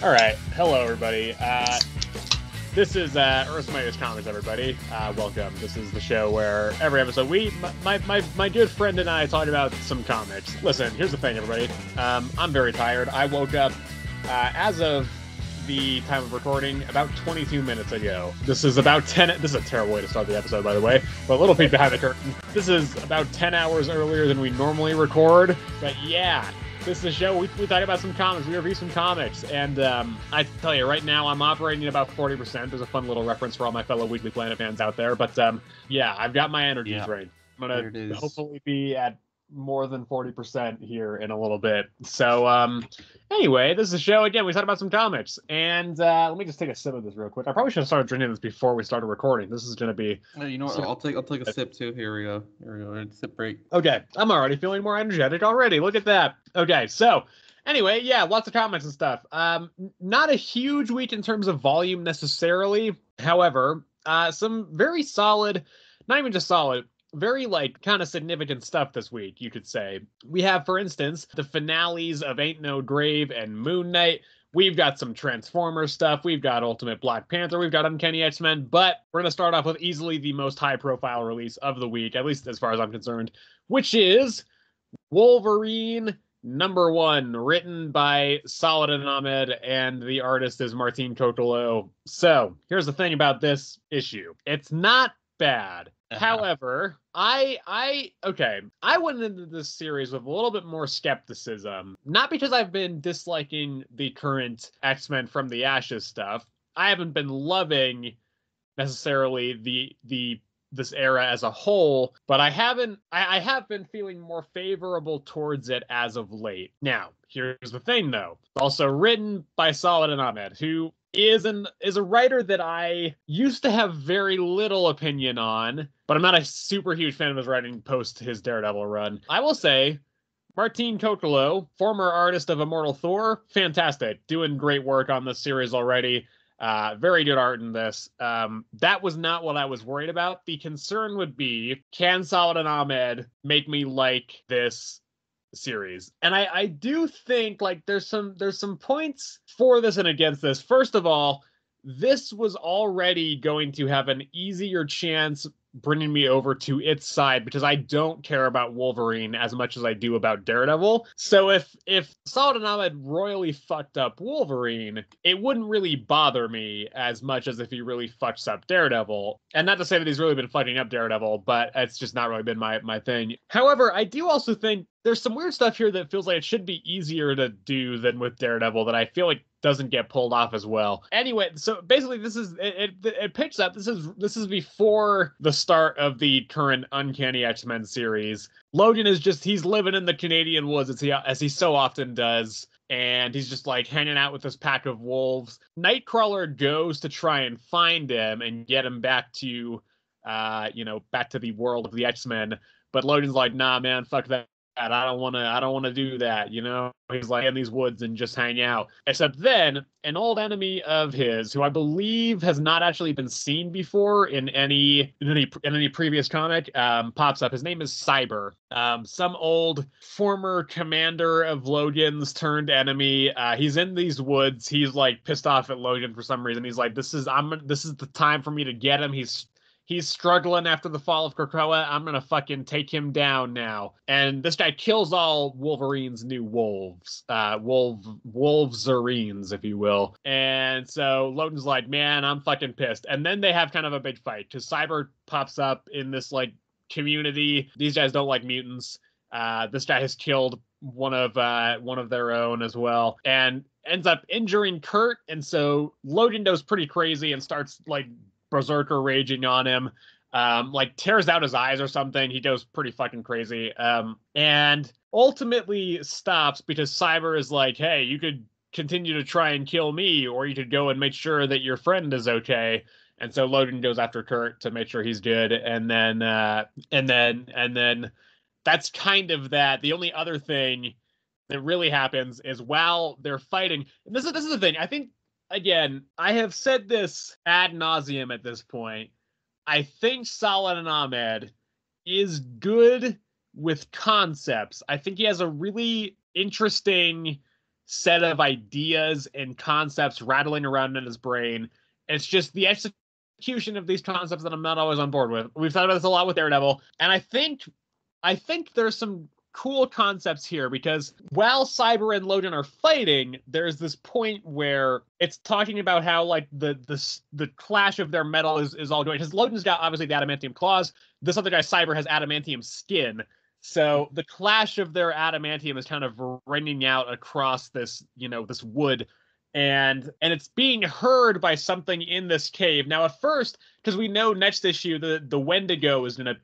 All right, hello everybody. This is Earth's Mightiest Comics, everybody. Welcome. This is the show where every episode my good friend and I talk about some comics. Listen, here's the thing, everybody. I'm very tired. I woke up as of the time of recording about 22 minutes ago. This is about 10. This is a terrible way to start the episode, by the way. But a little peek behind the curtain. This is about 10 hours earlier than we normally record. But yeah. This is a show we talk about some comics, we review some comics, and I tell you, right now I'm operating at about 40%. There's a fun little reference for all my fellow Weekly Planet fans out there, but yeah, I've got my energy drained. I'm going to hopefully be at more than 40% here in a little bit. So anyway, this is a show, again, we talk about some comics, and let me just take a sip of this real quick. I probably should have started drinking this before we started recording. This is going to be... You know what, I'll take a sip too. Here we go. Sip break. Okay, I'm already feeling more energetic already. Look at that. Okay, so anyway, yeah, lots of comics and stuff. Not a huge week in terms of volume necessarily. However, some very solid, not even just solid, very kind of significant stuff this week, you could say. We have, for instance, the finales of Ain't No Grave and Moon Knight. We've got some Transformers stuff. We've got Ultimate Black Panther. We've got Uncanny X-Men. But we're going to start off with easily the most high-profile release of the week, at least as far as I'm concerned, which is Wolverine #1, written by Saladin Ahmed, and the artist is Martin Coccolo. So, here's the thing about this issue. It's not bad. However, I went into this series with a little bit more skepticism. Not because I've been disliking the current X-Men from the Ashes stuff. I haven't been loving necessarily this era as a whole, but I have been feeling more favorable towards it as of late. Now, here's the thing though. It's also written by Saladin Ahmed, who is a writer that I used to have very little opinion on, but I'm not a super huge fan of his writing post his Daredevil run. I will say, Martin Coccolo, former artist of Immortal Thor, fantastic, doing great work on this series already. Very good art in this. That was not what I was worried about. The concern would be, can Saladin Ahmed make me like this series? And I do think there's some points for this and against this. First of all, this was already going to have an easier chance bringing me over to its side because I don't care about Wolverine as much as I do about Daredevil. So if Saladin Ahmed royally fucked up Wolverine, it wouldn't really bother me as much as if he really fucks up Daredevil. And not to say that he's really been fucking up Daredevil, but it's just not really been my thing. However, I do also think there's some weird stuff here that feels like it should be easier to do than with Daredevil that I feel like doesn't get pulled off as well. Anyway, so basically this is it picks up. This is before the start of the current Uncanny X-Men series. Logan is he's living in the Canadian woods as he so often does, and he's just hanging out with this pack of wolves. Nightcrawler goes to try and find him and get him back to back to the world of the X-Men, but Logan's like, nah man, fuck that. I don't want to do that, He's in these woods and just hang out. Except then an old enemy of his, who I believe has not actually been seen before in any previous comic, pops up. His name is Cyber. Some old former commander of Logan's turned enemy. He's in these woods. He's pissed off at Logan for some reason. He's like, this is the time for me to get him. He's struggling after the fall of Krakoa. I'm going to fucking take him down now. And this guy kills all Wolverine's new wolves. Wolverines, if you will. And so Logan's like, man, I'm fucking pissed. And then they have kind of a big fight because Cyber pops up in this community. These guys don't like mutants. This guy has killed one of their own as well. And ends up injuring Kurt. And so Logan goes pretty crazy and starts berserker raging on him, tears out his eyes or something. He goes pretty fucking crazy, and ultimately stops because Cyber is like, hey, you could continue to try and kill me, or you could go and make sure that your friend is okay. And so Logan goes after Kurt to make sure he's good, and then that's kind of that. The only other thing that really happens is while they're fighting, and this is the thing, I think. Again, I have said this ad nauseum at this point. I think Saladin Ahmed is good with concepts. I think he has a really interesting set of ideas and concepts rattling around in his brain. It's just the execution of these concepts that I'm not always on board with. We've talked about this a lot with Daredevil, and I think there's some cool concepts here, because while Cyber and Logan are fighting, there's this point where it's talking about how like the clash of their metal is all going, because Logan's got obviously the adamantium claws, this other guy Cyber has adamantium skin, so the clash of their adamantium is kind of ringing out across this, this wood, and it's being heard by something in this cave. Now at first, because we know next issue the Wendigo is going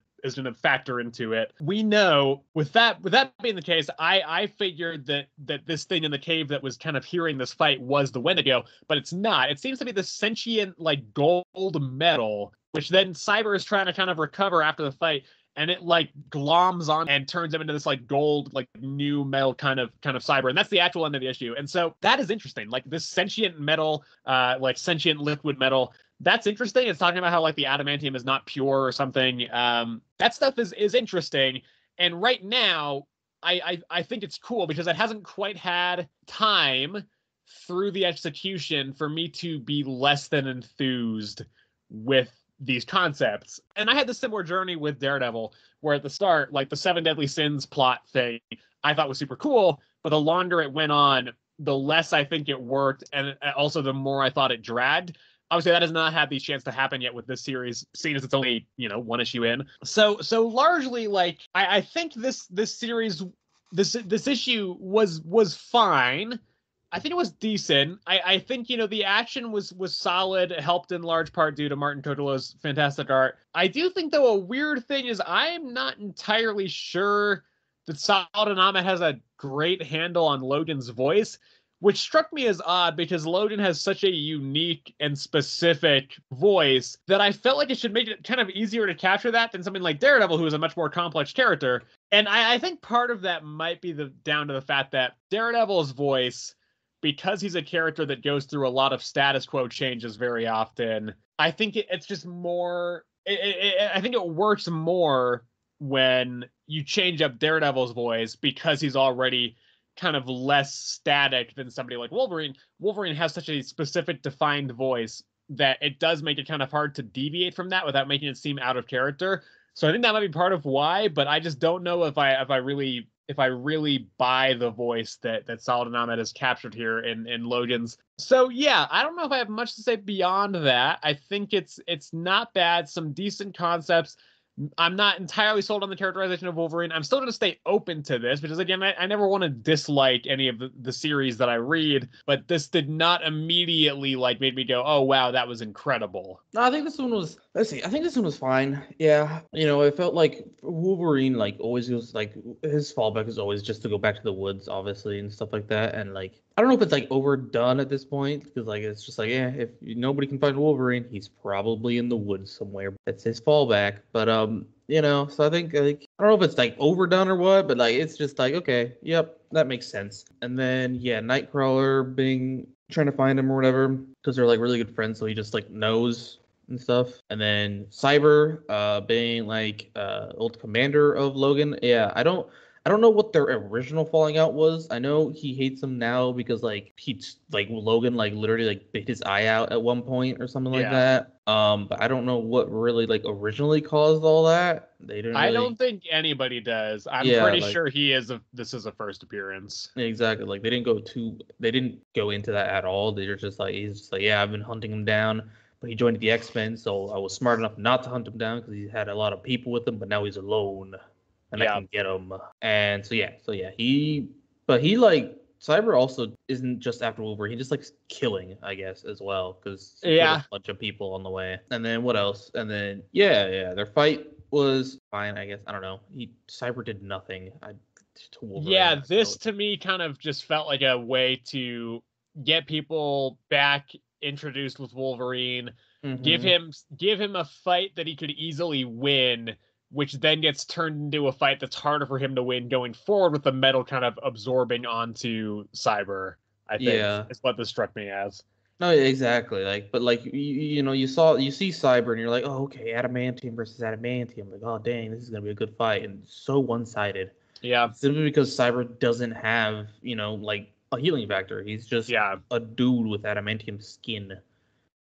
to factor into it. We know with that being the case, I figured that this thing in the cave that was kind of hearing this fight was the Wendigo, but it's not. It seems to be the sentient like gold metal, which then Cyber is trying to kind of recover after the fight, and it like gloms on and turns him into this like gold, like new metal kind of Cyber, and that's the actual end of the issue. And so that is interesting, like this sentient metal, like sentient liquid metal. That's interesting. It's talking about how like the adamantium is not pure or something. That stuff is interesting. And right now, I think it's cool because it hasn't quite had time through the execution for me to be less than enthused with these concepts. And I had this similar journey with Daredevil, where at the start, like the 7 Deadly Sins plot thing, I thought was super cool, but the longer it went on, the less I think it worked, and also the more I thought it dragged. Obviously, that has not had the chance to happen yet with this series, seeing as it's only, one issue in. So largely, like, I think this series, this issue was fine. I think it was decent. I think, the action was solid, helped in large part due to Martin Coccolo's fantastic art. I do think, though, a weird thing is I'm not entirely sure that Saladin Ahmed has a great handle on Logan's voice, which struck me as odd because Logan has such a unique and specific voice that I felt like it should make it kind of easier to capture that than something like Daredevil, who is a much more complex character. And I think part of that might be down to the fact that Daredevil's voice, because he's a character that goes through a lot of status quo changes very often, I think it's just more... I think it works more when you change up Daredevil's voice because he's already kind of less static than somebody like Wolverine. Wolverine has such a specific, defined voice that it does make it kind of hard to deviate from that without making it seem out of character. So I think that might be part of why, but I just don't know if I really buy the voice that Saladin Ahmed has captured here in Logan's. So yeah, I don't know if I have much to say beyond that. I think it's not bad, some decent concepts. I'm not entirely sold on the characterization of Wolverine. I'm still going to stay open to this because, again, I never want to dislike any of the series that I read, but this did not immediately made me go, oh, wow, that was incredible. No, I think this one was, I think this one was fine. Yeah. It felt like Wolverine, always was his fallback is always just to go back to the woods, obviously, and stuff like that. And I don't know if it's overdone at this point because it's just if nobody can find Wolverine, he's probably in the woods somewhere. That's his fallback. But, so I think, I don't know if it's overdone or what, but it's just okay, yep, that makes sense. And then, yeah, Nightcrawler trying to find him or whatever because they're really good friends. So he just knows and stuff. And then Cyber, being old commander of Logan. Yeah, I don't know what their original falling out was. I know he hates him now because Logan literally bit his eye out at one point or something like that. But I don't know what really originally caused all that. They didn't. I don't think anybody does. I'm pretty sure this is a first appearance. Exactly. They didn't go into that at all. They were just he's just yeah, I've been hunting him down. But he joined the X-Men, so I was smart enough not to hunt him down because he had a lot of people with him. But now he's alone. And I can get him. And so yeah, Cyber also isn't just after Wolverine. He just likes killing, I guess, as well, because a bunch of people on the way. And then what else? And then their fight was fine, I guess. I don't know. Cyber did nothing to Wolverine. Yeah, this to me kind of just felt like a way to get people back introduced with Wolverine, give him a fight that he could easily win, which then gets turned into a fight that's harder for him to win going forward with the metal kind of absorbing onto Cyber, I think, is what this struck me as. No, exactly. You see Cyber and you're oh, okay, adamantium versus adamantium. Oh, dang, this is going to be a good fight. And so one-sided. Yeah. Simply because Cyber doesn't have, a a healing factor. He's just Yeah. a dude with adamantium skin.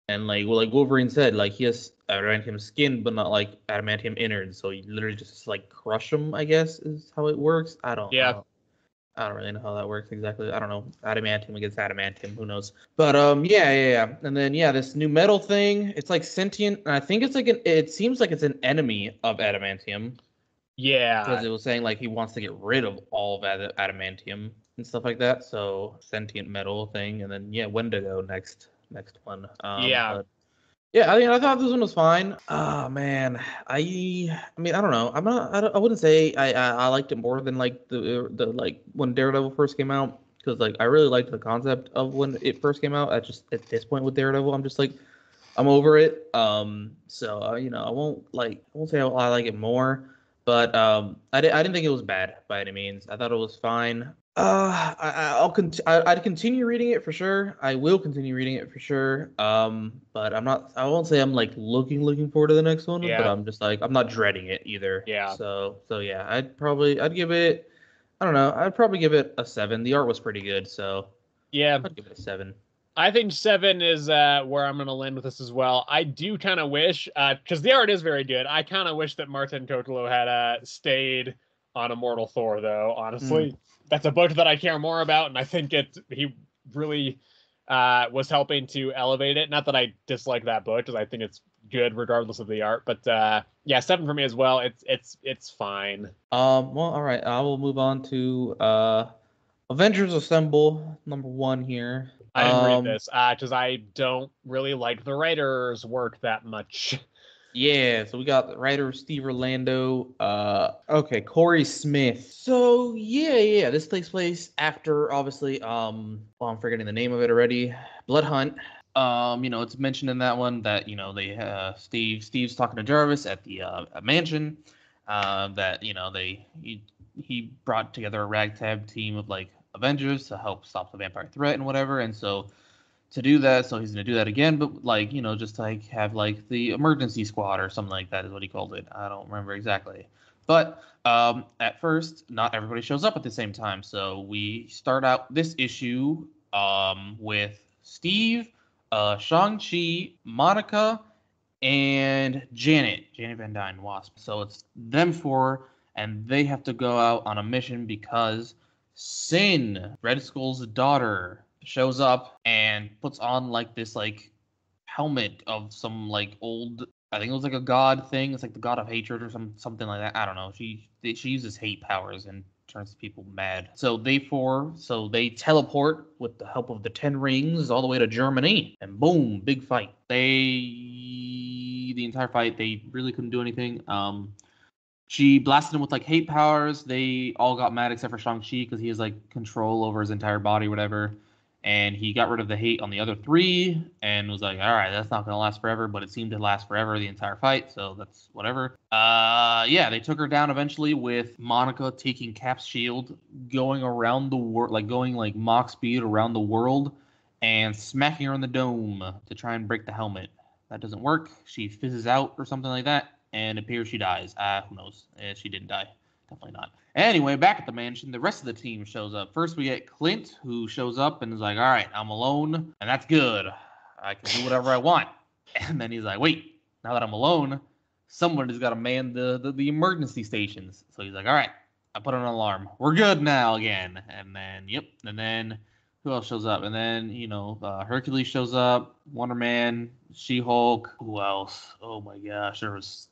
And like Wolverine said, like he has adamantium skin, but not like adamantium innards. So you literally just like crush him, I guess, is how it works. Yeah. I don't really know how that works exactly. I don't know. Adamantium against adamantium, who knows? But yeah. And then this new metal thing, it's like sentient, and I think it's like it seems like it's an enemy of adamantium. Yeah. Because it was saying like he wants to get rid of all of adamantium and stuff like that. So sentient metal thing, and then Wendigo next one. Yeah. But yeah, I thought this one was fine. Oh man, I mean I don't know. I wouldn't say I liked it more than like the like when Daredevil first came out, because like I really liked the concept of when it first came out. At this point with Daredevil, I'm just like I'm over it. So I won't say I like it more. But I didn't think it was bad by any means. I thought it was fine. I'd continue reading it for sure. I will continue reading it for sure. But I won't say I'm like looking forward to the next one. Yeah. But I'm just like I'm not dreading it either. Yeah. So yeah, I'd give it. I don't know. I'd probably give it a 7. The art was pretty good, so yeah. I'd give it a 7. I think 7 is where I'm going to land with this as well. I do kind of wish, because the art is very good, I kind of wish that Martin Coccolo had stayed on Immortal Thor, though, honestly. That's a book that I care more about, and I think he really was helping to elevate it. Not that I dislike that book, because I think it's good regardless of the art, but 7 for me as well. It's fine. Well, all right. I will move on to Avengers Assemble, number 1 here. I didn't read this because I don't really like the writer's work that much. Yeah, so we got the writer Steve Orlando. Okay, Corey Smith. So yeah, this takes place after obviously I'm forgetting the name of it already. Blood Hunt. It's mentioned in that one that they Steve's talking to Jarvis at the mansion. That he brought together a ragtag team of like Avengers to help stop the vampire threat and whatever, and so to do that, so he's gonna do that again, but like just to like have like the emergency squad or something like that is what he called it. I don't remember exactly, but at first not everybody shows up at the same time, so we start out this issue with Steve, Shang-Chi, Monica, and Janet Van Dyne, Wasp. So it's them 4, and they have to go out on a mission because Sin, Red Skull's daughter, shows up and puts on like this like helmet of some like old, I think it was like a god thing. It's like the god of hatred or something like that. I don't know. She uses hate powers and turns people mad. So they teleport with the help of the 10 rings all the way to Germany, and boom, big fight. The entire fight, they really couldn't do anything. She blasted him with like hate powers. They all got mad except for Shang-Chi because he has like control over his entire body, whatever. And he got rid of the hate on the other 3 and was like, all right, that's not going to last forever. But it seemed to last forever the entire fight. So that's whatever. They took her down eventually with Monica taking Cap's shield, going around the world, like going like Mach speed around the world and smacking her in the dome to try and break the helmet. That doesn't work. She fizzes out or something like that. And it appears she dies. Who knows? She didn't die. Definitely not. Anyway, back at the mansion, the rest of the team shows up. First, we get Clint, who shows up and is like, all right, I'm alone, and that's good. I can do whatever I want. And then he's like, wait, now that I'm alone, someone has got to man the emergency stations. So he's like, all right, I put on an alarm. We're good now again. And then who else shows up? And then, Hercules shows up, Wonder Man, She-Hulk. Who else? Oh my gosh, there was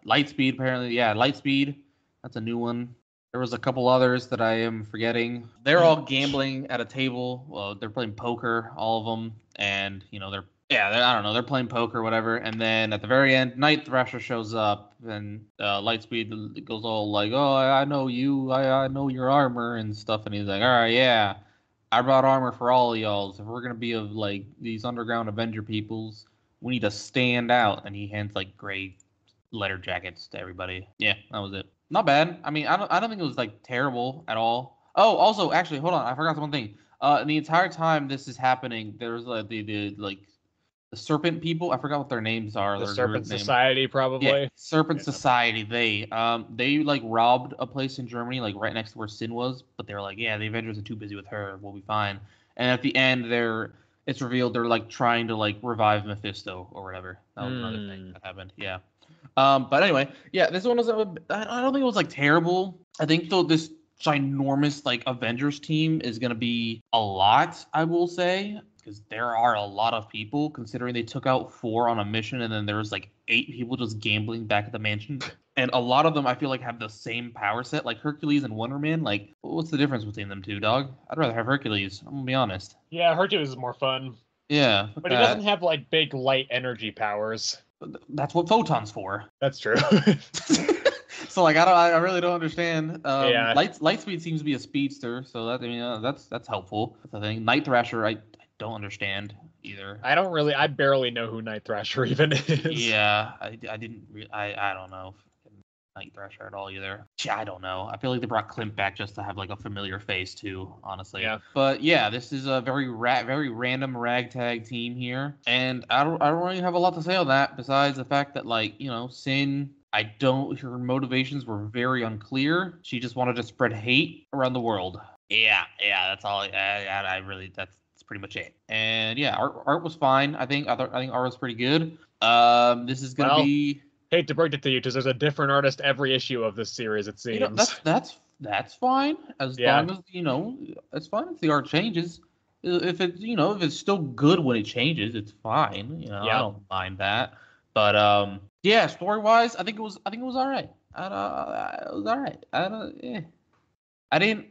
Lightspeed, apparently. Yeah, Lightspeed. That's a new one. There was a couple others that I am forgetting. They're all gambling at a table. Well, they're playing poker, all of them. And, they're playing poker or whatever. And then at the very end, Night Thrasher shows up. And Lightspeed goes all like, oh, I know you. I know your armor and stuff. And he's like, all right, yeah. I brought armor for all of y'all. So if we're going to be of, like, these underground Avenger peoples, we need to stand out. And he hands, like, gray letter jackets to everybody. Yeah, that was it. Not bad. I mean, I don't think it was, like, terrible at all. Oh, also, actually, hold on. I forgot one thing. The entire time this is happening, there was, like, the Serpent people. I forgot what their names are. The their Serpent group name. Society, probably. Yeah, Serpent Yeah. Society. They like robbed a place in Germany, like right next to where Sin was. But they were like, yeah, the Avengers are too busy with her. We'll be fine. And at the end, it's revealed they're like trying to like revive Mephisto or whatever. That was another thing that happened. Yeah. But anyway, yeah, this one was. I don't think it was like terrible. I think though this ginormous like Avengers team is gonna be a lot. I will say. Because there are a lot of people, considering they took out 4 on a mission, and then there was like 8 people just gambling back at the mansion. And a lot of them, I feel like, have the same power set, like Hercules and Wonder Man. Like, what's the difference between them two, dog? I'd rather have Hercules. I'm gonna be honest. Yeah, Hercules is more fun. Yeah, but he doesn't have like big light energy powers. That's what Photon's for. That's true. So like, I really don't understand. Yeah. Lightspeed seems to be a speedster, so that's helpful. That's the thing. Night Thrasher, I don't understand either. I barely know who Night Thrasher even is. Yeah, I don't know Night Thrasher at all either. I don't know. I feel like they brought Clint back just to have like a familiar face too, honestly. Yeah. But yeah, this is a very random ragtag team here, and I don't really have a lot to say on that besides the fact that like Sin. Her motivations were very unclear. She just wanted to spread hate around the world. Yeah, that's all. That's pretty much it. And yeah, art was fine. I think art was pretty good. This is gonna be. Hate to break it to you, because there's a different artist every issue of this series. It seems. That's fine as long as it's fine if the art changes. If it's still good when it changes, it's fine. I don't mind that. But yeah, story wise, I think it was all right. It was all right.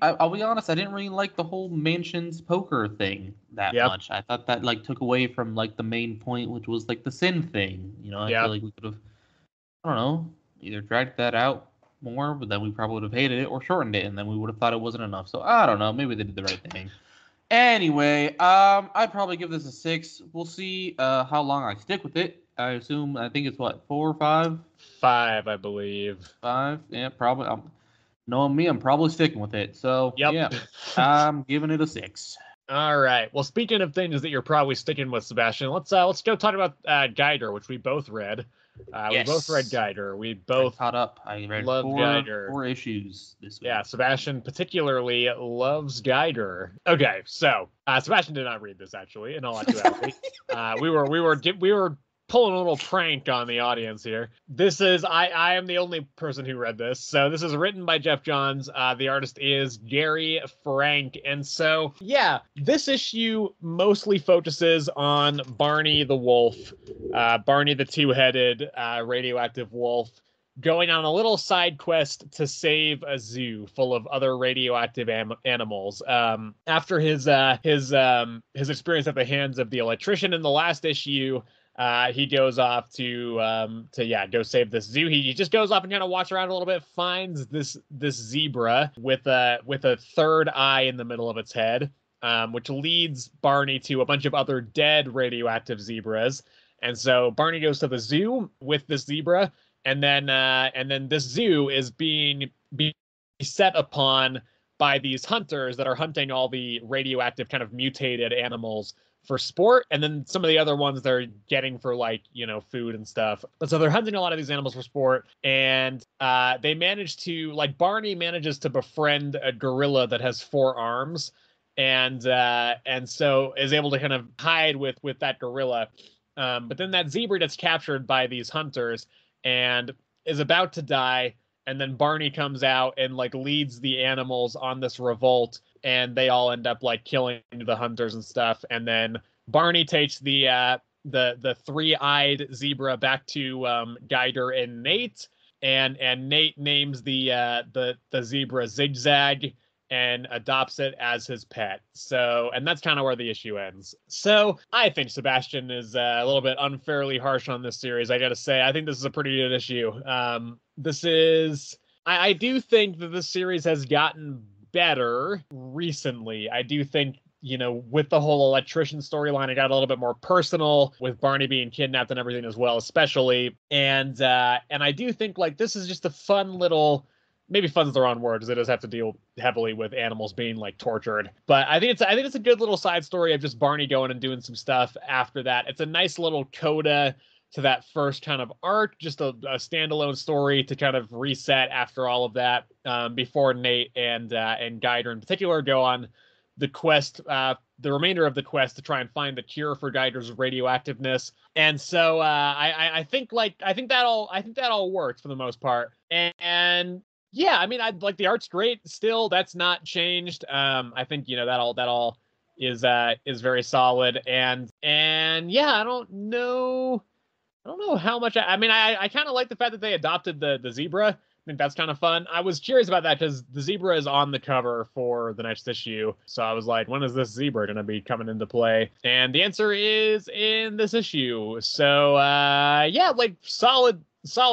I'll be honest, I didn't really like the whole mansions poker thing that much. I thought that like took away from like the main point, which was like the Sin thing. I feel like we could have, I don't know, either dragged that out more, but then we probably would have hated it, or shortened it, and then we would have thought it wasn't enough. So I don't know, maybe they did the right thing. Anyway, I'd probably give this a 6. We'll see how long I stick with it. I think it's what, 4 or 5? 5, I believe. 5? Yeah, probably. Knowing me, I'm probably sticking with it. So, yeah, I'm giving it a 6. All right. Well, speaking of things that you're probably sticking with, Sebastian, let's go talk about Geiger, which we both read. Yes. We both read Geiger. We both caught up. I read Geiger. 4 issues this week. Yeah, Sebastian particularly loves Geiger. Okay, so Sebastian did not read this actually. In all actuality, we were pulling a little prank on the audience here. This is I am the only person who read this. So this is written by Jeff Johns. The artist is Gary Frank. And so yeah, this issue mostly focuses on Barney the wolf, Barney the two-headed radioactive wolf, going on a little side quest to save a zoo full of other radioactive animals. After his experience at the hands of the electrician in the last issue, he goes off to go save this zoo. He just goes off and kind of walks around a little bit, finds this zebra with a third eye in the middle of its head, which leads Barney to a bunch of other dead radioactive zebras. And so Barney goes to the zoo with this zebra, and then this zoo is being set upon by these hunters that are hunting all the radioactive kind of mutated animals for sport, and then some of the other ones they're getting for like food and stuff. But so they're hunting a lot of these animals for sport, and they manage to Barney manages to befriend a gorilla that has 4 arms, and so is able to kind of hide with that gorilla. But then that zebra gets captured by these hunters and is about to die, and then Barney comes out and leads the animals on this revolt, and they all end up killing the hunters and stuff. And then Barney takes the 3-eyed zebra back to Geiger and Nate, and Nate names the zebra Zigzag and adopts it as his pet. So, and that's kind of where the issue ends. So I think Sebastian is a little bit unfairly harsh on this series. I gotta say, I think this is a pretty good issue. I do think that this series has gotten better recently. I do think, with the whole electrician storyline, it got a little bit more personal with Barney being kidnapped and everything as well, especially. And I do think this is just a fun little maybe fun's the wrong word, because it does have to deal heavily with animals being like tortured. But I think it's a good little side story of just Barney going and doing some stuff after that. It's a nice little coda to that first kind of arc, just a standalone story to kind of reset after all of that, before Nate and Geiger in particular go on the quest, the remainder of the quest to try and find the cure for Geiger's radioactiveness. And so I think that all works for the most part. And yeah, I mean, I like the art's great still. That's not changed. I think that all is very solid. And yeah, I don't know how much. I mean, I kind of like the fact that they adopted the zebra. I think that's kind of fun. I was curious about that because the zebra is on the cover for the next issue. So I was like, when is this zebra going to be coming into play? And the answer is in this issue. So yeah, like solid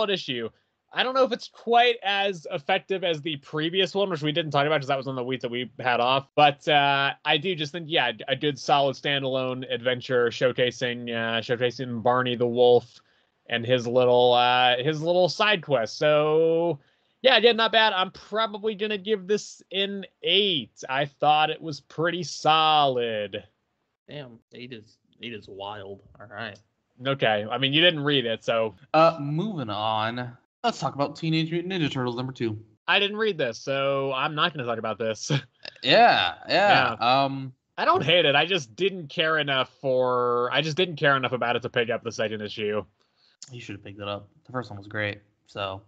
issue. I don't know if it's quite as effective as the previous one, which we didn't talk about because that was on the week that we had off. But I do just think, yeah, a good solid standalone adventure showcasing Barney the Wolf and his little side quest. So yeah, again, not bad. I'm probably gonna give this an 8. I thought it was pretty solid. Damn, 8 is wild. All right. Okay. I mean, you didn't read it, so moving on. Let's talk about Teenage Mutant Ninja Turtles number 2. I didn't read this, so I'm not gonna talk about this. Yeah. I don't hate it. I just didn't care enough about it to pick up the second issue. You should have picked it up. The first one was great. So,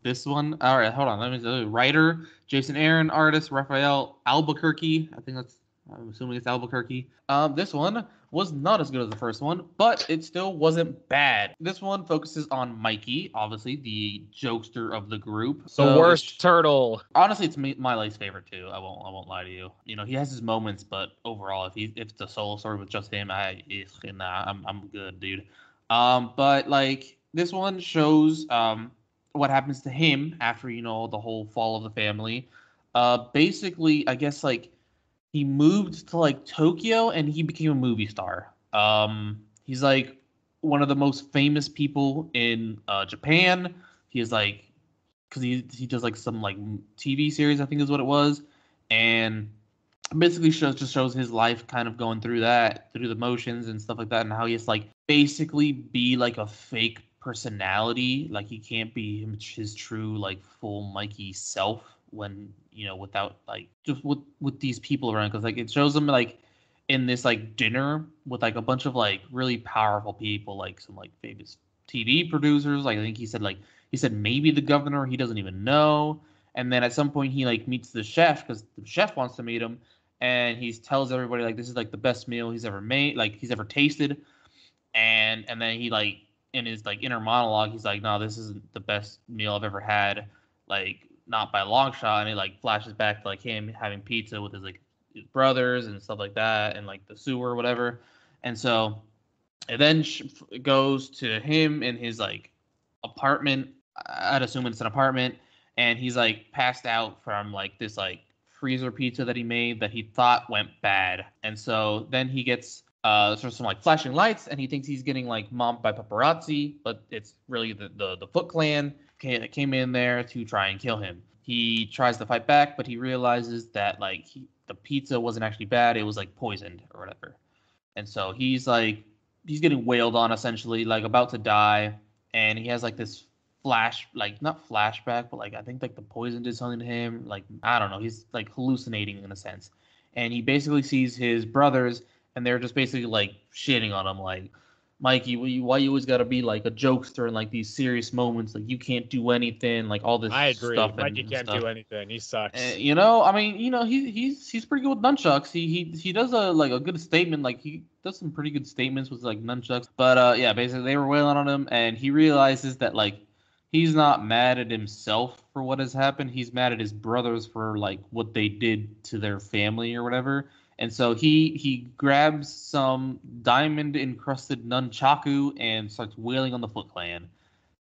this one. All right, hold on. Let me see. Writer Jason Aaron, artist Raphael Albuquerque. I'm assuming it's Albuquerque. This one was not as good as the first one, but it still wasn't bad. This one focuses on Mikey, obviously the jokester of the group. The worst turtle. Honestly, it's my least favorite too. I won't lie to you. He has his moments, but overall, if it's a solo story with just him, I'm good, dude. But like this one shows what happens to him after the whole fall of the family. Basically, I guess like he moved to like Tokyo and he became a movie star. He's like one of the most famous people in Japan. He is like, because he does like some like TV series, I think is what it was, and basically shows his life kind of going through the motions and stuff like that, and how he has to like basically be like a fake personality. Like he can't be his true like full Mikey self when without like just with these people around, because like it shows him like in this like dinner with like a bunch of like really powerful people, like some like famous TV producers. Like I think he said maybe the governor, he doesn't even know. And then at some point he like meets the chef because the chef wants to meet him, and he tells everybody like this is like the best meal he's ever made, like he's ever tasted. And then he like in his like inner monologue, he's like, no, this isn't the best meal I've ever had, like not by a long shot. And he like flashes back to like him having pizza with his brothers and stuff like that, and like the sewer or whatever. And so it then goes to him in his like apartment. I'd assume it's an apartment, and he's like passed out from like this like freezer pizza that he made that he thought went bad. And so then he gets sort of some like flashing lights, and he thinks he's getting like mobbed by paparazzi, but it's really the Foot Clan came in there to try and kill him. He tries to fight back, but he realizes that like the pizza wasn't actually bad, it was like poisoned or whatever. And so he's getting wailed on, essentially, like about to die, and he has like this not flashback, but like I think like the poison did something to him, like I don't know, he's like hallucinating in a sense. And he basically sees his brothers, and they're just basically like shitting on him, like, Mikey, why you always gotta be like a jokester in like these serious moments? Like you can't do anything, like all this stuff. I agree. Mikey can't do anything. He sucks. I mean, he's pretty good with nunchucks. He does a good statement. Like he does some pretty good statements with like nunchucks. But yeah, basically they were wailing on him, and he realizes that like he's not mad at himself for what has happened. He's mad at his brothers for like what they did to their family or whatever. And so he grabs some diamond-encrusted nunchaku and starts wailing on the Foot Clan.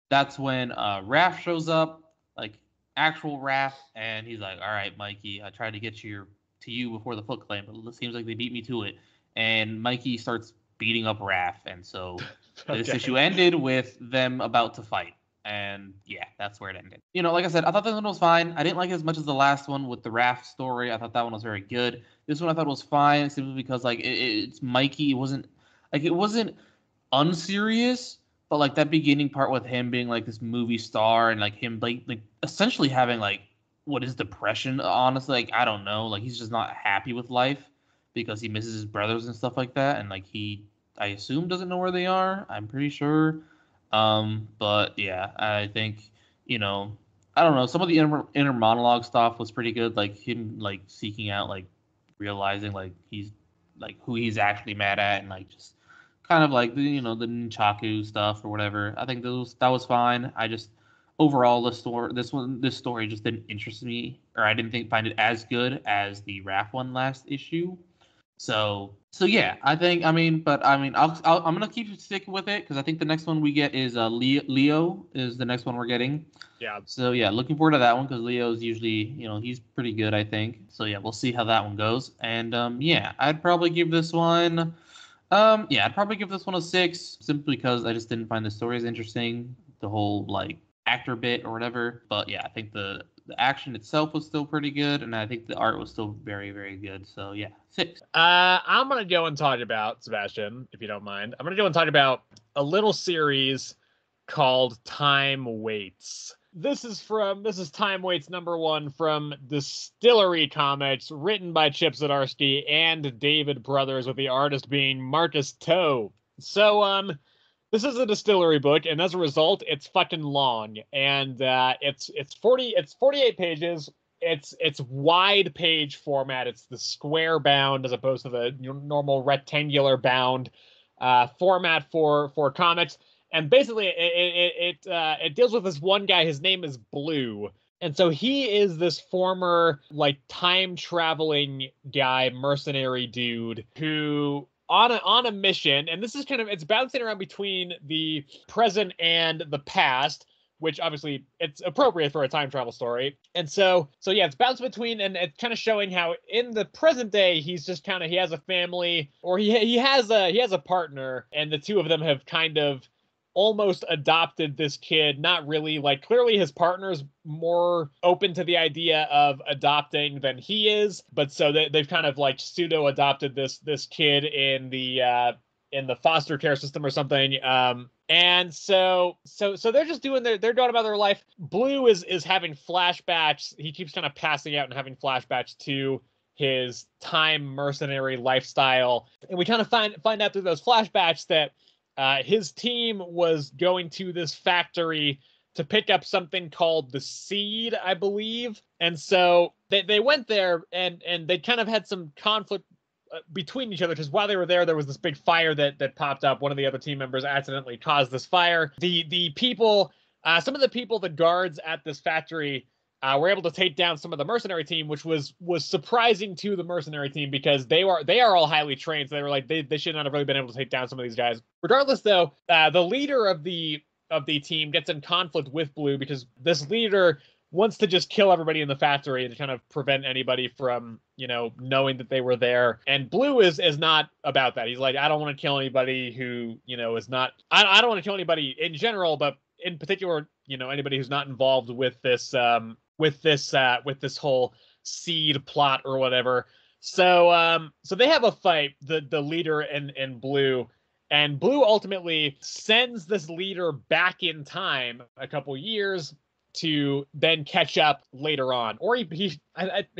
That's when Raph shows up, like actual Raph, and he's like, all right, Mikey, I tried to get to you before the Foot Clan, but it seems like they beat me to it. And Mikey starts beating up Raph, and so this issue ended with them about to fight. And yeah, that's where it ended. You know, like I said, I thought this one was fine. I didn't like it as much as the last one with the raft story. I thought that one was very good. This one I thought was fine simply because like it's Mikey. It wasn't unserious, but like that beginning part with him being like this movie star and like him like essentially having like what is depression, honestly, like I don't know, like he's just not happy with life because he misses his brothers and stuff like that, and like I assume doesn't know where they are. I'm pretty sure. But yeah, I think, you know, I don't know, some of the inner monologue stuff was pretty good, like him like seeking out like realizing like he's like who he's actually mad at, and like just kind of like the, you know, the nunchaku stuff or whatever. I think that was fine. I just overall this story just didn't interest me, or I didn't find it as good as the Raph one last issue. So yeah, I'm gonna keep sticking with it because I think the next one we get is Leo is the next one we're getting. Yeah. So yeah, looking forward to that one because Leo's usually, you know, he's pretty good, I think. So yeah, we'll see how that one goes. And yeah, I'd probably give this one a 6 simply because I just didn't find the story as interesting, the whole like actor bit or whatever. But yeah, I think the action itself was still pretty good, and I think the art was still very, very good. So yeah, 6. I'm gonna go and talk about, Sebastian, if you don't mind. I'm gonna go and talk about a little series called Time Waits. This is Time Waits #1 from Distillery Comics, written by Chip Zdarsky and David Brothers, with the artist being Marcus Toe. So this is a Distillery book, and as a result, it's fucking long, and it's 48 pages. It's wide page format. It's the square bound as opposed to the normal rectangular bound format for comics. And basically, it deals with this one guy. His name is Blue, and so he is this former like time traveling guy, mercenary dude who on a mission, and this is it's bouncing around between the present and the past, which obviously it's appropriate for a time travel story. And so yeah, it's bounced between, and it's kind of showing how in the present day he's just he has a family, or he has a partner, and the two of them have kind of almost adopted this kid. Not really, like clearly his partner's more open to the idea of adopting than he is, but so they've kind of like pseudo adopted this kid in the foster care system or something. And so they're just doing they're going about their life. Blue is having flashbacks. He keeps kind of passing out and having flashbacks to his time mercenary lifestyle, and we kind of find out through those flashbacks that his team was going to this factory to pick up something called the Seed, I believe. And so they went there, and they kind of had some conflict between each other, because while they were there was this big fire that popped up. One of the other team members accidentally caused this fire. The people, some of the people, the guards at this factory, were able to take down some of the mercenary team, which was surprising to the mercenary team because they are all highly trained. So they were like, they should not have really been able to take down some of these guys. Regardless, though, the leader of the team gets in conflict with Blue because this leader wants to just kill everybody in the factory to kind of prevent anybody from, knowing that they were there. And Blue is not about that. He's like, I don't want to kill anybody who, is not. I don't want to kill anybody in general, but in particular, anybody who's not involved with this whole Seed plot or whatever. So they have a fight, the leader and Blue, and Blue ultimately sends this leader back in time a couple years to then catch up later on, or he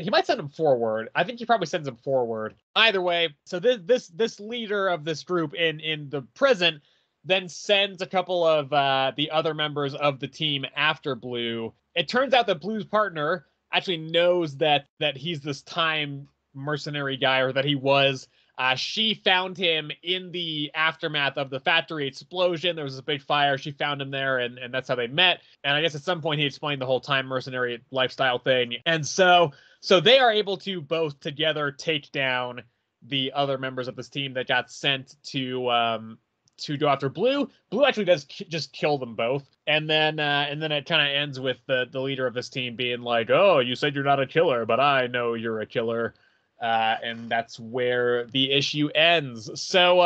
might send him forward. I think he probably sends him forward. Either way, so this leader of this group in the present then sends a couple of the other members of the team after Blue. It turns out that Blue's partner actually knows that he's this time mercenary guy, or that he was. She found him in the aftermath of the factory explosion. There was a big fire. She found him there, and that's how they met. And I guess at some point he explained the whole time mercenary lifestyle thing. And so they are able to both together take down the other members of this team that got sent to go after Blue. Blue actually does just kill them both. And then it kind of ends with the leader of this team being like, "Oh, you said you're not a killer, but I know you're a killer." And that's where the issue ends. So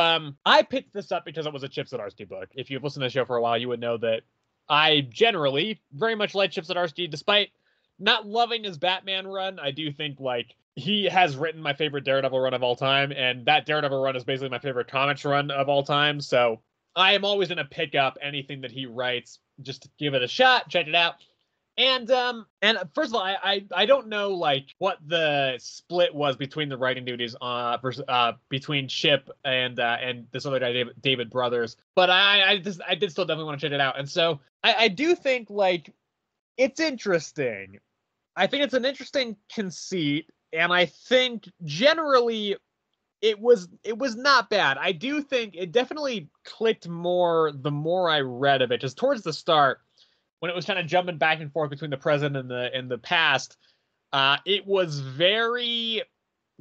I picked this up because it was a Chip Zdarsky book. If you've listened to the show for a while, you would know that I generally very much like Chip Zdarsky, despite not loving his Batman run. I do think like he has written my favorite Daredevil run of all time, and that Daredevil run is basically my favorite comics run of all time. So I am always going to pick up anything that he writes just to give it a shot, check it out. And first of all, I don't know like what the split was between the writing duties between Chip and this other guy David Brothers, but I did still definitely want to check it out. And so I do think like it's interesting. I think it's an interesting conceit, and I think generally it was not bad. I do think it definitely clicked more the more I read of it. Just towards the start, when it was kind of jumping back and forth between the present and the past, it was very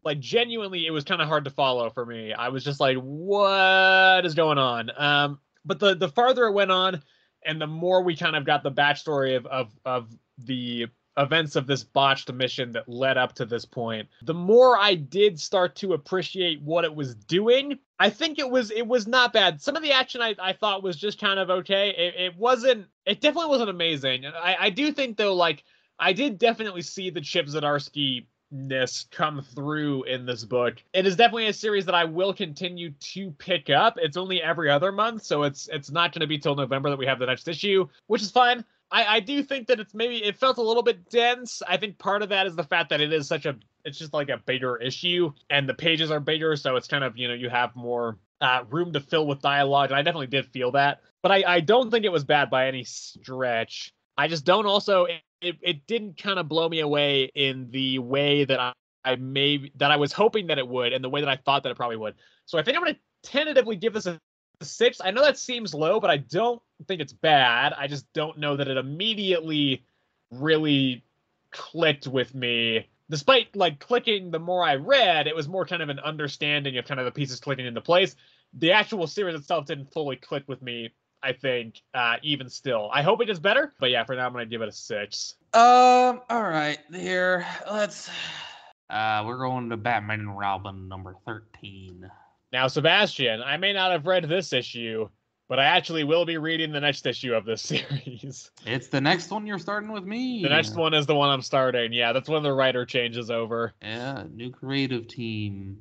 like genuinely, it was kind of hard to follow for me. I was just like, what is going on? But the farther it went on, and the more we kind of got the backstory of the events of this botched mission that led up to this point, the more I did start to appreciate what it was doing. I think it was not bad. Some of the action I thought was just kind of okay. It definitely wasn't amazing. I do think though, like I did definitely see the Chip Zdarsky-ness come through in this book. It is definitely a series that I will continue to pick up. It's only every other month, so it's not going to be till November that we have the next issue, which is fine. I do think that it felt a little bit dense. I think part of that is the fact that it's just like a bigger issue, and the pages are bigger, so it's kind of, you have more room to fill with dialogue, and I definitely did feel that. But I don't think it was bad by any stretch. I just don't also, it didn't kind of blow me away in the way that I was hoping that it would, and the way that I thought that it probably would. So I think I'm going to tentatively give this a 6. I know that seems low, but I don't think it's bad. I just don't know that it immediately really clicked with me. Despite like clicking the more I read, it was more kind of an understanding of kind of the pieces clicking into place. The actual series itself didn't fully click with me, I think, even still. I hope it does better, but yeah, for now I'm going to give it a 6. All right, here, let's, we're going to Batman and Robin number 13. Now, Sebastian, I may not have read this issue, but I actually will be reading the next issue of this series. It's the next one you're starting with me. The next one is the one I'm starting. Yeah, that's when the writer changes over. Yeah, new creative team.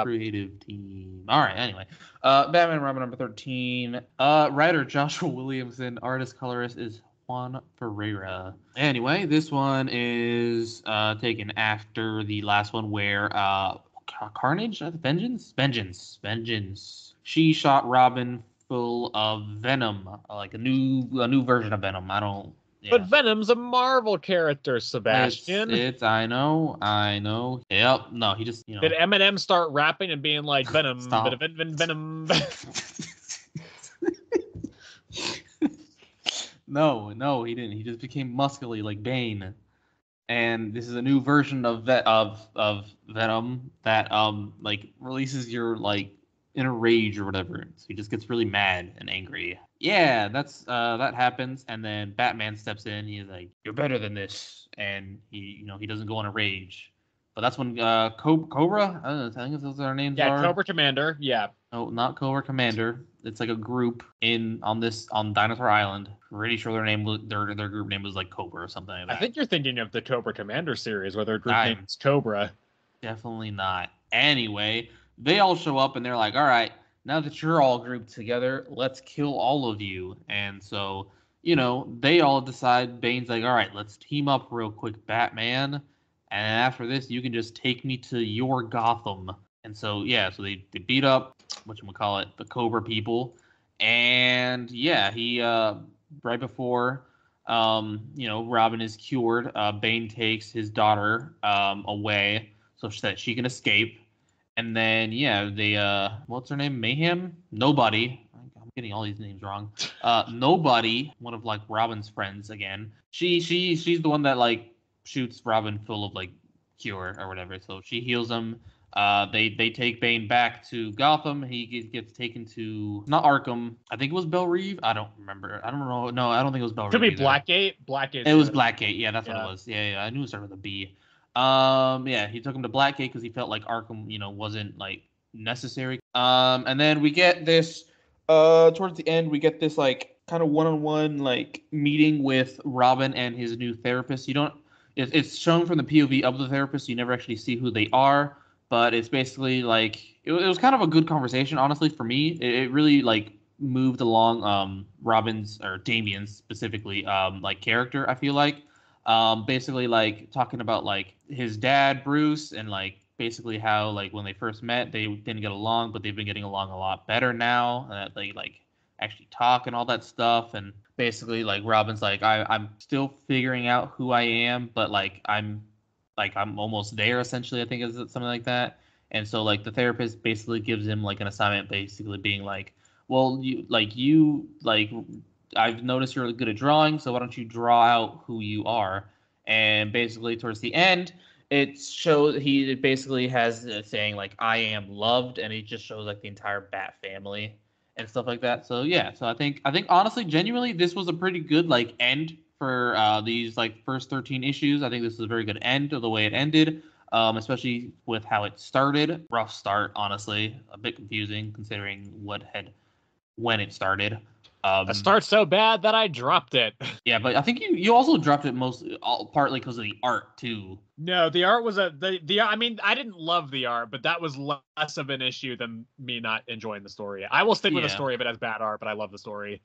Creative team. All right, anyway. Batman and Robin number 13. Writer Joshua Williamson. Artist, colorist is Juan Ferreira. Anyway, this one is taken after the last one where Carnage? Vengeance. She shot Robin full of venom, like a new version of Venom. Yeah. But Venom's a Marvel character, Sebastian. It's I know. Yep. No, he just, Did Eminem start rapping and being like Venom? Stop. Venom. No, he didn't. He just became muscly like Bane. And this is a new version of Venom that like releases your like inner rage or whatever. So he just gets really mad and angry. Yeah, that's that happens, and then Batman steps in. He's like, "You're better than this," and he doesn't go in a rage. But that's when Cobra, I think those are their names. Yeah, Cobra Commander. Yeah. No, not Cobra Commander. It's like a group on Dinosaur Island. Pretty sure their group name was like Cobra or something like that. I think you're thinking of the Cobra Commander series where their group name is Cobra. Definitely not. Anyway, they all show up and they're like, "All right, now that you're all grouped together, let's kill all of you." And so, they all decide. Bane's like, "All right, let's team up real quick, Batman. And after this, you can just take me to your Gotham." And so, so they beat up, the Cobra people. And he, right before, Robin is cured, Bane takes his daughter away so that she can escape. And then, they, what's her name? Mayhem? Nobody. I'm getting all these names wrong. Nobody, one of, like, Robin's friends again. She's the one that, like, shoots Robin full of like cure or whatever, so she heals him. They take Bane back to Gotham. He gets taken to not Arkham. I think it was Belle Reve. I don't remember. I don't know. No, I don't think it was Belle Reve. Could be Blackgate. Blackgate. It was Blackgate. Yeah, that's what it was. Yeah. I knew it started with a B. He took him to Blackgate because he felt like Arkham, wasn't like necessary. And then we get this Towards the end, we get this like kind of one-on-one like meeting with Robin and his new therapist. You don't. It's shown from the POV of the therapist. You never actually see who they are, but it's basically like it was kind of a good conversation, honestly, for me. It really like moved along Robin's or Damien's specifically like character. I feel like basically like talking about like his dad Bruce and like basically how like when they first met they didn't get along, but they've been getting along a lot better now that they like actually talk and all that stuff. And basically like Robin's like I'm still figuring out who I am, but like I'm almost there essentially, I think is something like that. And so like the therapist basically gives him like an assignment, basically being like, well, you I've noticed you're good at drawing, so why don't you draw out who you are? And basically towards the end, it shows he basically has a saying like I am loved, and it just shows like the entire Bat family and stuff like that. So yeah, so I think honestly, genuinely, this was a pretty good like end for these like first 13 issues. I think this is a very good end of the way it ended, especially with how it started. Rough start, honestly, a bit confusing considering when it started. It starts so bad that I dropped it. Yeah, but I think you also dropped it partly because of the art too. No, the art was I mean, I didn't love the art, but that was less of an issue than me not enjoying the story. I will stick with the story if it has bad art, but I love the story.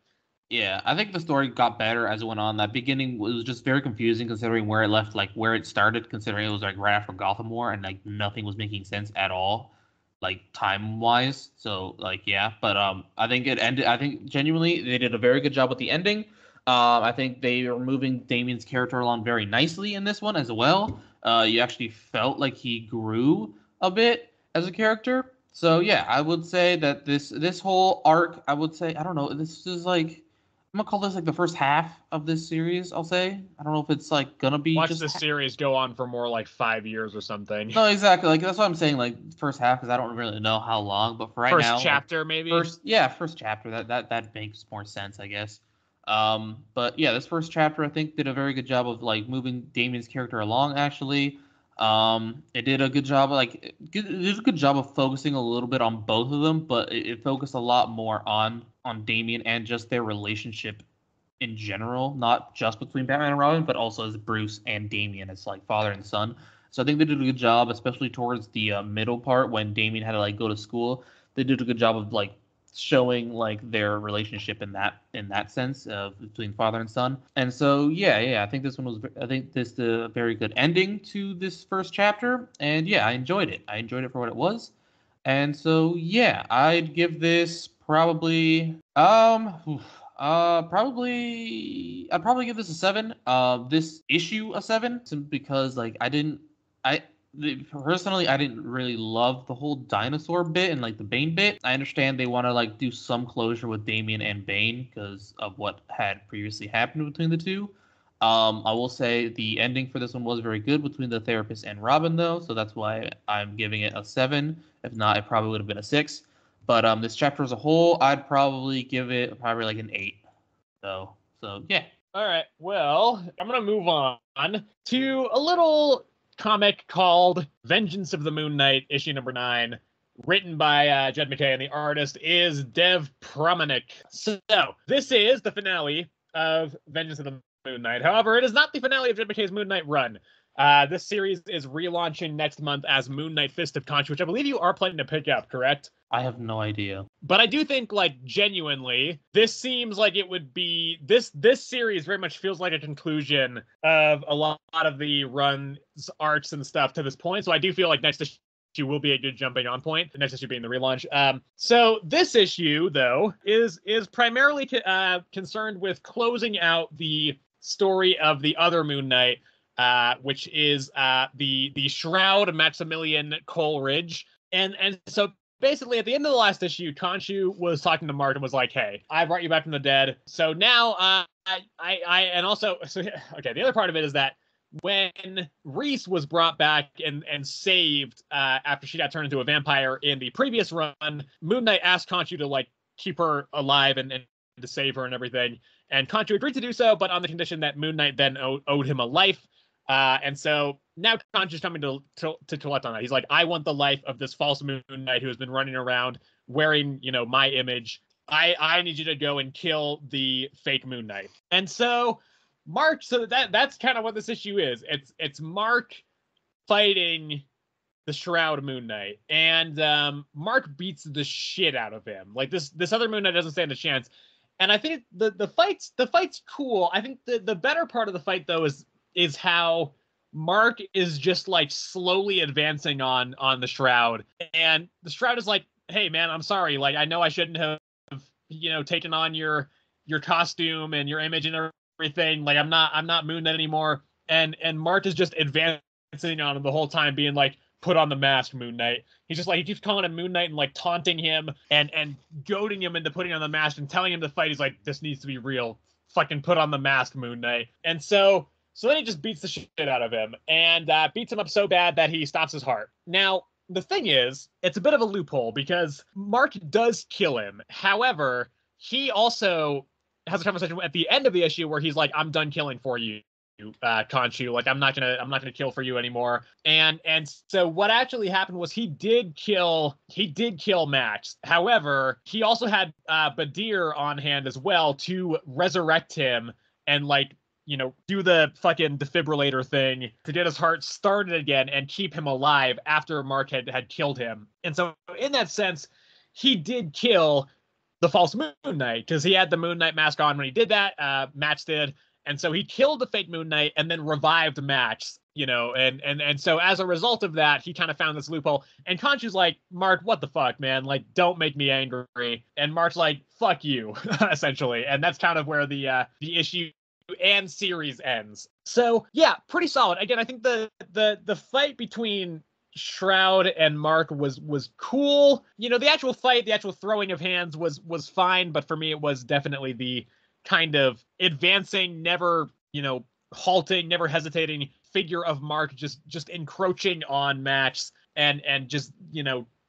Yeah, I think the story got better as it went on. That beginning was just very confusing considering where it left, like where it started, considering it was like right after Gotham War and like nothing was making sense at all, like time wise. So like yeah, but I think it ended. I think genuinely they did a very good job with the ending. I think they are moving Damien's character along very nicely in this one as well. You actually felt like he grew a bit as a character. So yeah, I would say that this whole arc, I would say, I don't know, this is like I'm gonna call this like the first half of this series. I'll say I don't know if it's like gonna be watch this series go on for more like 5 years or something. No, exactly. Like that's what I'm saying. Like first half, because I don't really know how long, but for right now, first chapter maybe. First chapter. That makes more sense, I guess. But yeah, this first chapter I think did a very good job of like moving Damien's character along. Actually, it did a good job. It did a good job of focusing a little bit on both of them, but it focused a lot more on Damien and just their relationship in general, not just between Batman and Robin, but also as Bruce and Damien as like father and son. So I think they did a good job, especially towards the middle part when Damien had to like go to school. They did a good job of like showing like their relationship in that sense of between father and son. And so yeah, I think this did a very good ending to this first chapter. And yeah, I enjoyed it. I enjoyed it for what it was. And so yeah, I'd give this probably I'd probably give this a 7. This issue a 7 because like personally, I didn't really love the whole dinosaur bit and like the Bane bit. I understand they want to like do some closure with Damien and Bane because of what had previously happened between the two. I will say the ending for this one was very good between the therapist and Robin, though, so that's why I'm giving it a 7. If not, it probably would have been a 6. But this chapter as a whole, I'd probably give it like an 8. So yeah. All right. Well, I'm gonna move on to a little comic called Vengeance of the Moon Knight, issue number 9, written by Jed MacKay, and the artist is Dev Pramanik. So this is the finale of Vengeance of the Moon Knight. However, it is not the finale of Jed MacKay's Moon Knight run. This series is relaunching next month as Moon Knight Fist of Khonshu, which I believe you are planning to pick up, correct? I have no idea. But I do think, like, genuinely, this seems like it would be... This series very much feels like a conclusion of a lot of the run's arcs and stuff to this point. So I do feel like next issue will be a good jumping on point. The next issue being the relaunch. So this issue, though, is primarily concerned with closing out the story of the other Moon Knight, which is the Shroud Maximilian Coleridge. And so basically, at the end of the last issue, Khonshu was talking to Mark and was like, hey, I brought you back from the dead. So now, and also, okay, the other part of it is that when Reese was brought back and saved after she got turned into a vampire in the previous run, Moon Knight asked Khonshu to, like, keep her alive and to save her and everything. And Khonshu agreed to do so, but on the condition that Moon Knight then owed him a life. And so now Khonshu's coming to collect on that. He's like, I want the life of this false Moon Knight who has been running around wearing, my image I need you to go and kill the fake Moon Knight. And so Mark, so that's kind of what this issue is. It's Mark fighting the Shroud Moon Knight, and Mark beats the shit out of him. Like this other Moon Knight doesn't stand a chance. And I think the fight's cool. I think the better part of the fight though is how Mark is just like slowly advancing on the Shroud, and the Shroud is like, "Hey man, I'm sorry. Like I know I shouldn't have, taken on your costume and your image and everything. Like I'm not Moon Knight anymore." And Mark is just advancing on him the whole time, being like, "Put on the mask, Moon Knight." He's just like, he keeps calling him Moon Knight and like taunting him and goading him into putting on the mask and telling him to fight. He's like, "This needs to be real. Fucking put on the mask, Moon Knight." And so then he just beats the shit out of him and beats him up so bad that he stops his heart. Now, the thing is, it's a bit of a loophole because Mark does kill him. However, he also has a conversation at the end of the issue where he's like, "I'm done killing for you, Khonshu. Like I'm not gonna kill for you anymore." And so what actually happened was he did kill Max. However, he also had Badir on hand as well to resurrect him and like, do the fucking defibrillator thing to get his heart started again and keep him alive after Mark had killed him. And so in that sense, he did kill the false Moon Knight because he had the Moon Knight mask on when he did that. Max did. And so he killed the fake Moon Knight and then revived Max, and so as a result of that, he kind of found this loophole. And Khonshu's like, "Mark, what the fuck, man? Like, don't make me angry." And Mark's like, "Fuck you," essentially. And that's kind of where the issue and series ends. So yeah, pretty solid. Again, I think the fight between Shroud and Mark was cool. The actual fight, the actual throwing of hands was fine, but for me it was definitely the kind of advancing, never, halting, never hesitating figure of Mark just encroaching on Max and just,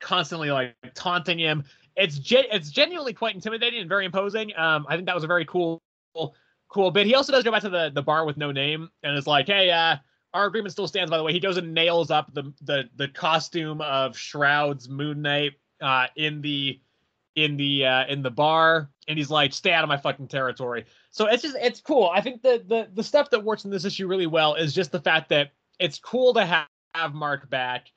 constantly like taunting him. It's genuinely quite intimidating and very imposing. I think that was a very cool bit. He also does go back to the bar with no name and is like, "Hey, our agreement still stands, by the way." He goes and nails up the costume of Shroud's Moon Knight in the bar, and he's like, "Stay out of my fucking territory." So it's cool. I think the stuff that works in this issue really well is just the fact that it's cool to have Mark back,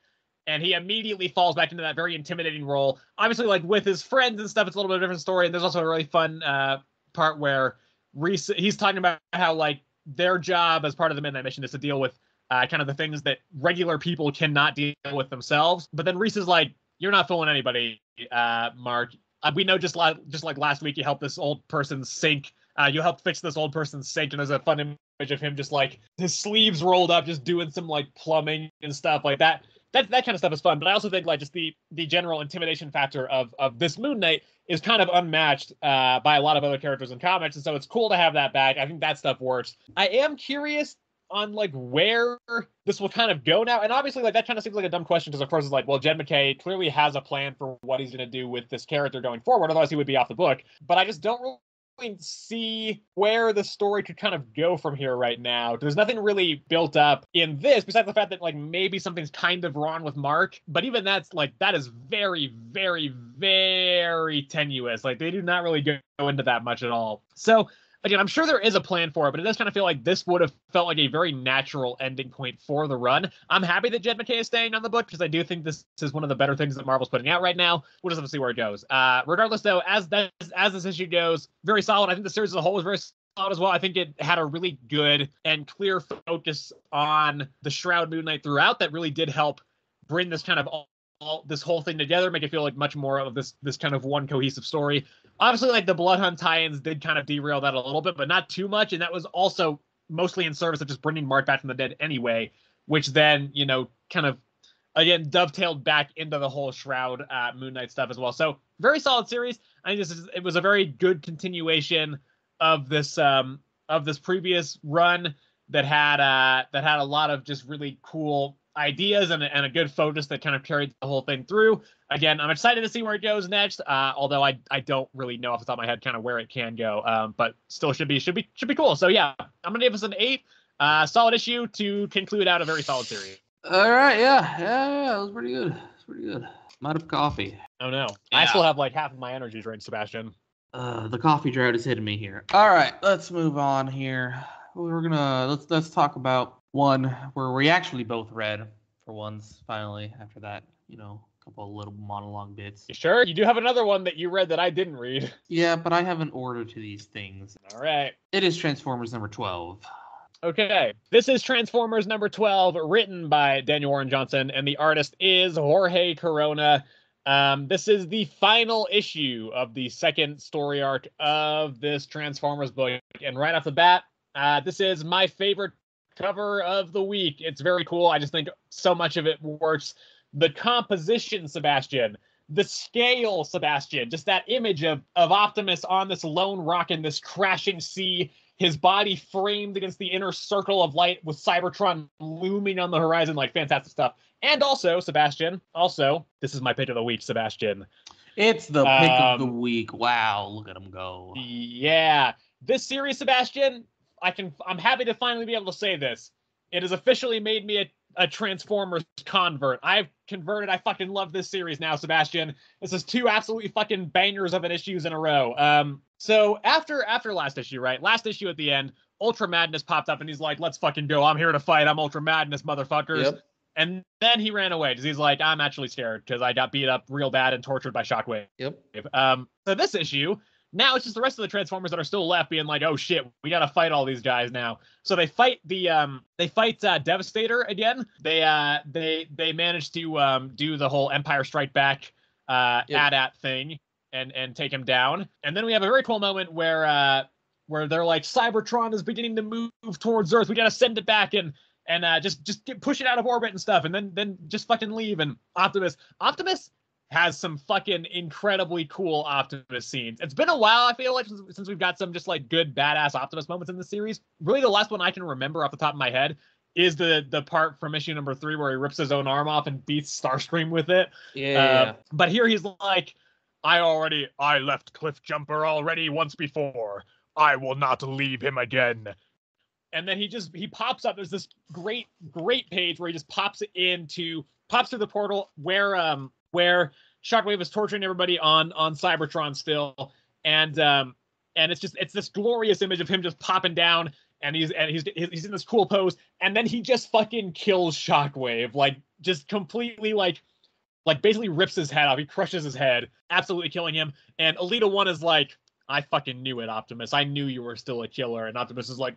and he immediately falls back into that very intimidating role. Obviously, like with his friends and stuff, it's a little bit of a different story. And there's also a really fun part where he's talking about how like their job as part of the Midnight Mission is to deal with kind of the things that regular people cannot deal with themselves. But then Reese is like, "You're not fooling anybody, Mark. We know just like last week you helped this old person sink. You helped fix this old person's sink." And there's a fun image of him just like his sleeves rolled up, just doing some like plumbing and stuff like that. That kind of stuff is fun. But I also think like just the general intimidation factor of this Moon Knight is kind of unmatched by a lot of other characters in comics. And so it's cool to have that back. I think that stuff works. I am curious on like where this will kind of go now. And obviously like that kind of seems like a dumb question because of course it's like, well, Jed MacKay clearly has a plan for what he's going to do with this character going forward. Otherwise he would be off the book. But I just don't really see where the story could kind of go from here right now. There's nothing really built up in this besides the fact that like maybe something's kind of wrong with Mark, but even that is very, very, very tenuous. Like they do not really go into that much at all. So again, I'm sure there is a plan for it, but it does kind of feel like this would have felt like a very natural ending point for the run. I'm happy that Jed MacKay is staying on the book because I do think this is one of the better things that Marvel's putting out right now. We'll just have to see where it goes. Regardless, though, as this issue goes, very solid. I think the series as a whole is very solid as well. I think it had a really good and clear focus on the Shroud Moon Knight throughout that really did help bring this kind of this whole thing together, make it feel like much more of this kind of one cohesive story. Obviously, like the Blood Hunt tie-ins did kind of derail that a little bit, but not too much. And that was also mostly in service of just bringing Mark back from the dead anyway, which then, kind of, again, dovetailed back into the whole Shroud Moon Knight stuff as well. So very solid series. I think it was a very good continuation of this previous run that had a lot of just really cool ideas and a good focus that kind of carried the whole thing through. Again, I'm excited to see where it goes next. Although I don't really know off the top of my head kind of where it can go. But still should be cool. So yeah, I'm gonna give this an 8. Solid issue to conclude out a very solid series. All right, yeah, that was pretty good. I'm out of coffee. Oh no, Yeah. I still have like half of my energy drink, Sebastian. The coffee drought is hitting me here. All right, let's move on here. We're gonna let's talk about one where we actually both read for once. Finally, after that, couple of little monologue bits. You sure? You do have another one that you read that I didn't read. Yeah, but I have an order to these things. All right. It is Transformers number 12. Okay, this is Transformers number 12, written by Daniel Warren Johnson, and the artist is Jorge Corona. This is the final issue of the second story arc of this Transformers book, and right off the bat, this is my favorite cover of the week. It's very cool. I just think so much of it works. The composition, Sebastian, the scale, Sebastian, just that image of Optimus on this lone rock in this crashing sea, his body framed against the inner circle of light with Cybertron looming on the horizon, like fantastic stuff. And also, Sebastian, this is my pick of the week, Sebastian. It's the pick of the week. Wow, look at him go. Yeah. This series, Sebastian, I'm happy to finally be able to say this. It has officially made me a Transformers convert. I've converted. I fucking love this series now, Sebastian. This is 2 absolutely fucking bangers of an issues in a row. So after last issue, right? Last issue at the end, Ultra Madness popped up and he's like, let's fucking go. I'm here to fight. I'm Ultra Madness, motherfuckers. Yep. And then he ran away because he's like, I'm actually scared because I got beat up real bad and tortured by Shockwave. Yep. So this issue, now it's just the rest of the Transformers that are still left being like, oh shit, we gotta fight all these guys now. So they fight Devastator again. They managed to do the whole Empire Strike Back AT-AT thing and take him down. And then we have a very cool moment where they're like, Cybertron is beginning to move towards Earth. We gotta send it back and just push it out of orbit and stuff, and then just fucking leave. And Optimus has some fucking incredibly cool Optimus scenes. It's been a while, I feel like, since we've got some just like good badass Optimus moments in the series. Really, the last one I can remember off the top of my head is the part from issue number 3 where he rips his own arm off and beats Starscream with it. Yeah. But here he's like, I left Cliff Jumper already once before. I will not leave him again. And then he pops up. There's this great page where he just pops through the portal where Shockwave is torturing everybody on Cybertron still, and it's this glorious image of him just popping down, and he's in this cool pose, and then he just fucking kills Shockwave, like just completely like basically rips his head off. He crushes his head, absolutely killing him. And Elita 1 is like, I fucking knew it, Optimus. I knew you were still a killer. And Optimus is like,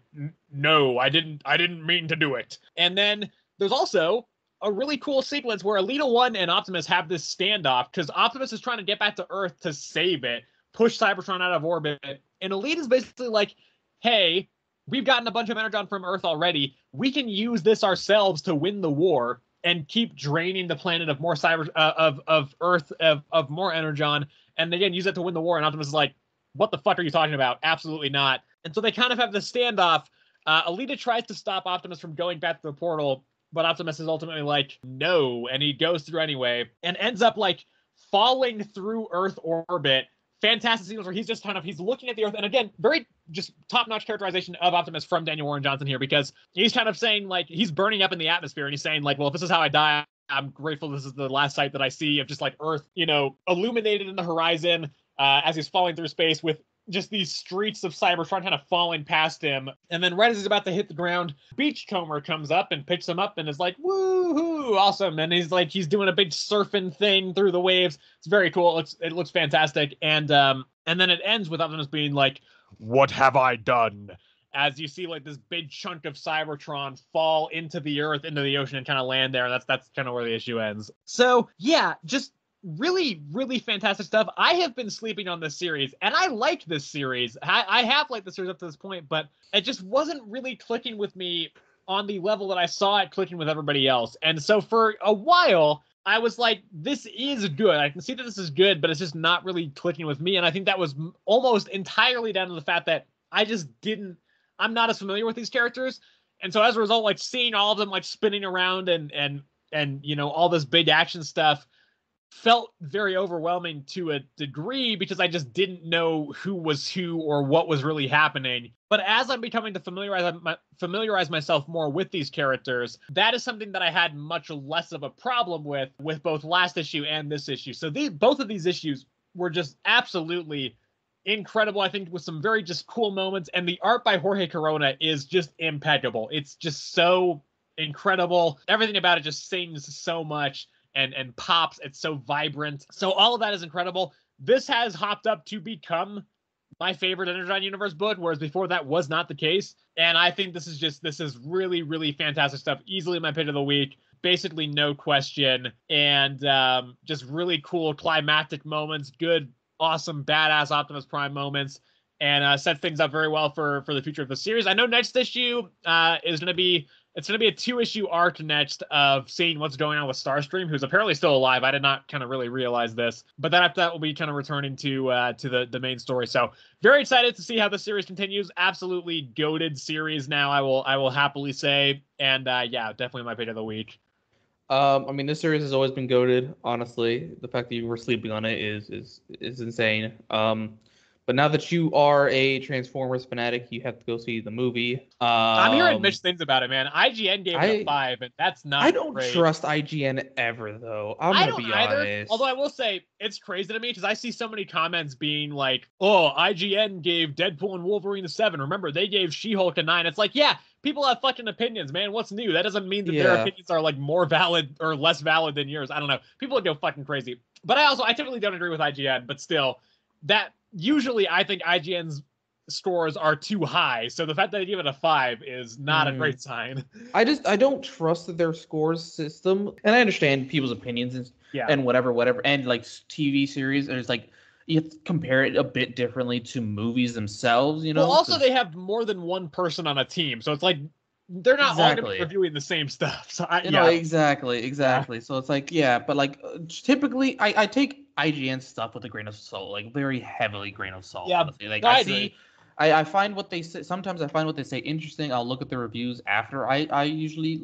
no, I didn't mean to do it. And then there's also a really cool sequence where Elita 1 and Optimus have this standoff because Optimus is trying to get back to Earth to save it, push Cybertron out of orbit. And Elita's basically like, hey, we've gotten a bunch of Energon from Earth already. We can use this ourselves to win the war and keep draining the planet of more of Earth of more Energon, and again use it to win the war. And Optimus is like, what the fuck are you talking about? Absolutely not. And so they kind of have this standoff. Elita tries to stop Optimus from going back to the portal, but Optimus is ultimately like, no, and he goes through anyway and ends up like falling through Earth orbit. Fantastic scenes where he's just he's looking at the Earth, and again, very just top-notch characterization of Optimus from Daniel Warren Johnson here, because he's kind of saying like he's burning up in the atmosphere, and he's saying like, well, if this is how I die, I'm grateful this is the last sight that I see of just like Earth, illuminated in the horizon as he's falling through space with just these streets of Cybertron kind of falling past him. And then right as he's about to hit the ground, Beachcomber comes up and picks him up and is like, woohoo, awesome. And he's doing a big surfing thing through the waves. It's very cool. It looks fantastic. And then it ends with Optimus being like, what have I done? As you see like this big chunk of Cybertron fall into the Earth, into the ocean, and kind of land there. And that's kind of where the issue ends. So yeah, just really, really fantastic stuff. I have been sleeping on this series, and I like this series. I have liked the series up to this point, but it just wasn't really clicking with me on the level that I saw it clicking with everybody else. And so for a while, I was like, this is good. I can see that this is good, but it's just not really clicking with me. And I think that was almost entirely down to the fact that I'm not as familiar with these characters. And so as a result, like seeing all of them like spinning around and all this big action stuff felt very overwhelming to a degree because I just didn't know who was who or what was really happening. But as I'm becoming to familiarize myself more with these characters, that is something that I had much less of a problem with both last issue and this issue. So both of these issues were just absolutely incredible, I think, with some very just cool moments. And the art by Jorge Corona is just impeccable. It's just so incredible. Everything about it just sings so much and pops. It's so vibrant. So all of that is incredible. This has hopped up to become my favorite Energon Universe book, whereas before that was not the case. And I think this is really, really fantastic stuff. Easily my pick of the week. Basically no question. And just really cool climactic moments. Good, awesome, badass Optimus Prime moments. And set things up very well for the future of the series. I know next issue is going to be... It's going to be a 2-issue arc next of seeing what's going on with Starscream, who's apparently still alive. I did not kind of really realize this. But then after that, we'll be kind of returning to the main story. So very excited to see how the series continues. Absolutely goated series now, I will happily say. And yeah, definitely my pick of the week. I mean, this series has always been goated, honestly. The fact that you were sleeping on it is insane. But now that you are a Transformers fanatic, you have to go see the movie. I'm hearing mixed things about it, man. IGN gave it a 5, and that's not I don't great. trust IGN ever, though. I don't either. Honest. Although I will say, it's crazy to me, because I see so many comments being like, oh, IGN gave Deadpool and Wolverine a 7. Remember, they gave She-Hulk a 9. It's like, yeah, people have fucking opinions, man. What's new? That doesn't mean that their opinions are like more valid or less valid than yours. I don't know. People would go fucking crazy. But I typically don't agree with IGN, but still, that... Usually, I think IGN's scores are too high, so the fact that they give it a 5 is not a great sign. I don't trust their scores system, and I understand people's opinions and whatever, and like TV series, there's like you have to compare it a bit differently to movies themselves, you know. Well, also they have more than one person on a team, so it's like they're not all going to be reviewing the same stuff. So exactly. Yeah. So it's like, yeah, but like typically I take IGN stuff with a grain of salt, like very heavily grain of salt. Yeah, honestly. Like I find what they say. Sometimes I find what they say interesting. I'll look at the reviews after I usually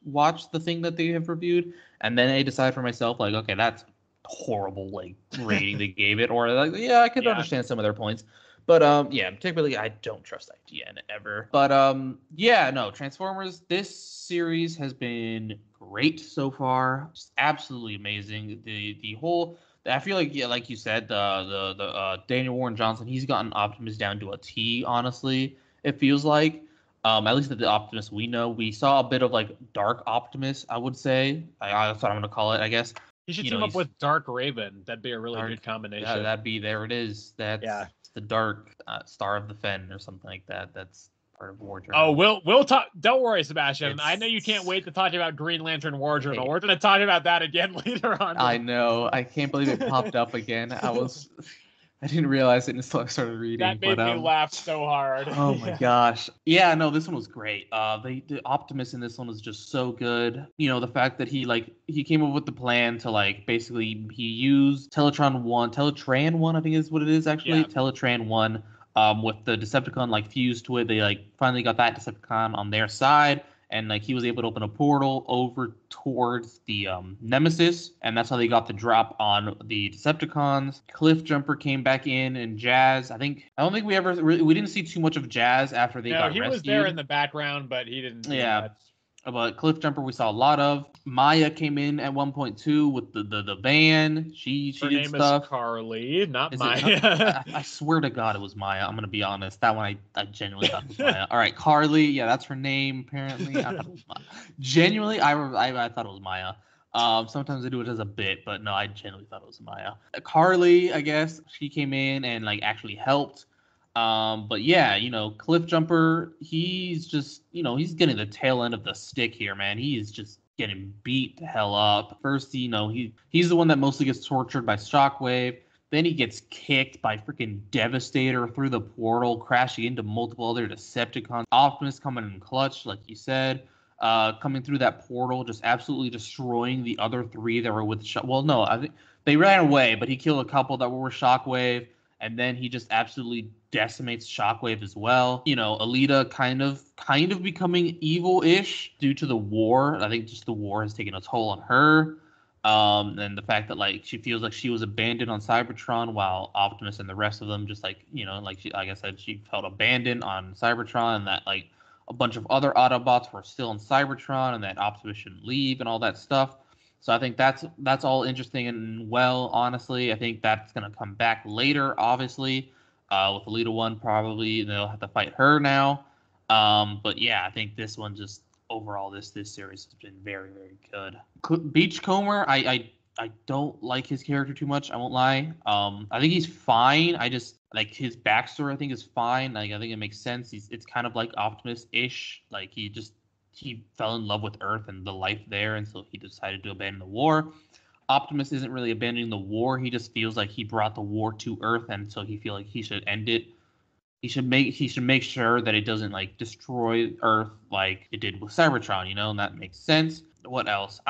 watch the thing that they have reviewed, and then I decide for myself, like, okay, that's horrible, like rating they gave it, or like, yeah, I could understand some of their points. But yeah, typically I don't trust IGN ever. But no, Transformers, this series has been great so far. Just absolutely amazing. The whole, I feel like, yeah, like you said, the Daniel Warren Johnson, he's gotten Optimus down to a T, honestly. It feels like. At least the Optimus we know. We saw a bit of like Dark Optimus, I would say. That's what I'm gonna call it, I guess. You should team up with Dark Raven. That'd be a really good combination. Yeah, there it is. That's the Dark Star of the Fen or something like that. That's part of War Journal. Oh, we'll talk. Don't worry, Sebastian. I know you can't wait to talk about Green Lantern War Journal. We're gonna talk about that again later on. I know. I can't believe it popped up again. I didn't realize it until I started reading. That made me laugh so hard. Oh my gosh. Yeah, no, this one was great. The Optimus in this one was just so good. You know, the fact that he came up with the plan to like basically he used Teletran 1, I think is what it is actually. Yeah. Teletran 1 with the Decepticon like fused to it. They like finally got that Decepticon on their side. And like he was able to open a portal over towards the Nemesis, and that's how they got the drop on the Decepticons. Cliff Jumper came back in, and Jazz. I don't think we didn't see too much of Jazz after they got rescued. No, he was there in the background, but he didn't. Yeah, but Cliff Jumper we saw a lot of. Maya came in at 1.2 with the van. She Her did name stuff. Is Carly, not Maya. I swear to God it was Maya. I'm gonna be honest. That one I genuinely thought it was Maya. All right, Carly. Yeah, that's her name apparently. I thought it was Maya. Genuinely, I thought it was Maya. Sometimes I do it as a bit, but no, I genuinely thought it was Maya. Carly, I guess she came in and like actually helped. But yeah, you know, Cliff Jumper, he's just, you know, he's getting the tail end of the stick here, man. He's just getting beat the hell up. First, you know, he's the one that mostly gets tortured by Shockwave. Then he gets kicked by freaking Devastator through the portal, crashing into multiple other Decepticons. Optimus coming in clutch, like you said, coming through that portal, just absolutely destroying the other three that were with Well, no, I think they ran away, but he killed a couple that were with Shockwave. And then he just absolutely decimates Shockwave as well. You know, Alita kind of becoming evil-ish due to the war. I think just the war has taken a toll on her. And the fact that like she feels like she was abandoned on Cybertron while Optimus and the rest of them just like, you know, like I said, she felt abandoned on Cybertron, and that like a bunch of other Autobots were still on Cybertron and that Optimus shouldn't leave and all that stuff. So I think that's all interesting and well, honestly. I think that's going to come back later, obviously, with the Alita one probably. They'll have to fight her now. But yeah, I think this one just overall, this series has been very, very good. Beachcomber, I don't like his character too much. I won't lie. I think he's fine. I just like his backstory. I think is fine. Like I think it makes sense. It's kind of like Optimus-ish. Like he fell in love with Earth and the life there, and so he decided to abandon the war. Optimus isn't really abandoning the war. He just feels like he brought the war to Earth, and so he feels like he should end it. He should make sure that it doesn't like destroy Earth like it did with Cybertron, and that makes sense. What else?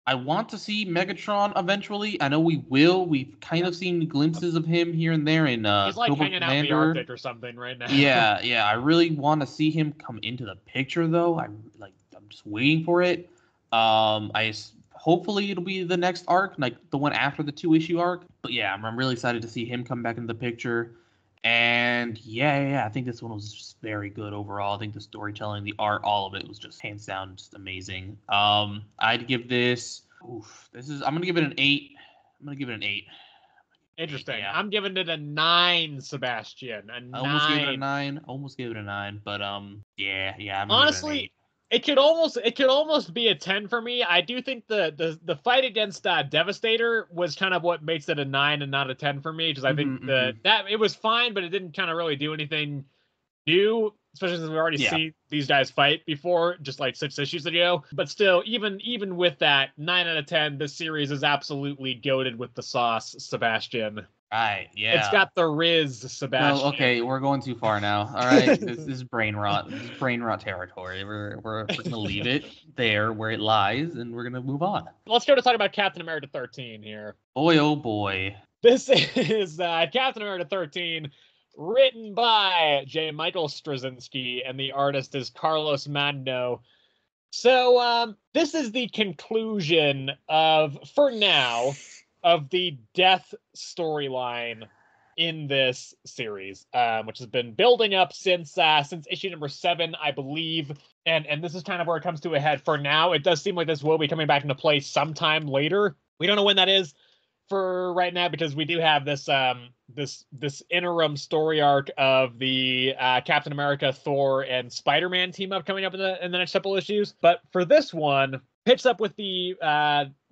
I want to see Megatron eventually. I know we will. We've kind of seen glimpses of him here and there in he's like Cobra hanging out in the Commander. Arctic or something right now. Yeah. I really want to see him come into the picture though. I'm just waiting for it. Hopefully it'll be the next arc, like the one after the 2-issue arc. But yeah, I'm really excited to see him come back into the picture. And yeah, I think this one was just very good overall. I think the storytelling, the art, all of it was just hands down just amazing. I'd give this. I'm gonna give it an 8. Interesting. Yeah. I'm giving it a 9, Sebastian. A 9. I almost gave it a 9. But yeah. Honestly, it could almost be a 10 for me. I do think the fight against Devastator was kind of what makes it a 9 and not a 10 for me, because I think that it was fine, but it didn't kind of really do anything new, especially since we already see these guys fight before, just like 6 issues ago. But still, even with that 9 out of 10, this series is absolutely goated with the sauce, Sebastian. Right, yeah. It's got the Riz, Sebastian. No, okay, we're going too far now. All right, this is brain rot. This is brain rot territory. We're gonna leave it there where it lies, and we're gonna move on. Let's go to talk about Captain America 13 here. Boy, oh boy. This is Captain America 13, written by J. Michael Straczynski, and the artist is Carlos Magno. So this is the conclusion for now, of the death storyline in this series, which has been building up since issue number 7, I believe. And this is kind of where it comes to a head for now. It does seem like this will be coming back into play sometime later. We don't know when that is for right now, because we do have this this interim story arc of the Captain America, Thor, and Spider-Man team up coming up in the next couple issues. But for this one, picks up with the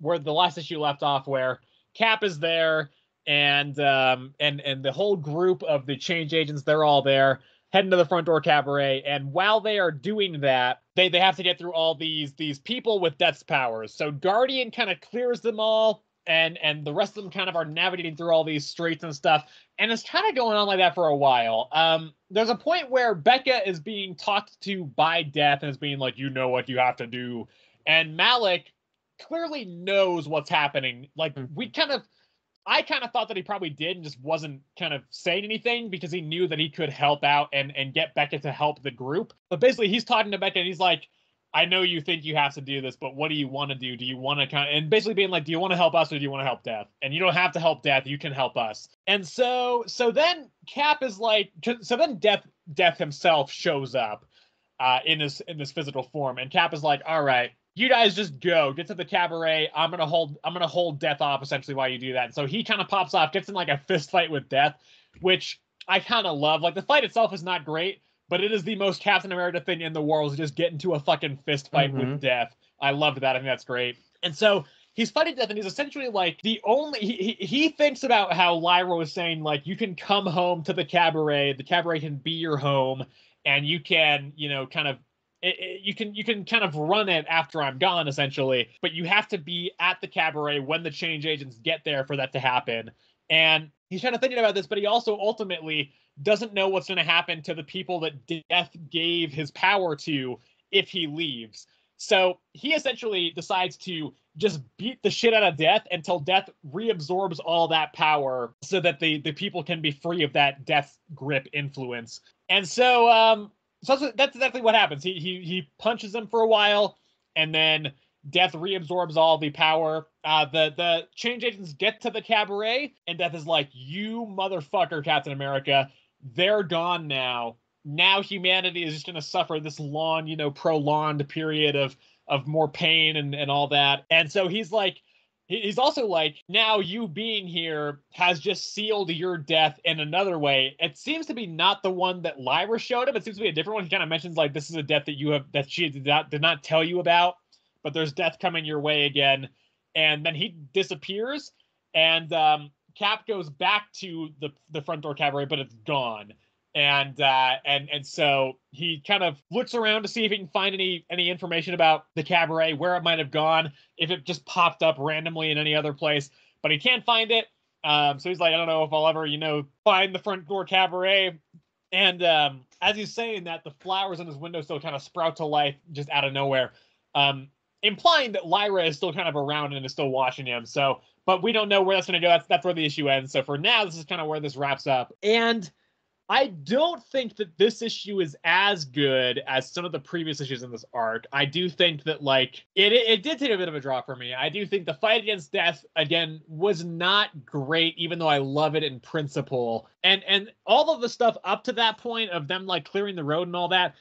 where the last issue left off, where Cap is there, and the whole group of the change agents, they're all there, heading to the front door cabaret. And while they are doing that, they have to get through all these people with Death's powers. So Guardian kind of clears them all, and the rest of them kind of are navigating through all these streets and stuff. And it's kind of going on like that for a while. There's a point where Becca is being talked to by Death and is being like, you know what you have to do. And Malik clearly knows what's happening. Like, I kind of thought that he probably did and just wasn't kind of saying anything, because he knew that he could help out and get Becca to help the group. But basically, he's talking to Becca and he's like, I know you think you have to do this, but what do you want to do? Do you want to and basically being like, do you want to help us or do you want to help Death? And you don't have to help Death, you can help us. And so then Cap is like, so then Death himself shows up in this physical form, and Cap is like, all right, you guys just get to the cabaret. I'm gonna hold Death off essentially while you do that. And so he kind of pops off, gets in like a fist fight with Death, which I kind of love. Like, the fight itself is not great, but it is the most Captain America thing in the world, is just get into a fucking fist fight with Death. I loved that. I think that's great. And so he's fighting Death, and he's essentially like he thinks about how Lyra was saying, like, you can come home to the cabaret can be your home, and you can, kind of, you can kind of run it after I'm gone, essentially, but you have to be at the cabaret when the change agents get there for that to happen. And he's kind of thinking about this, but he also ultimately doesn't know what's going to happen to the people that Death gave his power to if he leaves. So he essentially decides to just beat the shit out of Death until Death reabsorbs all that power, so that the people can be free of that Death grip influence. And so that's exactly what happens. He punches him for a while, and then Death reabsorbs all the power. The change agents get to the cabaret, and Death is like, you motherfucker, Captain America, they're gone now. Now humanity is just going to suffer this long, prolonged period of of more pain and all that. And so he's like, he's also like, now you being here has just sealed your death in another way. It seems to be not the one that Lyra showed him. It seems to be a different one. He kind of mentions like, this is a death that you have, that she did not tell you about, but there's death coming your way again. And then he disappears, and Cap goes back to the front door cabaret, but it's gone. And so he kind of looks around to see if he can find any information about the cabaret, where it might have gone, if it just popped up randomly in any other place, but he can't find it. So he's like, I don't know if I'll ever, find the front door cabaret. And as he's saying that, the flowers in his window still kind of sprout to life just out of nowhere, implying that Lyra is still kind of around and is still watching him. So, but we don't know where that's going to go. That's where the issue ends. So for now, this is kind of where this wraps up. And I don't think that this issue is as good as some of the previous issues in this arc. I do think that, like, it did take a bit of a drop for me. I do think the fight against death, again, was not great, even though I love it in principle. And all of the stuff up to that point of them, like, clearing the road and all that,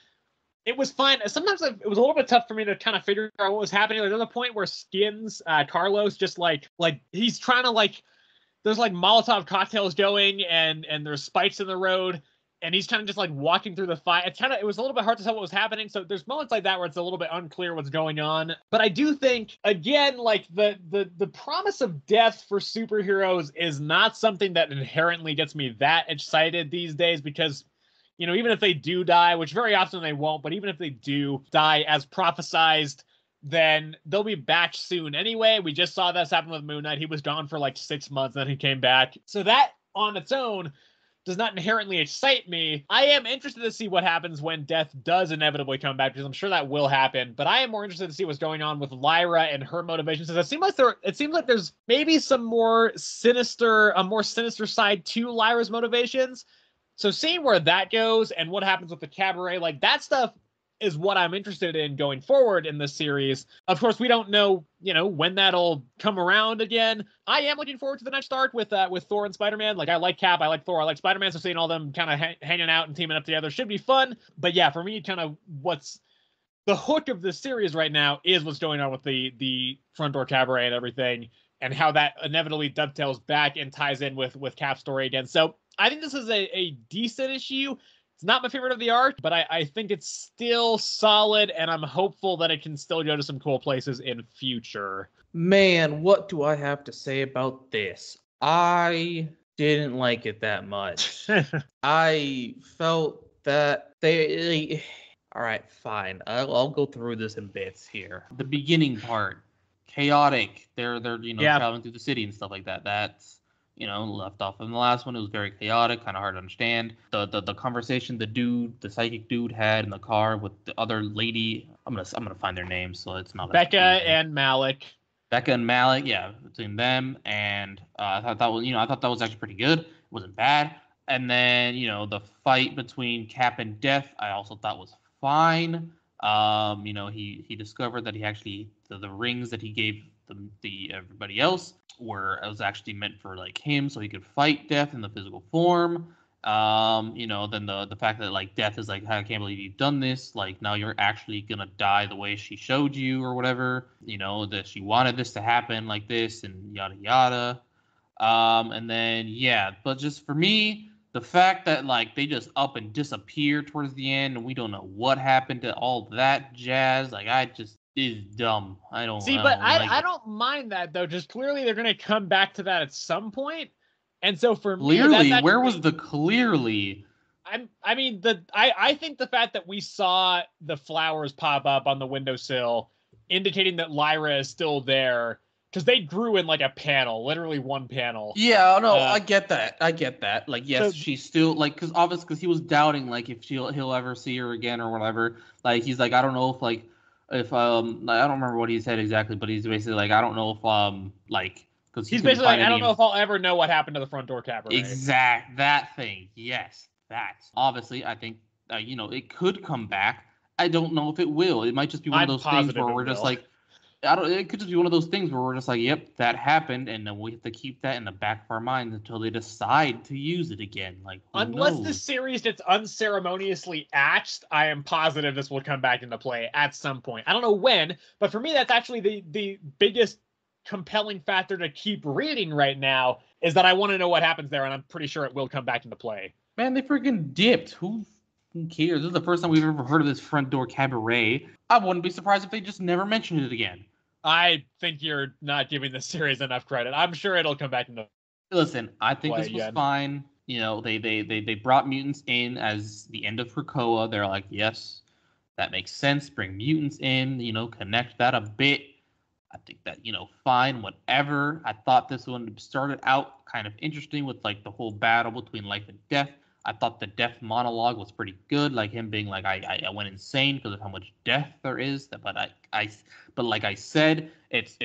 it was fine. Sometimes it was a little bit tough for me to kind of figure out what was happening. Like, there's a point where Skins, Carlos, just, like, he's trying to, like, there's like Molotov cocktails going and there's spikes in the road, and he's kind of just like walking through the fight. It was a little bit hard to tell what was happening. So there's moments like that where it's a little bit unclear what's going on. But I do think, again, like the promise of death for superheroes is not something that inherently gets me that excited these days, because, even if they do die, which very often they won't, but even if they do die as prophesized, then they'll be back soon anyway. We just saw this happen with Moon Knight. He was gone for like 6 months, then he came back. So that on its own does not inherently excite me. I am interested to see what happens when death does inevitably come back, because I'm sure that will happen. But I am more interested to see what's going on with Lyra and her motivations. It seems like there's maybe a more sinister side to Lyra's motivations. So seeing where that goes and what happens with the cabaret, like that stuff is what I'm interested in going forward in this series. Of course, we don't know, when that'll come around again. I am looking forward to the next arc with Thor and Spider-Man. Like, I like Cap, I like Thor, I like Spider-Man, so seeing all them kind of hanging out and teaming up together should be fun. But yeah, for me, kind of what's the hook of this series right now is what's going on with the front door cabaret and everything, and how that inevitably dovetails back and ties in with Cap's story again. So I think this is a decent issue. It's not my favorite of the arc, but I think it's still solid, and I'm hopeful that it can still go to some cool places in future. Man, what do I have to say about this? I didn't like it that much. I felt that they... All right, fine. I'll go through this in bits here. The beginning part, chaotic. They're traveling through the city and stuff like that. That's left off in the last one. It was very chaotic, kind of hard to understand. The conversation the psychic dude had in the car with the other lady. I'm gonna find their names so it's not Becca and Malik. Becca and Malik, yeah, between them, and I thought that was actually pretty good. It wasn't bad. And then the fight between Cap and Death, I also thought was fine. He discovered that he actually the rings that he gave the everybody else was actually meant for like him, so he could fight Death in the physical form. Then the fact that like Death is like, I can't believe you've done this. Like, now you're actually gonna die the way she showed you or whatever. That she wanted this to happen like this and yada yada. And then but just for me, the fact that like they just up and disappear towards the end and we don't know what happened to all that jazz, like is dumb. I don't mind that though. Just clearly they're gonna come back to that at some point, and so for clearly, me, where was the clearly? I think the fact that we saw the flowers pop up on the windowsill, indicating that Lyra is still there, because they grew in like a panel, literally one panel. Yeah, no, I get that. Like, yes, she's still like, because he was doubting like if he'll ever see her again or whatever. Like, he's like, I don't know if I don't remember what he said exactly, but he's basically like, I don't know if because he's basically like, I don't know if I'll ever know what happened to the front door cabaret. That thing. Yes, that. Obviously, I think it could come back. I don't know if it will. It might just be one of those things where we're just like, I don't. It could just be one of those things where we're just like, yep, that happened, and then we have to keep that in the back of our minds until they decide to use it again. Like, who Unless knows? this series gets unceremoniously axed, I am positive this will come back into play at some point. I don't know when, but for me, that's actually the biggest compelling factor to keep reading right now, is that I want to know what happens there, and I'm pretty sure it will come back into play. Man, they freaking dipped. Who cares? This is the first time we've ever heard of this front door cabaret. I wouldn't be surprised if they just never mentioned it again. I think you're not giving this series enough credit. I'm sure it'll come back into Listen, I think play this was again. fine. You know, they brought mutants in as the end of Krakoa. They're like, yes, that makes sense. Bring mutants in, you know, connect that a bit. I think that, you know, fine, whatever. I thought this one started out kind of interesting with like the whole battle between life and death. I thought the death monologue was pretty good, like him being like, I went insane because of how much death there is. But like I said, it's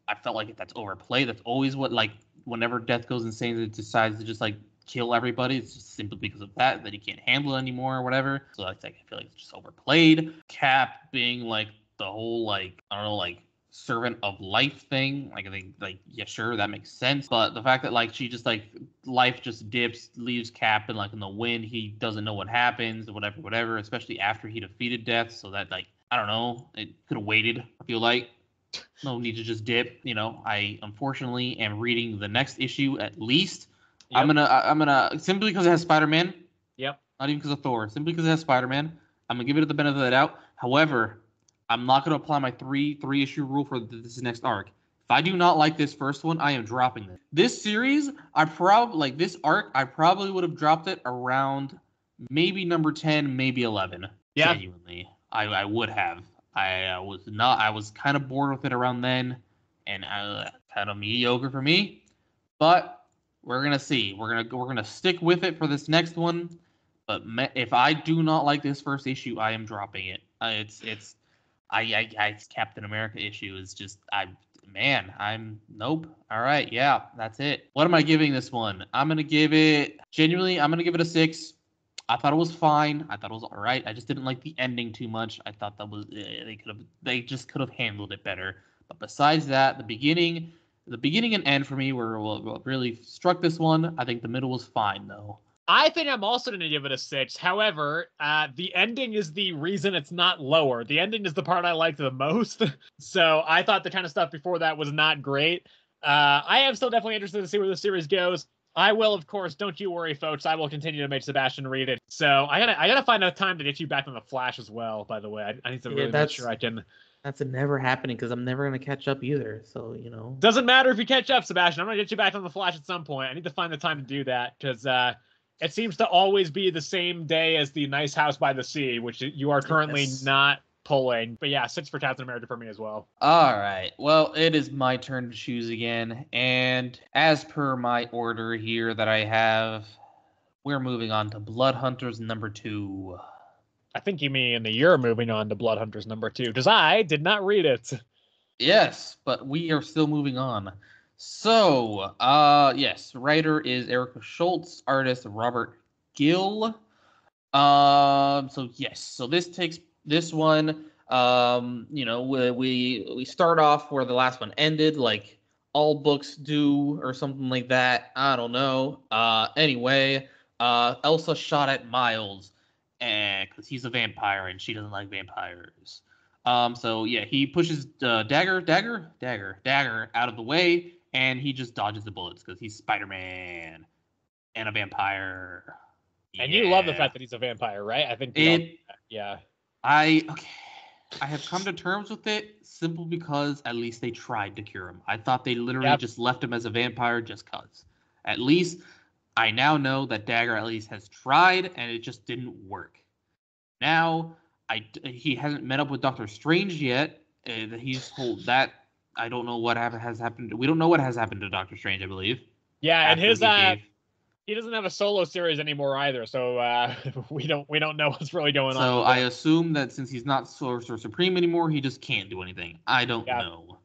I felt like that's overplayed. That's always what, like, whenever death goes insane, it decides to just like kill everybody. It's just simply because of that he can't handle it anymore or whatever. So I feel like it's just overplayed. Cap being like the whole, like, I don't know, like, servant of life thing, like, I think, like, yeah, sure, that makes sense, but the fact that, like, she just, like, life just dips, leaves Cap in, like, in the wind, he doesn't know what happens, whatever, especially after he defeated death, so that, like, I don't know, it could have waited. I feel like no need to just dip. You know, I unfortunately am reading the next issue at least. Yep. I'm gonna simply because it has Spider-Man. Yep. Not even because of Thor, simply because it has Spider-Man. I'm gonna give it the benefit of the doubt. However, I'm not going to apply my three issue rule for this next arc. If I do not like this first one, I am dropping this. This series, this arc, I probably would have dropped it around maybe number 10, maybe 11. Yeah. Genuinely. I would have. I was kind of bored with it around then, and kind of mediocre for me. But we're going to see. We're going to stick with it for this next one. But if I do not like this first issue, I am dropping it. It's Captain America issue is just, nope. All right, yeah, that's it. What am I giving this one? I'm gonna give it a 6. I thought it was fine. I thought it was all right. I just didn't like the ending too much. I thought that was they just could have handled it better. But besides that, the beginning and end for me were what really struck this one. I think the middle was fine though. I think I'm also going to give it a 6. However, the ending is the reason it's not lower. The ending is the part I liked the most. So I thought the kind of stuff before that was not great. I am still definitely interested to see where the series goes. I will, of course, don't you worry, folks. I will continue to make Sebastian read it. So I gotta find out time to get you back on the Flash as well, by the way. I need to really make sure I can... That's never happening because I'm never going to catch up either. So, you know. Doesn't matter if you catch up, Sebastian. I'm going to get you back on the Flash at some point. I need to find the time to do that because... it seems to always be the same day as the Nice House by the Sea, which you are currently not pulling. But yeah, 6 for Captain America for me as well. All right. Well, it is my turn to choose again. And as per my order here that I have, we're moving on to Blood Hunters number 2. I think you mean you're moving on to Blood Hunters number 2, because I did not read it. Yes, but we are still moving on. So, yes, writer is Erica Schultz, artist Robert Gill. So this one, you know, we start off where the last one ended, like all books do, or something like that. I don't know. Anyway, Elsa shot at Miles, because he's a vampire and she doesn't like vampires. So yeah, he pushes Dagger out of the way. And he just dodges the bullets because he's Spider-Man and a vampire. And you love the fact that he's a vampire, right? I think yeah. I have come to terms with it simply because at least they tried to cure him. I thought they literally just left him as a vampire just cause. At least I now know that Dagger at least has tried and it just didn't work. Now he hasn't met up with Doctor Strange yet. He's told that. I don't know what has happened. We don't know what has happened to Doctor Strange, I believe. Yeah, and his he doesn't have a solo series anymore either, so we don't know what's really going on. So I assume that since he's not Sorcerer Supreme anymore, he just can't do anything. I don't know.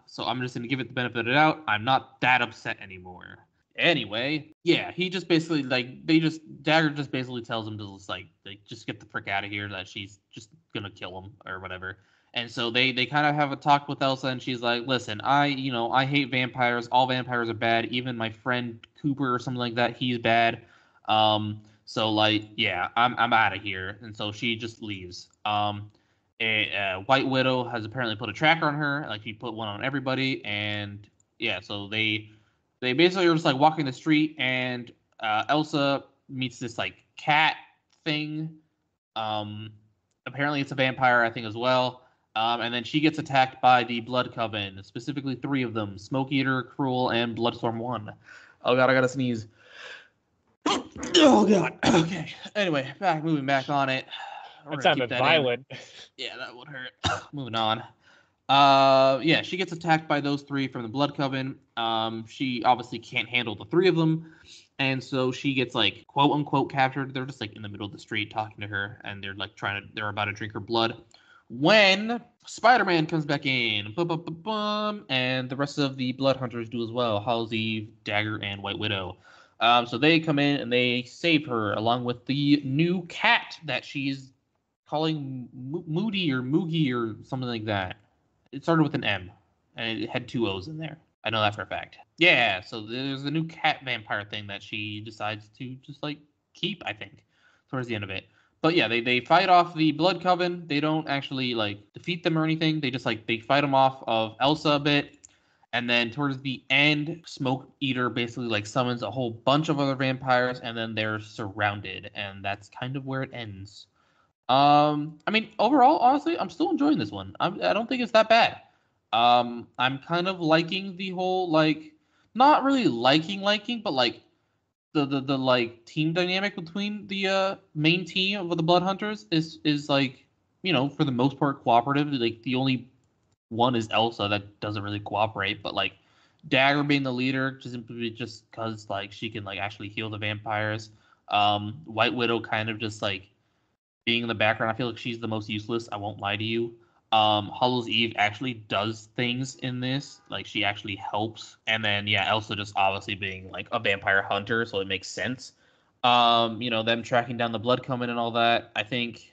So I'm just gonna give it the benefit of the doubt. I'm not that upset anymore. Anyway, yeah, he just basically Dagger just basically tells him to just get the frick out of here, that she's just gonna kill him or whatever. And so they kind of have a talk with Elsa, and she's like, "Listen, I hate vampires. All vampires are bad. Even my friend Cooper or something like that, he's bad. So like, yeah, I'm out of here." And so she just leaves. White Widow has apparently put a tracker on her, like she put one on everybody, and yeah, so they basically are just like walking the street, and Elsa meets this like cat thing. Apparently it's a vampire, I think, as well. And then she gets attacked by the Blood Coven, specifically 3 of them: Smoke Eater, Cruel, and Bloodstorm 1. Oh god, I gotta sneeze. Oh god. Okay. Anyway, moving back on it. That sounded violent. Yeah, that would hurt. Moving on. Yeah, she gets attacked by those 3 from the Blood Coven. She obviously can't handle the 3 of them. And so she gets like quote unquote captured. They're just like in the middle of the street talking to her, and they're like they're about to drink her blood. When Spider-Man comes back in, and the rest of the Blood Hunters do as well: Halsey, Dagger, and White Widow. So they come in and they save her, along with the new cat that she's calling Moody or Moogie or something like that. It started with an M, and it had 2 O's in there. I know that for a fact. Yeah, so there's a new cat vampire thing that she decides to just like keep, I think, towards the end of it. But yeah, they fight off the Blood Coven. They don't actually like defeat them or anything. They just like they fight them off of Elsa a bit. And then towards the end, Smoke Eater basically like summons a whole bunch of other vampires, and then they're surrounded, and that's kind of where it ends. I mean, overall, honestly, I'm still enjoying this one. I don't think it's that bad. I'm kind of liking the whole like, not really liking, but like the like team dynamic between the main team of the Blood Hunters is like, for the most part cooperative. Like the only one is Elsa that doesn't really cooperate, but like Dagger being the leader just because like she can like actually heal the vampires. White Widow kind of just like being in the background. I feel like she's the most useless. I won't lie to you. Hallows Eve actually does things in this. Like she actually helps. And then yeah, Elsa just obviously being like a vampire hunter, so it makes sense. Them tracking down the Blood Coven and all that. I think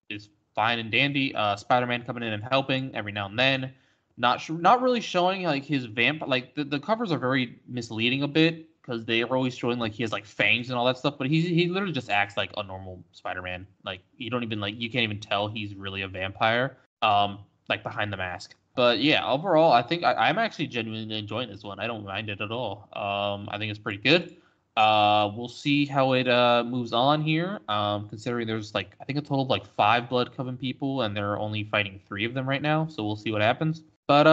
is fine and dandy. Spider-Man coming in and helping every now and then. Not really showing like his like the covers are very misleading a bit, because they are always showing like he has like fangs and all that stuff, but he literally just acts like a normal Spider-Man. Like you can't even tell he's really a vampire, like behind the mask. But yeah, overall, I think I'm actually genuinely enjoying this one. I don't mind it at all. I think it's pretty good. We'll see how it moves on here. Considering there's like I think a total of like 5 Blood Coven people, and they're only fighting 3 of them right now. So we'll see what happens. But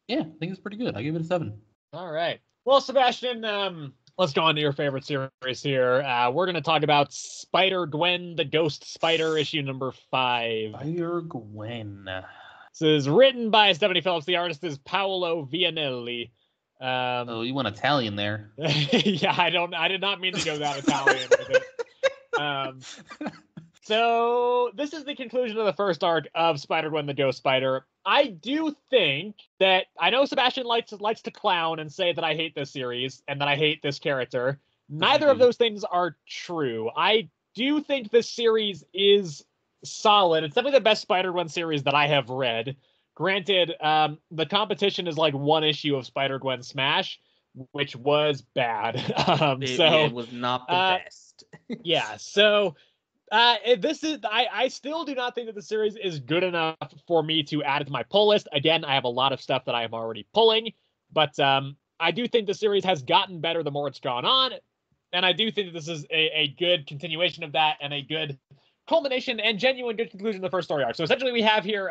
yeah, I think it's pretty good. I give it a 7. All right. Well, Sebastian, let's go on to your favorite series here. We're going to talk about Spider-Gwen, the Ghost Spider, issue number 5. Spider-Gwen. This is written by Stephanie Phillips. The artist is Paolo Vianelli. You went Italian there. Yeah, I did not mean to go that Italian with it. So this is the conclusion of the first arc of Spider-Gwen, the Ghost Spider. I do think that I know Sebastian likes to clown and say that I hate this series and that I hate this character. Neither of those things are true. I do think this series is solid. It's definitely the best Spider-Gwen series that I have read. Granted, the competition is like 1 issue of Spider-Gwen Smash, which was bad. It was not the best. Yeah, so I still do not think that the series is good enough for me to add it to my pull list. Again, I have a lot of stuff that I am already pulling, but I do think the series has gotten better the more it's gone on, and I do think that this is a good continuation of that and a good culmination and genuine good conclusion of the first story arc. So essentially, we have here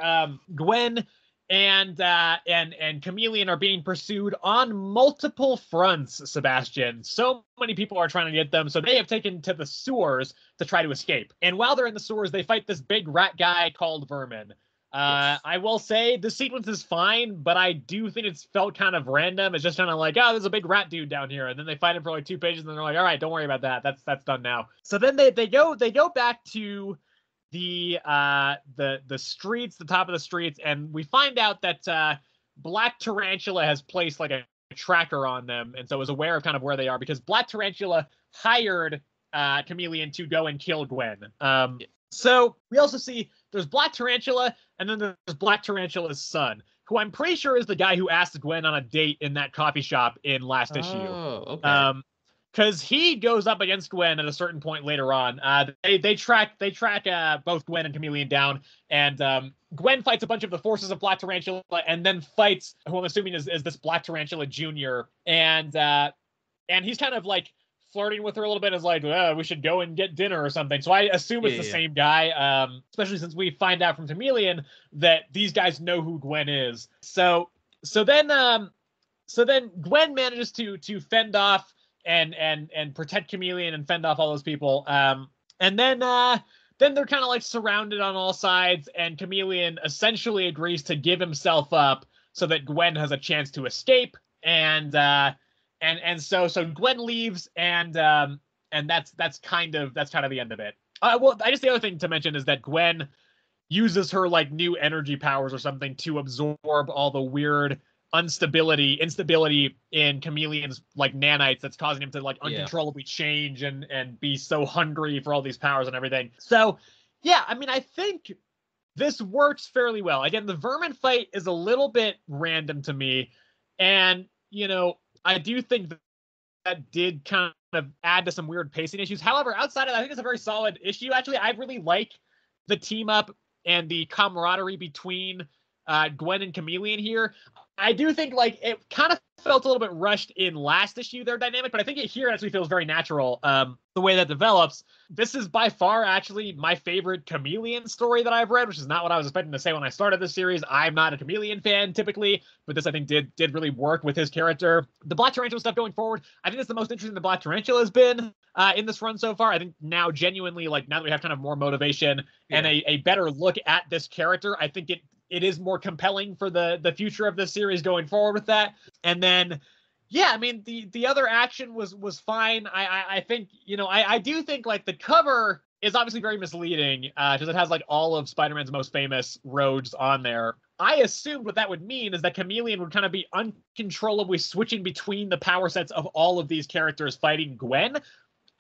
Gwen and Chameleon are being pursued on multiple fronts, Sebastian. So many people are trying to get them, so they have taken to the sewers to try to escape. And while they're in the sewers, they fight this big rat guy called Vermin. Yes. I will say the sequence is fine, but I do think it's felt kind of random. It's just kind of like, oh, there's a big rat dude down here, and then they fight him for like 2 pages, and then they're like, all right, don't worry about that. That's done now. So then they go back to the streets, the top of the streets, and we find out that Black Tarantula has placed like a tracker on them, and so is aware of kind of where they are, because Black Tarantula hired Chameleon to go and kill Gwen. So we also see there's Black Tarantula, and then there's Black Tarantula's son, who I'm pretty sure is the guy who asked Gwen on a date in that coffee shop in last issue. Oh, okay. Because he goes up against Gwen at a certain point later on. They track both Gwen and Chameleon down, and Gwen fights a bunch of the forces of Black Tarantula, and then fights who I'm assuming is this Black Tarantula Jr. And he's kind of like flirting with her a little bit, as like, we should go and get dinner or something. So I assume it's the same guy, especially since we find out from Chameleon that these guys know who Gwen is. So then Gwen manages to fend off and protect Chameleon and fend off all those people. And then they're kind of like surrounded on all sides, and Chameleon essentially agrees to give himself up so that Gwen has a chance to escape. And so Gwen leaves, and that's kind of the end of it. Well, I guess the other thing to mention is that Gwen uses her like new energy powers or something to absorb all the weird instability in Chameleon's like nanites that's causing him to like uncontrollably change and be so hungry for all these powers and everything. So yeah, I mean, I think this works fairly well. Again, the Vermin fight is a little bit random to me, and I do think that did kind of add to some weird pacing issues. However, outside of that, I think it's a very solid issue. Actually, I really like the team up and the camaraderie between Gwen and Chameleon here. I do think like it kind of felt a little bit rushed in last issue, their dynamic, but I think it here actually feels very natural, the way that develops. This is by far actually my favorite Chameleon story that I've read, which is not what I was expecting to say when I started this series. I'm not a Chameleon fan typically, but this I think did really work with his character. The Black Tarantula stuff going forward, I think that's the most interesting the Black Tarantula has been in this run so far. I think now genuinely, like now that we have kind of more motivation and a better look at this character, I think it is more compelling for the future of this series going forward with that. And then, yeah, I mean, the other action was fine. I think, I do think like the cover is obviously very misleading because it has like all of Spider-Man's most famous rogues on there. I assumed what that would mean is that Chameleon would kind of be uncontrollably switching between the power sets of all of these characters fighting Gwen.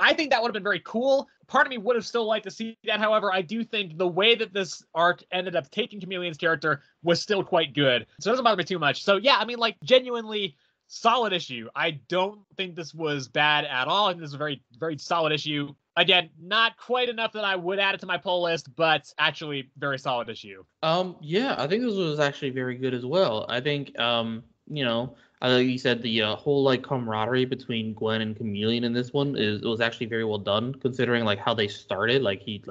I think that would have been very cool. Part of me would have still liked to see that. However, I do think the way that this arc ended up taking Chameleon's character was still quite good. So it doesn't bother me too much. So yeah, I mean, like genuinely solid issue. I don't think this was bad at all. I think this is a very, very solid issue. Again, not quite enough that I would add it to my poll list, but actually very solid issue. Yeah, I think this was actually very good as well. I think, like you said, the whole like camaraderie between Gwen and Chameleon in this one was actually very well done, considering like how they started. Like he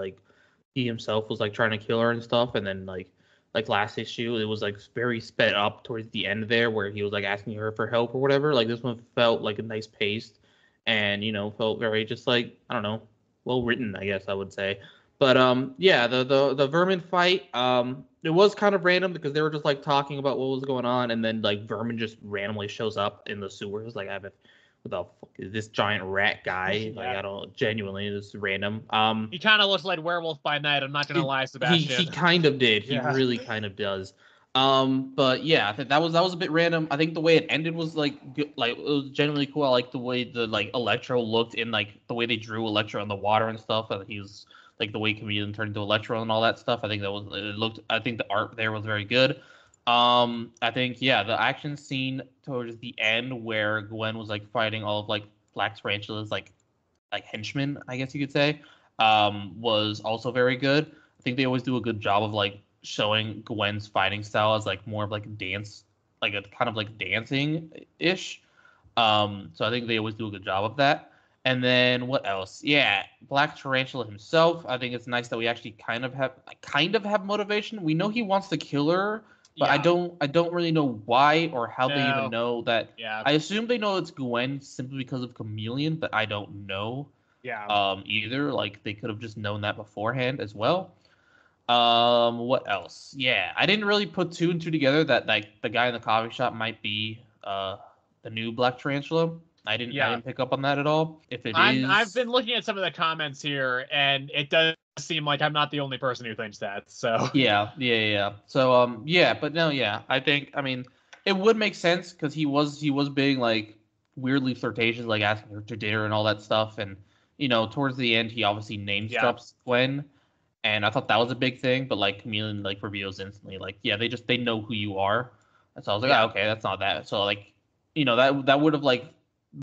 himself was like trying to kill her and stuff, and then like last issue it was like very sped up towards the end there, where he was like asking her for help or whatever. Like this one felt like a nice pace, and felt very just like, I don't know, well written, I guess I would say. But yeah, the Vermin fight, it was kind of random because they were just like talking about what was going on, and then like Vermin just randomly shows up in the sewers. Like, what the fuck is this giant rat guy? Yeah. Like, I don't, genuinely, this is random. He kind of looks like Werewolf by Night. I'm not gonna lie, Sebastian. He kind of did. He Yeah. really kind of does. But yeah, I think that was a bit random. I think the way it ended was like good, like it was genuinely cool. I like the way the like Electro looked, in like the way they drew Electro in the water and stuff. And he was like the way Chameleon turned into Electro and all that stuff. I think I think the art there was very good. I think, yeah, the action scene towards the end where Gwen was like fighting all of like Black Tarantula's like henchmen, I guess you could say, was also very good. I think they always do a good job of like showing Gwen's fighting style as like more of like a dance, like a kind of like dancing ish. So I think they always do a good job of that. And then what else? Yeah, Black Tarantula himself. I think it's nice that we actually kind of have motivation. We know he wants to kill her, but yeah. I don't really know why or how they even know that. Yeah. I assume they know it's Gwen simply because of Chameleon, but I don't know. Yeah. Either. Like they could have just known that beforehand as well. What else? Yeah, I didn't really put two and two together that like the guy in the coffee shop might be the new Black Tarantula. I didn't pick up on that at all. If it is, I've been looking at some of the comments here, and it does seem like I'm not the only person who thinks that. So yeah. So but no, yeah. I mean, it would make sense because he was being like weirdly flirtatious, like asking her to dinner and all that stuff, and towards the end he obviously name drops Gwen, And I thought that was a big thing, but like Chameleon like reveals instantly, like, yeah, they know who you are. And so I was like, Yeah. oh, okay, that's not that. So like, that would have like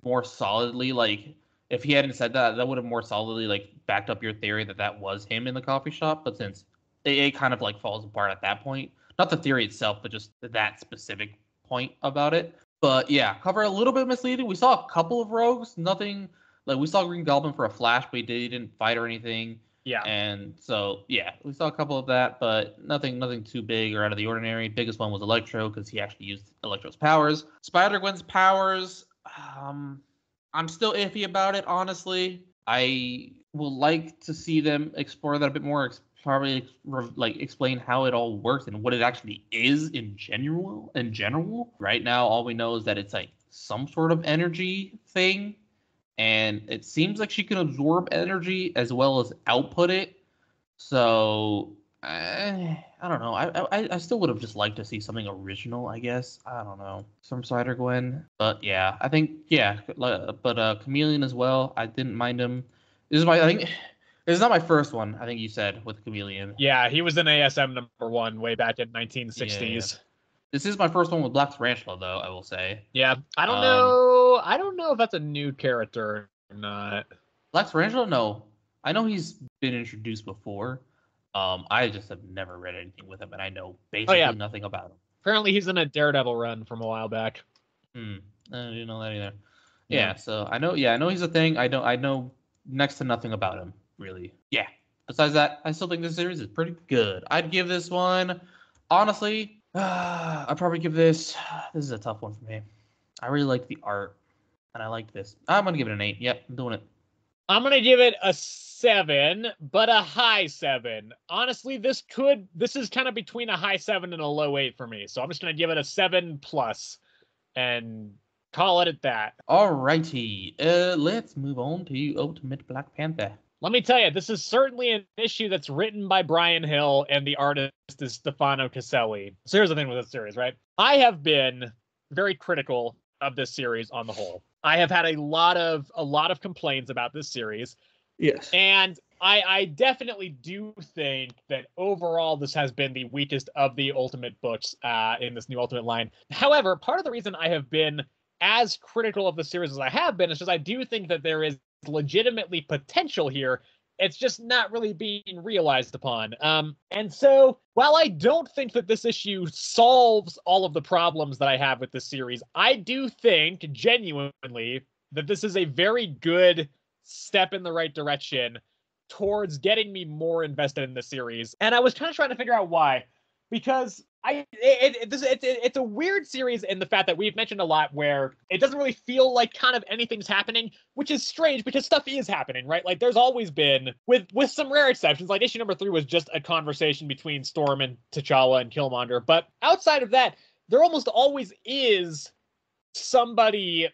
more solidly, like, if he hadn't said that, that would have more solidly like backed up your theory that that was him in the coffee shop. But since it kind of like falls apart at that point, not the theory itself, but just that specific point about it. But yeah, cover a little bit misleading. We saw a couple of rogues, nothing like we saw Green Goblin for a flash, but he didn't fight or anything. Yeah. And so, yeah, we saw a couple of that, but nothing too big or out of the ordinary. Biggest one was Electro because he actually used Electro's powers. Spider-Gwen's powers, I'm still iffy about it, honestly. I would like to see them explore that a bit more, probably like explain how it all works and what it actually is in general. Right now, all we know is that it's like some sort of energy thing. And it seems like she can absorb energy as well as output it. So I don't know. I still would have just liked to see something original, I guess. I don't know, from Spider-Gwen. But yeah, I think but Chameleon as well. I didn't mind him. I think this is not my first one. I think you said with Chameleon. Yeah, he was in ASM #1 way back in 1960s. Yeah. This is my first one with Black Tarantula, though, I will say. Yeah, I don't know. I don't know if that's a new character or not. Black Tarantula? No. I know he's been introduced before. I just have never read anything with him, and I know basically nothing about him. Apparently, he's in a Daredevil run from a while back. I didn't know that either. Yeah, so I know he's a thing. I know next to nothing about him, really. Yeah. Besides that, I still think this series is pretty good. I'd give this one, honestly, I'd probably give this is a tough one for me. I really like the art, and I like this. I'm going to give it an 8. Yep, I'm doing it. I'm going to give it a 7, but a high 7. Honestly, this is kind of between a high 7 and a low 8 for me. So I'm just going to give it a 7+ and call it at that. Alrighty. Let's move on to Ultimate Black Panther. Let me tell you, this is certainly an issue that's written by Brian Hill, and the artist is Stefano Caselli. So here's the thing with this series, right? I have been very critical of this series on the whole. I have had a lot of complaints about this series. Yes. And I definitely do think that overall this has been the weakest of the Ultimate books in this new Ultimate line. However, part of the reason I have been as critical of the series as I have been is because I do think that there is legitimately potential here. It's just not really being realized upon. And so while I don't think that this issue solves all of the problems that I have with this series, I do think genuinely that this is a very good step in the right direction towards getting me more invested in the series. And I was kind of trying to figure out why, because it's a weird series in the fact that we've mentioned a lot where it doesn't really feel like kind of anything's happening, which is strange because stuff is happening, right? Like there's always been, with some rare exceptions, like issue #3 was just a conversation between Storm and T'Challa and Killmonger. But outside of that, there almost always is somebody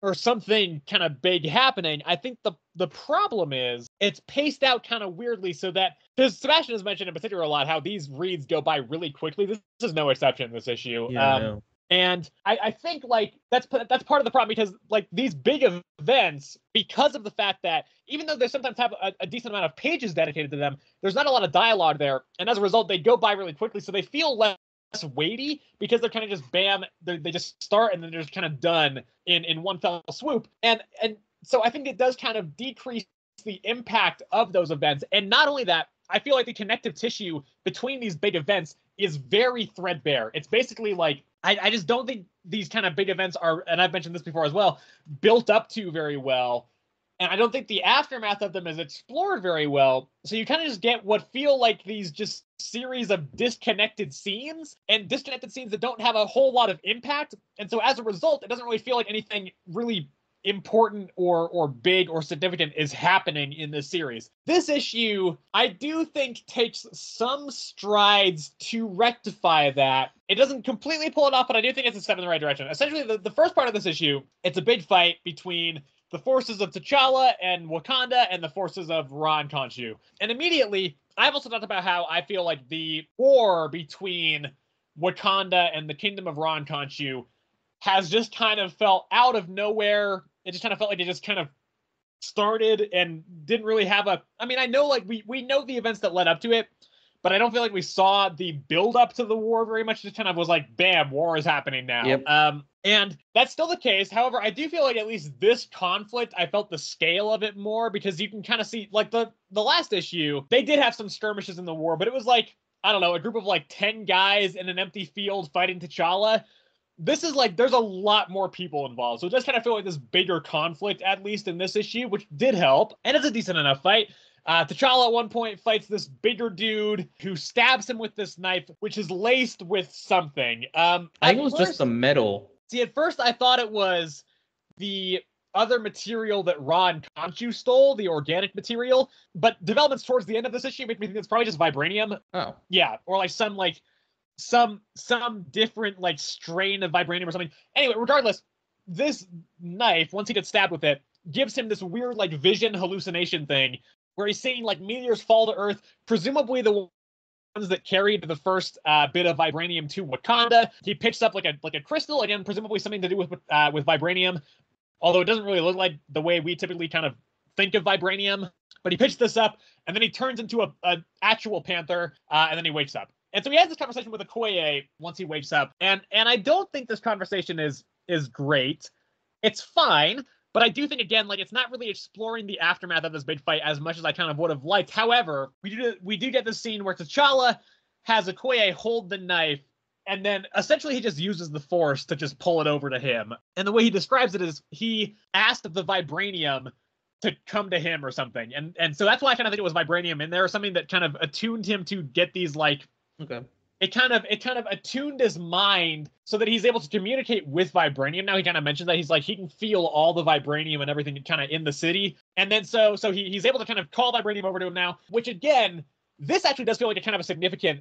or something kind of big happening. I think the problem is it's paced out kind of weirdly so that, because Sebastian has mentioned in particular a lot how these reads go by really quickly. This is no exception in this issue. Yeah, and I think like that's part of the problem, because like these big events, because of the fact that even though they sometimes have a decent amount of pages dedicated to them, there's not a lot of dialogue there, and as a result they go by really quickly, so they feel less weighty because they're kind of just bam, they just start and then they're just kind of done in one fell swoop. And so I think it does kind of decrease the impact of those events. And not only that, I feel like the connective tissue between these big events is very threadbare. It's basically like, I just don't think these kind of big events are, and I've mentioned this before as well, built up to very well. And I don't think the aftermath of them is explored very well. So you kind of just get what feel like these just series of disconnected scenes that don't have a whole lot of impact. And so as a result, it doesn't really feel like anything really important or big or significant is happening in this series. This issue, I do think, takes some strides to rectify that. It doesn't completely pull it off, but I do think it's a step in the right direction. Essentially, the first part of this issue, it's a big fight between the forces of T'Challa and Wakanda and the forces of Ra and Khonshu. And immediately, I've also talked about how I feel like the war between Wakanda and the Kingdom of Ra and Khonshu has just kind of felt out of nowhere. It just kind of felt like it just kind of started and didn't really have I mean, I know like we know the events that led up to it, but I don't feel like we saw the build up to the war very much. Just kind of was like, bam, war is happening now. Yep. And that's still the case. However, I do feel like at least this conflict, I felt the scale of it more, because you can kind of see like the last issue, they did have some skirmishes in the war, but it was like, I don't know, a group of like 10 guys in an empty field fighting T'Challa. This is like, there's a lot more people involved. So it does kind of feel like this bigger conflict, at least in this issue, which did help. And it's a decent enough fight. T'Challa at one point fights this bigger dude who stabs him with this knife, which is laced with something. I think it was just the metal. See, at first I thought it was the other material that Ra and Khonshu stole, the organic material, but developments towards the end of this issue make me think it's probably just vibranium. Oh. Yeah, or like some different like strain of vibranium or something. Anyway, regardless, this knife, once he gets stabbed with it, gives him this weird like vision hallucination thing where he's seeing like meteors fall to Earth, presumably the ones that carried the first bit of vibranium to Wakanda. He picks up like a crystal, again, presumably something to do with vibranium, although it doesn't really look like the way we typically kind of think of vibranium. But he picks this up, and then he turns into a actual panther, and then he wakes up. And so he has this conversation with Okoye once he wakes up, and I don't think this conversation is great. It's fine, but I do think, again, like, it's not really exploring the aftermath of this big fight as much as I kind of would have liked. However, we do get this scene where T'Challa has Okoye hold the knife, and then essentially he just uses the Force to just pull it over to him. And the way he describes it is he asked the vibranium to come to him or something. And so that's why I kind of think it was vibranium in there, or something that kind of attuned him to get these, like... Okay. It kind of attuned his mind so that he's able to communicate with vibranium. Now he kind of mentioned that he's like, he can feel all the vibranium and everything kind of in the city. And then so he's able to kind of call vibranium over to him now, which again, this actually does feel like a kind of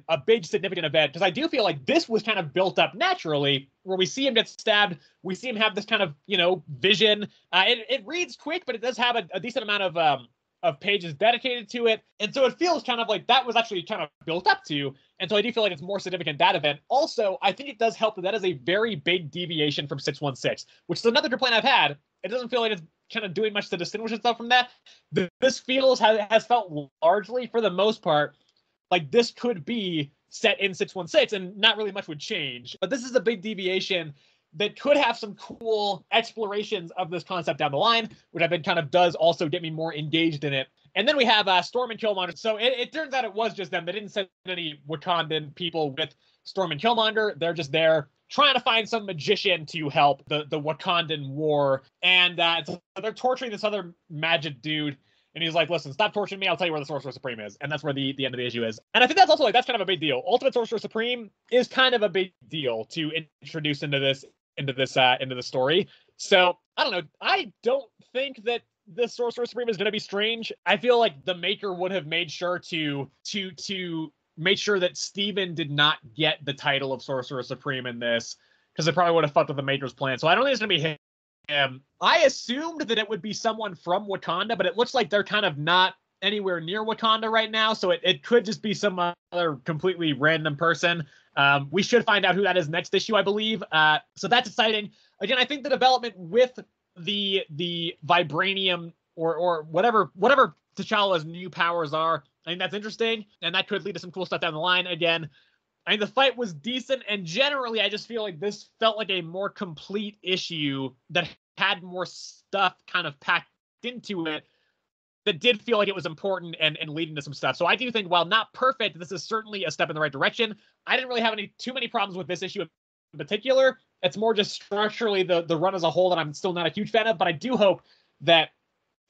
a big significant event, because I do feel like this was kind of built up naturally, where we see him get stabbed, we see him have this kind of, vision. It reads quick, but it does have a decent amount of pages dedicated to it. And so it feels kind of like that was actually kind of built up to. And so I do feel like it's more significant, that event. Also, I think it does help that is a very big deviation from 616, which is another complaint I've had. It doesn't feel like it's kind of doing much to distinguish itself from that. This has felt largely, for the most part, like this could be set in 616 and not really much would change. But this is a big deviation that could have some cool explorations of this concept down the line, which I think kind of does also get me more engaged in it. And then we have Storm and Killmonger. So it turns out it was just them. They didn't send any Wakandan people with Storm and Killmonger. They're just there trying to find some magician to help the Wakandan war. And so they're torturing this other magic dude. And he's like, listen, stop torturing me. I'll tell you where the Sorcerer Supreme is. And that's where the end of the issue is. And I think that's also like, that's kind of a big deal. Ultimate Sorcerer Supreme is kind of a big deal to introduce into the story. So I don't know. I don't think that the Sorcerer Supreme is going to be strange. I feel like the maker would have made sure to make sure that Steven did not get the title of Sorcerer Supreme in this, because it probably would have fucked with the maker's plan. So I don't think it's going to be him. I assumed that it would be someone from Wakanda, but it looks like they're kind of not anywhere near Wakanda right now. So it could just be some other completely random person. We should find out who that is next issue, I believe. So that's exciting. Again, I think the development with the vibranium or whatever T'Challa's new powers are, I think that's interesting, and that could lead to some cool stuff down the line. Again, I think the fight was decent, and generally I just feel like this felt like a more complete issue that had more stuff kind of packed into it that did feel like it was important and leading to some stuff. So I do think, while not perfect, this is certainly a step in the right direction. I didn't really have too many problems with this issue in particular. It's more just structurally the run as a whole that I'm still not a huge fan of, but I do hope that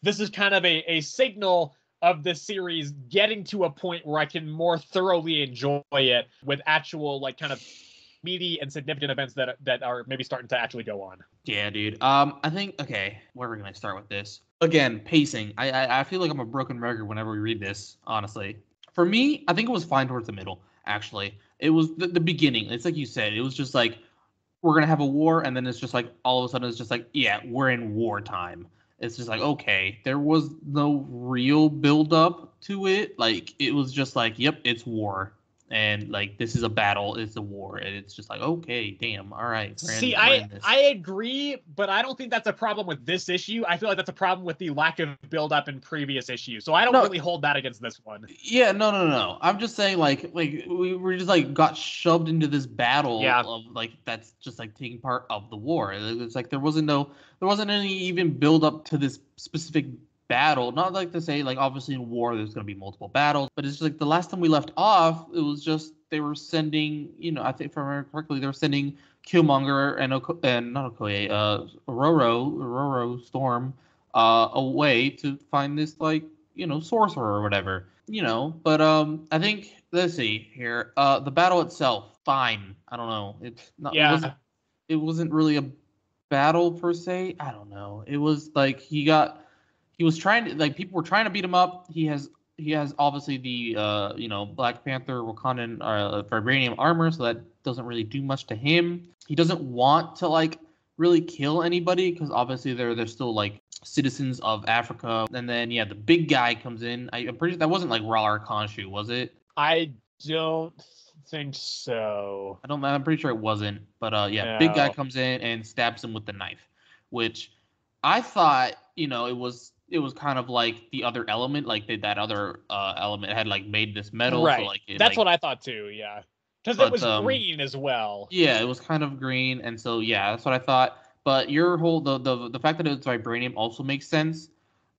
this is kind of a signal of this series getting to a point where I can more thoroughly enjoy it with actual, like, kind of meaty and significant events that are maybe starting to actually go on. Yeah, dude. I think, okay, where are we going to start with this? Again, pacing. I feel like I'm a broken record whenever we read this, honestly. For me, I think it was fine towards the middle, actually. It was the beginning. It's like you said. It was just like, we're going to have a war, and then it's just like, all of a sudden, it's just like, yeah, we're in wartime. It's just like, okay, there was no real build up to it. Like, it was just like, yep, it's war. and like this is a battle, it's a war, and it's just like, okay, damn, all right. See, I agree, but I don't think that's a problem with this issue. I feel like that's a problem with the lack of build-up in previous issues. So I don't really hold that against this one. Yeah, no. I'm just saying, like we were just like got shoved into this battle of like that's just like taking part of the war. It's like there wasn't any even build up to this specific battle. Not like to say like obviously in war there's going to be multiple battles, but it's just like the last time we left off, it was just they were sending, I think if I remember correctly, they were sending Killmonger and not Okoye, Aurora Storm away to find this like sorcerer or whatever. But I think let's see here. The battle itself, fine. I don't know. It's not. Yeah. It wasn't really a battle per se. I don't know. It was like he was trying to, like, people were trying to beat him up. He has obviously the Black Panther Wakandan vibranium armor, so that doesn't really do much to him. He doesn't want to like really kill anybody because obviously they're still like citizens of Africa. And then the big guy comes in. I'm pretty sure that wasn't like Ra'ar Khonshu, was it? I don't think so. I'm pretty sure it wasn't. But no. Big guy comes in and stabs him with the knife, which I thought it was kind of like the other element, like that other element had like made this metal. Right. So, like, that's what I thought too. Yeah. Because it was green as well. Yeah, it was kind of green, and so that's what I thought. But your whole the fact that it's vibranium also makes sense.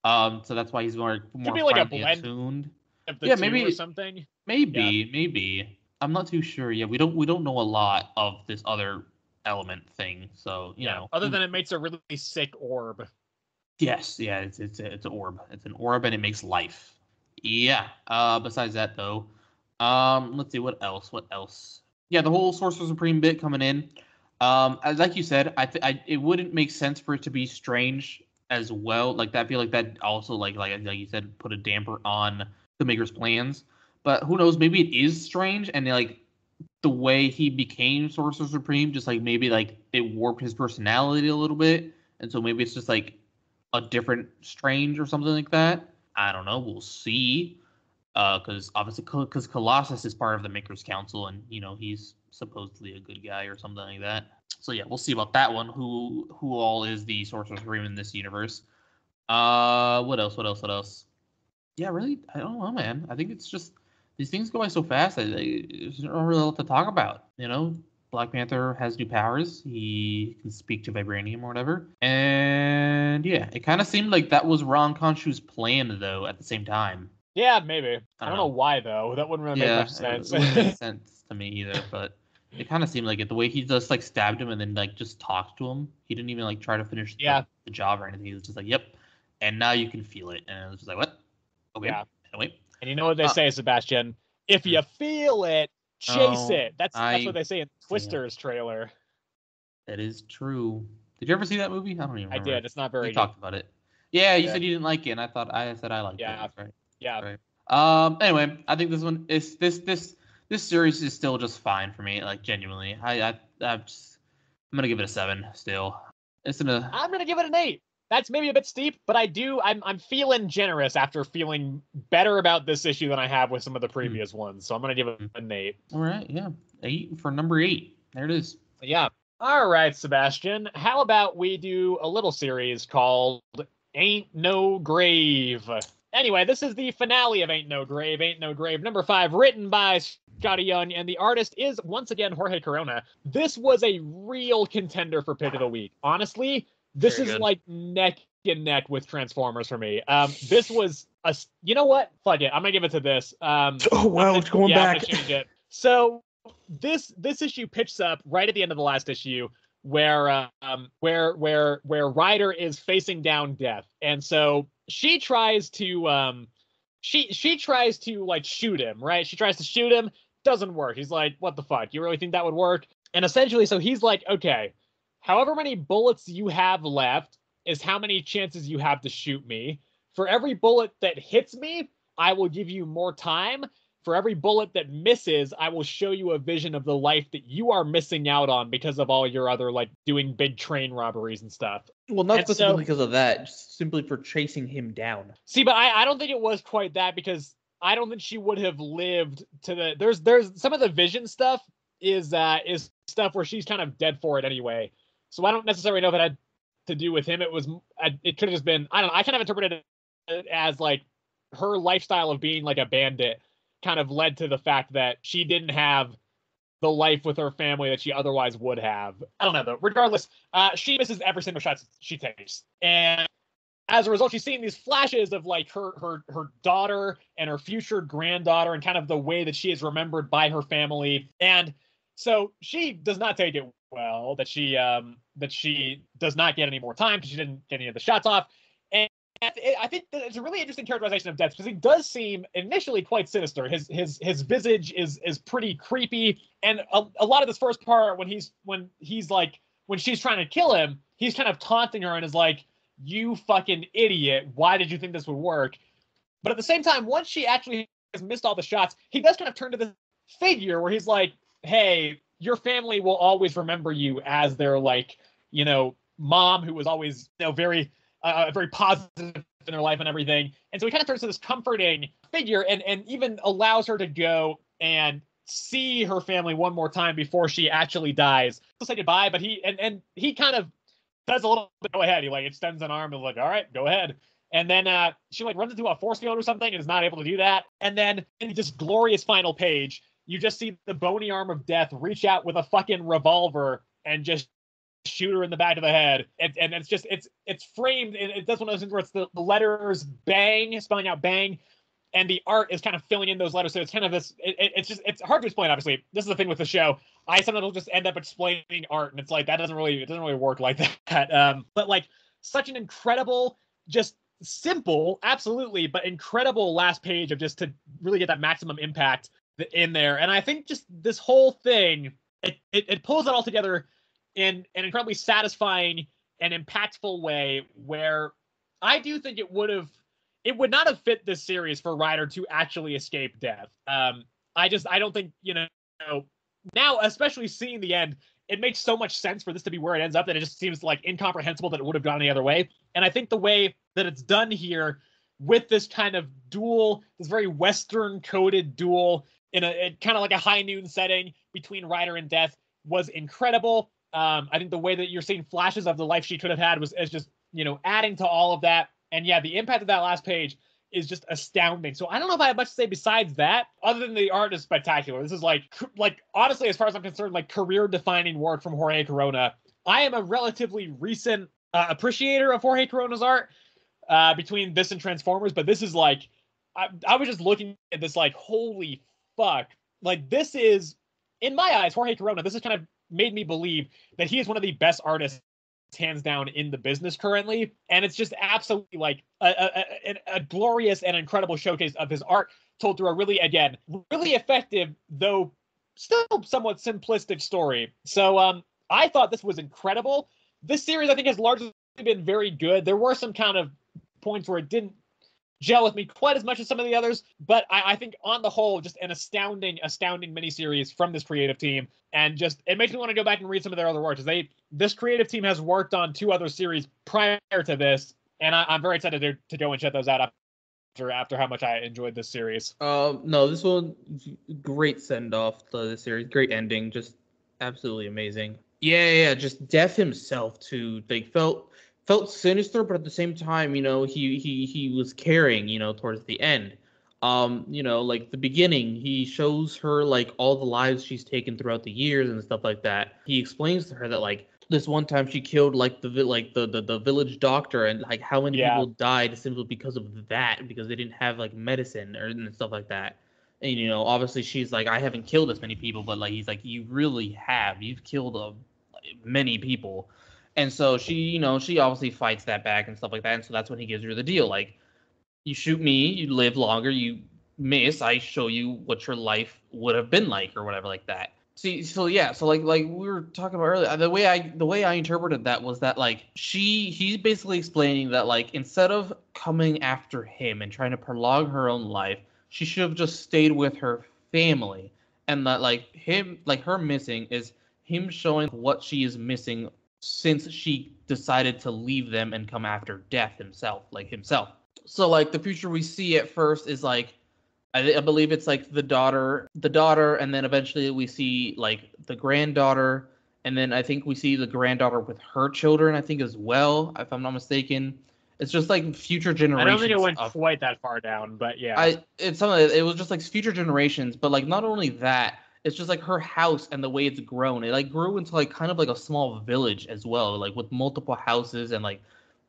So that's why he's more be like a blend attuned. Of the maybe or something. Maybe. I'm not too sure. Yeah, we don't know a lot of this other element thing. So other than it makes a really sick orb. Yes, it's an orb. It's an orb and it makes life. Yeah. Besides that though, let's see what else. Yeah, the whole Sorcerer Supreme bit coming in. Like you said, it wouldn't make sense for it to be Strange as well. Like that, I feel like that also like you said, put a damper on the Maker's plans. But who knows? Maybe it is Strange, and like the way he became Sorcerer Supreme, just like maybe like it warped his personality a little bit, and so maybe it's just like a different Strange or something like that. I don't know. We'll see. Because obviously, because Colossus is part of the Maker's Council, and he's supposedly a good guy or something like that. So we'll see about that one. Who all is the Sorcerer Supreme in this universe? What else? Yeah, really, I don't know, man. I think it's just these things go by so fast that there's not really a lot to talk about. Black Panther has new powers. He can speak to vibranium or whatever. And it kind of seemed like that was Ron Khonshu's plan, though, at the same time. Yeah, maybe. I don't know why, though. That wouldn't really make much sense. It wouldn't make sense to me either, but it kind of seemed like it. The way he just, like, stabbed him and then, like, just talked to him. He didn't even, like, try to finish the job or anything. He was just like, yep. And now you can feel it. And it was just like, what? Okay. Yeah. Anyway. And you know what they say, Sebastian? If you feel it, chase it. That's what they say in Twister's trailer. That is true. Did you ever see that movie? I don't even remember. I did. It's not very good. Talked about it. Yeah, you said you didn't like it, and I said I liked it. That's right. Yeah. Right. Anyway, I think this one is this series is still just fine for me. Like genuinely, I'm gonna give it a 7 still. I'm gonna give it an 8. That's maybe a bit steep, but I'm feeling generous after feeling better about this issue than I have with some of the previous ones. So I'm gonna give it an 8. All right, yeah, 8 for number 8. There it is. Yeah. All right, Sebastian. How about we do a little series called Ain't No Grave? Anyway, this is the finale of Ain't No Grave. Ain't No Grave, number 5, written by Scotty Young, and the artist is once again Jorge Corona. This was a real contender for Pick of the Week. Honestly. This is like neck and neck with Transformers for me. This was you know what? Fuck it. I'm gonna give it to this. It's going back. I'm gonna change it. So this issue picks up right at the end of the last issue where Ryder is facing down death, and so she tries to she tries to like shoot him. Right? She tries to shoot him. Doesn't work. He's like, what the fuck? You really think that would work? And essentially, so he's like, okay. However many bullets you have left is how many chances you have to shoot me. For every bullet that hits me, I will give you more time. For every bullet that misses, I will show you a vision of the life that you are missing out on because of all your other, like, doing big train robberies and stuff. Well, not specifically because of that, just simply for chasing him down. See, but I don't think it was quite that because I don't think she would have lived to the. There's some of the Vision stuff is stuff where she's kind of dead for it anyway. So I don't necessarily know that had to do with him. It could have just been, I don't know. I kind of interpreted it as like her lifestyle of being like a bandit kind of led to the fact that she didn't have the life with her family that she otherwise would have. I don't know though. Regardless, she misses every single shot she takes, and as a result, she's seeing these flashes of like her daughter and her future granddaughter, and kind of the way that she is remembered by her family. And so she does not take it well that she does not get any more time because she didn't get any of the shots off. And I think that it's a really interesting characterization of Death because he does seem initially quite sinister. His visage is pretty creepy, and a lot of this first part when she's trying to kill him, he's kind of taunting her and is like, "You fucking idiot! Why did you think this would work?" But at the same time, once she actually has missed all the shots, he does kind of turn to this figure where he's like, "Hey, your family will always remember you as their mom who was always very positive in her life and everything." And so he kind of turns to this comforting figure and even allows her to go and see her family one more time before she actually dies. He'll say goodbye, but he kind of does a little bit, go ahead. He extends an arm and like, all right, go ahead. And then she runs into a force field or something and is not able to do that. And then in this glorious final page, you just see the bony arm of Death reach out with a fucking revolver and just shoot her in the back of the head. And it's framed. It does one of those things where it's the letters bang, spelling out bang, and the art is kind of filling in those letters. So it's kind of this. It's hard to explain. Obviously, this is the thing with the show. I sometimes will just end up explaining art, and it's like it doesn't really work like that. But such an incredible, just simple, absolutely, but incredible last page of just to really get that maximum impact in there. And I think just this whole thing, it pulls it all together in an incredibly satisfying and impactful way where I do think it would not have fit this series for Ryder to actually escape death. I don't think, now, especially seeing the end, it makes so much sense for this to be where it ends up that it just seems incomprehensible that it would have gone any other way. And I think the way that it's done here with this kind of duel, this very Western coded duel in a kind of like a high noon setting between Ryder and Death was incredible. I think the way that you're seeing flashes of the life she could have had is just, adding to all of that. And yeah, the impact of that last page is just astounding. So I don't know if I have much to say besides that, other than the art is spectacular. This is honestly, as far as I'm concerned, career-defining work from Jorge Corona. I am a relatively recent appreciator of Jorge Corona's art between this and Transformers, but this is I was just looking at this holy fuck. This is, in my eyes, Jorge Corona, this has kind of made me believe that he is one of the best artists hands down in the business currently, and it's just absolutely a glorious and incredible showcase of his art told through a really effective, though still somewhat simplistic story. So I thought this was incredible. This series I think has largely been very good. There were some kind of points where it didn't gel with me quite as much as some of the others, but I think on the whole, just an astounding miniseries from this creative team, and just it makes me want to go back and read some of their other work, because this creative team has worked on 2 other series prior to this, and I'm very excited to go and check those out after how much I enjoyed this series. No, this one, great send off to the series, great ending, just absolutely amazing. Yeah, just Death himself too. Felt sinister, but at the same time, he was caring, towards the end. The beginning, he shows her all the lives she's taken throughout the years and stuff like that. He explains to her that this one time she killed the village doctor, and how many people died simply because of that, because they didn't have medicine and stuff like that. And obviously she's I haven't killed as many people, but he's you really have. You've killed many people. And so she obviously fights that back and stuff like that. And so that's when he gives her the deal. You shoot me, you live longer, you miss, I show you what your life would have been like, or whatever like that. See, so yeah, so like we were talking about earlier, the way I interpreted that was that he's basically explaining that instead of coming after him and trying to prolong her own life, she should have just stayed with her family. And that her missing is him showing what she is missing since she decided to leave them and come after Death himself. So the future we see at first is I believe it's like the daughter, and then eventually we see like the granddaughter, and then I think we see the granddaughter with her children, I think as well, if I'm not mistaken. It's just like future generations. I don't think it went quite that far down, but yeah. It was just like future generations, but like not only that, it's just like her house and the way it's grown. It like grew into like kind of like a small village as well, like with multiple houses and like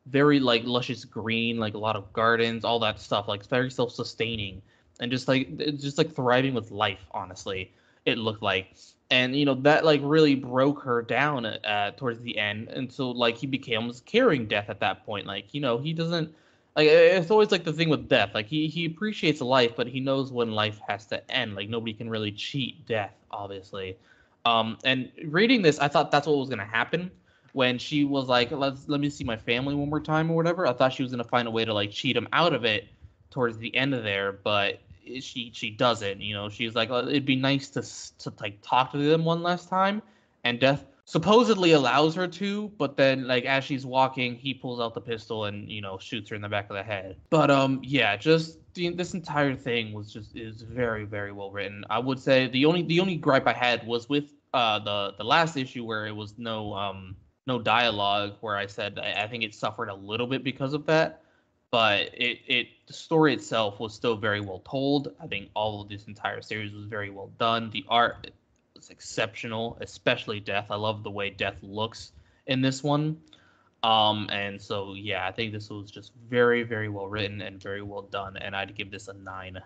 very like luscious green, like a lot of gardens, all that stuff. Like it's very self-sustaining and just like it's just like thriving with life. Honestly, it looked like, and that like really broke her down towards the end, and so like he becomes carrying death at that point. Like he doesn't. Like it's always like the thing with death. Like he appreciates life, but he knows when life has to end. Like nobody can really cheat death, obviously. And reading this, I thought that's what was gonna happen when she was like, let me see my family one more time or whatever. I thought she was gonna find a way to like cheat him out of it towards the end of there, but she doesn't. She's like, it'd be nice to like talk to them one last time, and death supposedly allows her to, but then like as she's walking, he pulls out the pistol and shoots her in the back of the head. But yeah, just this entire thing is very, very well written. I would say the only gripe I had was with the last issue where it was no dialogue, where I said I think it suffered a little bit because of that. But the story itself was still very well told. I think all of this entire series was very well done. The art is exceptional, especially Death. I love the way Death looks in this one. And so yeah, I think this was just very, very well written and very well done, and I'd give this a 9.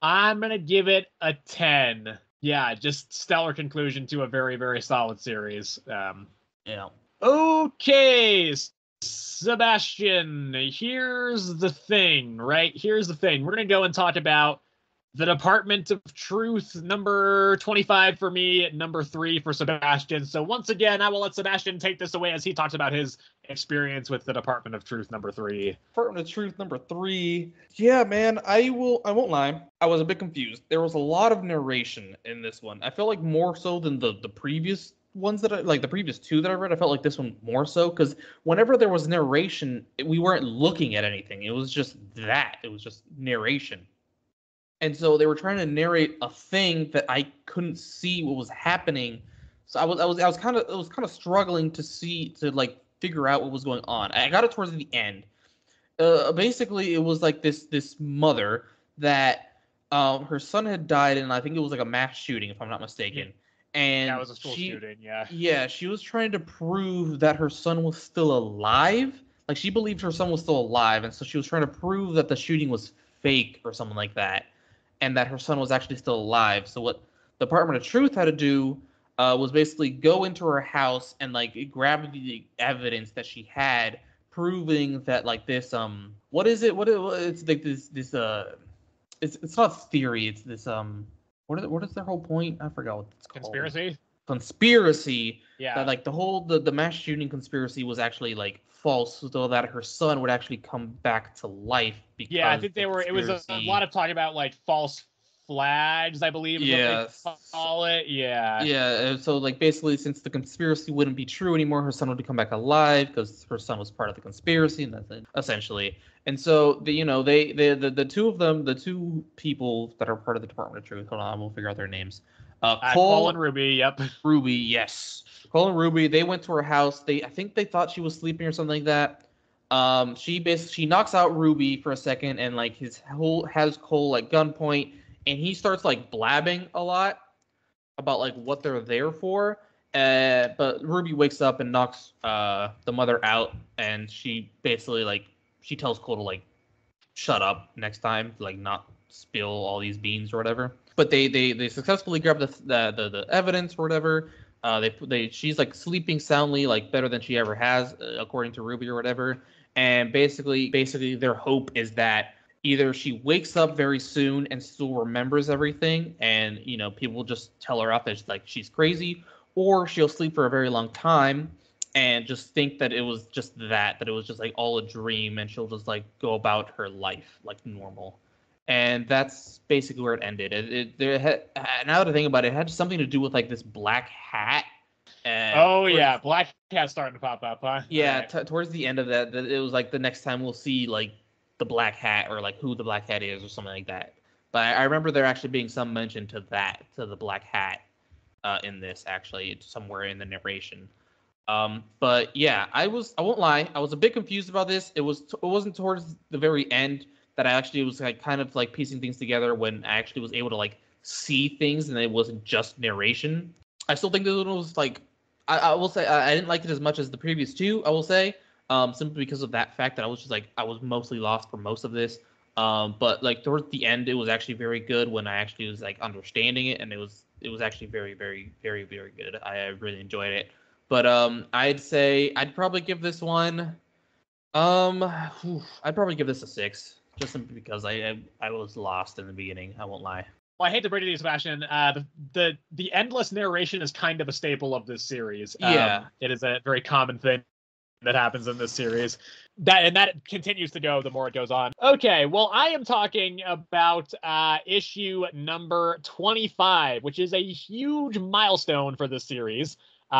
I'm gonna give it a 10. Yeah, just stellar conclusion to a very, very solid series. Yeah. Okay, Sebastian, here's the thing, right? Here's the thing. We're going to go and talk about the Department of Truth, number 25 for me, number 3 for Sebastian. So once again, I will let Sebastian take this away as he talks about his experience with the Department of Truth, number 3. Department of Truth, number 3. Yeah, man, I won't lie. I was a bit confused. There was a lot of narration in this one. I felt like more so than the previous ones that the previous 2 that I read. I felt like this one more so, because whenever there was narration, we weren't looking at anything. It was just narration. And so they were trying to narrate a thing that I couldn't see what was happening. So I was kind of struggling to figure out what was going on. I got it towards the end. Basically, it was like this mother that her son had died, and I think it was like a mass shooting, if I'm not mistaken. And that was a school shooting, yeah. Yeah, she was trying to prove that her son was still alive. Like, she believed her son was still alive, and so she was trying to prove that the shooting was fake or something like that, and that her son was actually still alive. So what the Department of Truth had to do was basically go into her house and like grab the evidence that she had, proving that like this what is it? It's like this it's not theory. It's this what is their whole point? I forgot what it's called. Conspiracy. Yeah. That like the mass shooting conspiracy was actually like false, so that her son would actually come back to life. Because yeah, I think it was a lot of talk about like false flags, I believe. Yeah. Call it. Yeah. Yeah. So like basically, since the conspiracy wouldn't be true anymore, her son would come back alive because her son was part of the conspiracy, and that's it, essentially. And so the two of them, the two people that are part of the Department of Truth. Hold on, we'll figure out their names. Cole and Ruby. Yep. Ruby, yes. Cole and Ruby. They went to her house. I think they thought she was sleeping or something like that. She knocks out Ruby for a second, and like has Cole like gunpoint, and he starts like blabbing a lot about like what they're there for. But Ruby wakes up and knocks the mother out, and she basically like she tells Cole to like shut up next time, like not spill all these beans or whatever. But they successfully grab the evidence or whatever. She's like sleeping soundly, like better than she ever has, according to Ruby or whatever. And basically their hope is that either she wakes up very soon and still remembers everything, and people just tell her off as like she's crazy, or she'll sleep for a very long time and just think that it was just that it was just like all a dream, and she'll just like go about her life like normal. And that's basically where it ended. Now that I think about it, it had something to do with like this black hat. Black Cat's starting to pop up, huh? Yeah, towards the end of that, it was like the next time we'll see like the black hat, or like who the black hat is or something like that. But I remember there actually being some mention to the Black Hat in this, actually, somewhere in the narration. But yeah, I won't lie, I was a bit confused about this. It wasn't towards the very end that I actually was like kind of like piecing things together when I actually was able to like see things and it wasn't just narration. I still think this one was like, I will say I didn't like it as much as the previous two, I will say, simply because of that fact that I was mostly lost for most of this. But like towards the end, it was actually very good when I actually was like understanding it, and it was actually very, very, very, very good. I really enjoyed it. But I'd say I'd probably give this one, I'd probably give this a 6, just simply because I was lost in the beginning. I won't lie. Well, I hate to break it to you, Sebastian. The endless narration is kind of a staple of this series. Yeah. It is a very common thing that happens in this series. That continues to go the more it goes on. Okay, well, I am talking about issue number 25, which is a huge milestone for this series.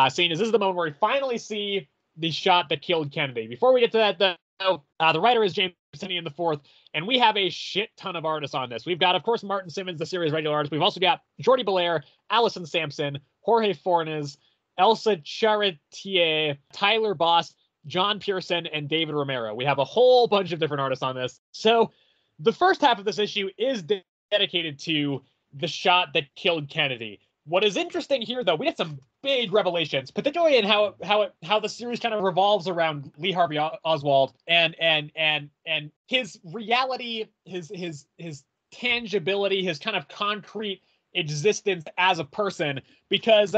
Seeing as this is the moment where we finally see the shot that killed Kennedy. Before we get to that, though, the writer is James Tynion IV, and we have a shit ton of artists on this. We've got, of course, Martin Simmons, the series regular artist. We've also got Jordi Belair, Allison Sampson, Jorge Fornes, Elsa Charretier, Tyler Boss, John Pearson, and David Romero. We have a whole bunch of different artists on this. So the first half of this issue is dedicated to the shot that killed Kennedy. What is interesting here, though, we have some big revelations, particularly in how the series kind of revolves around Lee Harvey Oswald and his reality, his tangibility, his kind of concrete existence as a person. Because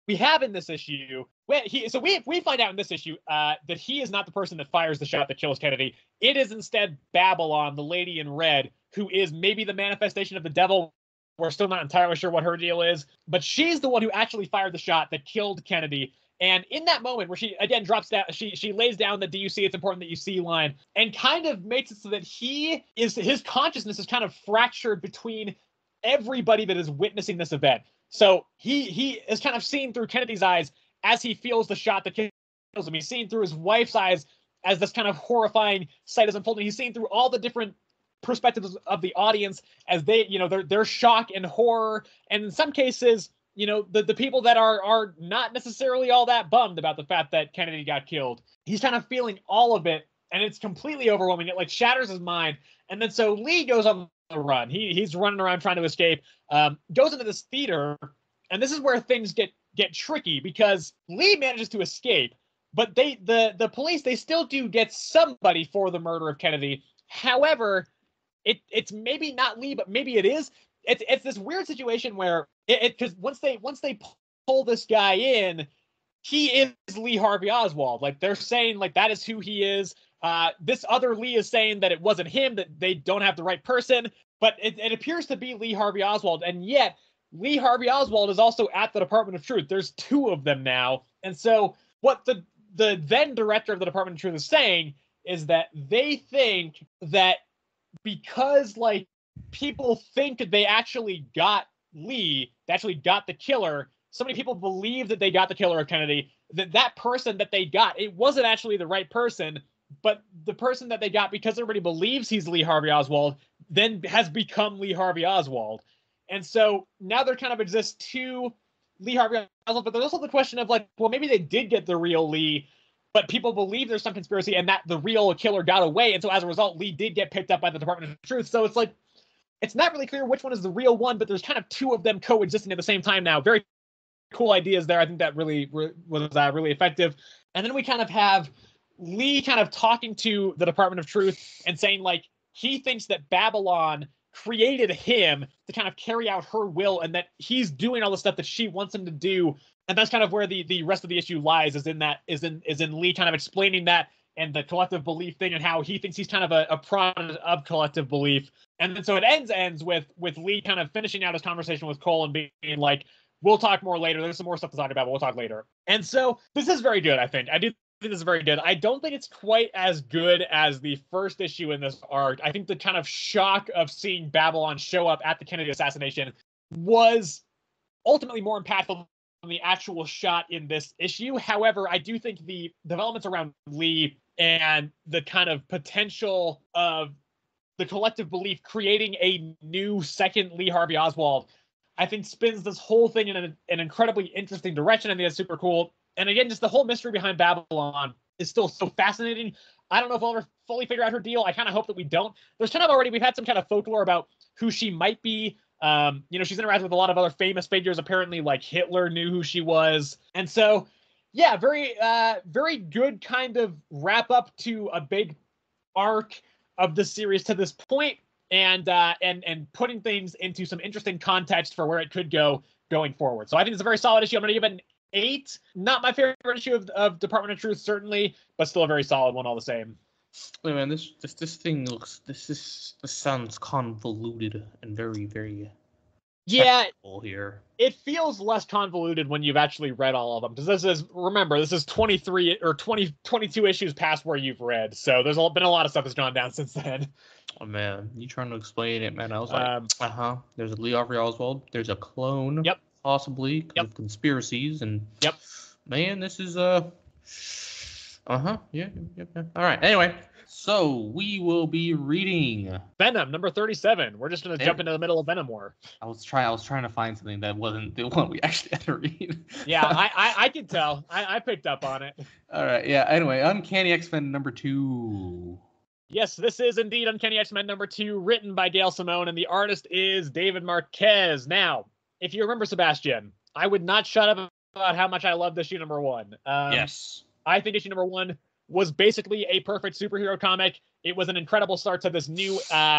we have in this issue, we find out in this issue that he is not the person that fires the shot that kills Kennedy. It is instead Babylon, the lady in red, who is maybe the manifestation of the devil. We're still not entirely sure what her deal is, but she's the one who actually fired the shot that killed Kennedy. And in that moment where she again drops down, she lays down the "Do you see? It's important that you see" line, and kind of makes it so that his consciousness is kind of fractured between everybody that is witnessing this event. So he is kind of seen through Kennedy's eyes as he feels the shot that kills him. He's seen through his wife's eyes as this kind of horrifying sight is unfolding. He's seen through all the different perspectives of the audience as they, their shock and horror, and in some cases, the people that are not necessarily all that bummed about the fact that Kennedy got killed. He's kind of feeling all of it, and it's completely overwhelming. It like shatters his mind. And then so Lee goes on the run. He's running around trying to escape. Goes into this theater, and this is where things get tricky because Lee manages to escape, but the police, they still do get somebody for the murder of Kennedy. However, it's maybe not Lee, but maybe it is. It's this weird situation where because once they pull this guy in, he is Lee Harvey Oswald. Like they're saying like that is who he is. This other Lee is saying that it wasn't him, that they don't have the right person, but it appears to be Lee Harvey Oswald, and yet Lee Harvey Oswald is also at the Department of Truth. There's two of them now, and so what the then director of the Department of Truth is saying is that they think that because like people think they actually got Lee, they actually got the killer. So many people believe that they got the killer of Kennedy, that person that they got, it wasn't actually the right person, but the person that they got, because everybody believes he's Lee Harvey Oswald, then has become Lee Harvey Oswald. And so now there kind of exists two Lee Harvey Oswald, but there's also the question of like, well, maybe they did get the real Lee, but people believe there's some conspiracy and that the real killer got away. And so as a result, Lee did get picked up by the Department of Truth. So it's like, it's not really clear which one is the real one, but there's kind of two of them coexisting at the same time now. Very cool ideas there. I think that really was really effective. And then we kind of have Lee kind of talking to the Department of Truth and saying like, he thinks that Babylon created him to kind of carry out her will and that he's doing all the stuff that she wants him to do. And that's kind of where the rest of the issue lies, is in Lee kind of explaining that and the collective belief thing and how he thinks he's kind of a product of collective belief. And then so it ends with Lee kind of finishing out his conversation with Cole and being like, we'll talk more later. There's some more stuff to talk about, but we'll talk later. And so this is very good, I think. I do think this is very good. I don't think it's quite as good as the first issue in this arc. I think the kind of shock of seeing Babylon show up at the Kennedy assassination was ultimately more impactful than the actual shot in this issue. However, I do think the developments around Lee and the kind of potential of the collective belief creating a new second Lee Harvey Oswald, I think spins this whole thing in an incredibly interesting direction. I think that's super cool. And again, just the whole mystery behind Babylon is still so fascinating. I don't know if we'll ever fully figure out her deal. I kind of hope that we don't. There's kind of already, we've had some kind of folklore about who she might be. She's interacted with a lot of other famous figures. Apparently, like Hitler knew who she was. And so, yeah, very good kind of wrap up to a big arc of the series to this point, and putting things into some interesting context for where it could go going forward. So I think it's a very solid issue. I'm going to give it an 8. Not my favorite issue of Department of Truth, certainly, but still a very solid one all the same. Wait, man, this thing looks, this sounds convoluted and very, very here. It feels less convoluted when you've actually read all of them, because this is 23 or 22 issues past where you've read, so there's been a lot of stuff that's gone down since then. Oh man, you trying to explain it, man? I was like, there's a Lee Harvey Oswald, there's a clone, yep, possibly, of conspiracies, and yep, man, this is yeah. All right, anyway. So we will be reading Venom number 37. We're just gonna jump into the middle of Venom War. I was trying to find something that wasn't the one we actually had to read. Yeah, I could tell. I picked up on it. All right, yeah. Anyway, Uncanny X-Men number 2. Yes, this is indeed Uncanny X-Men number 2, written by Gail Simone, and the artist is David Marquez. Now, if you remember, Sebastian, I would not shut up about how much I loved issue number 1. Yes. I think issue number 1 was basically a perfect superhero comic. It was an incredible start to this new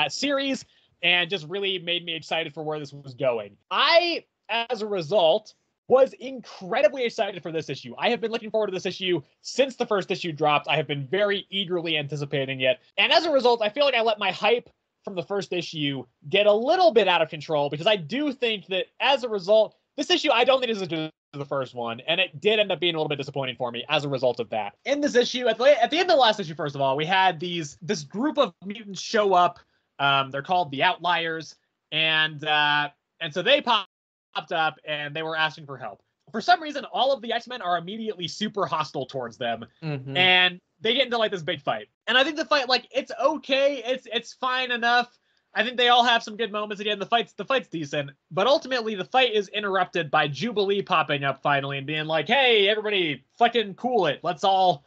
series, and just really made me excited for where this was going. I, as a result, was incredibly excited for this issue. I have been looking forward to this issue since the first issue dropped. I have been very eagerly anticipating it. And as a result, I feel like I let my hype from the first issue get a little bit out of control, because I do think that as a result, this issue, I don't think is as good as the first one, and it did end up being a little bit disappointing for me as a result of that. In this issue, at the end of the last issue, first of all, we had this group of mutants show up. They're called the Outliers, and so they popped up and they were asking for help. For some reason, all of the X-Men are immediately super hostile towards them, and they get into like this big fight. And I think the fight, like, it's okay, it's fine enough. I think they all have some good moments. Again, the fight's decent, but ultimately the fight is interrupted by Jubilee popping up finally and being like, "Hey, everybody, fucking cool it. Let's all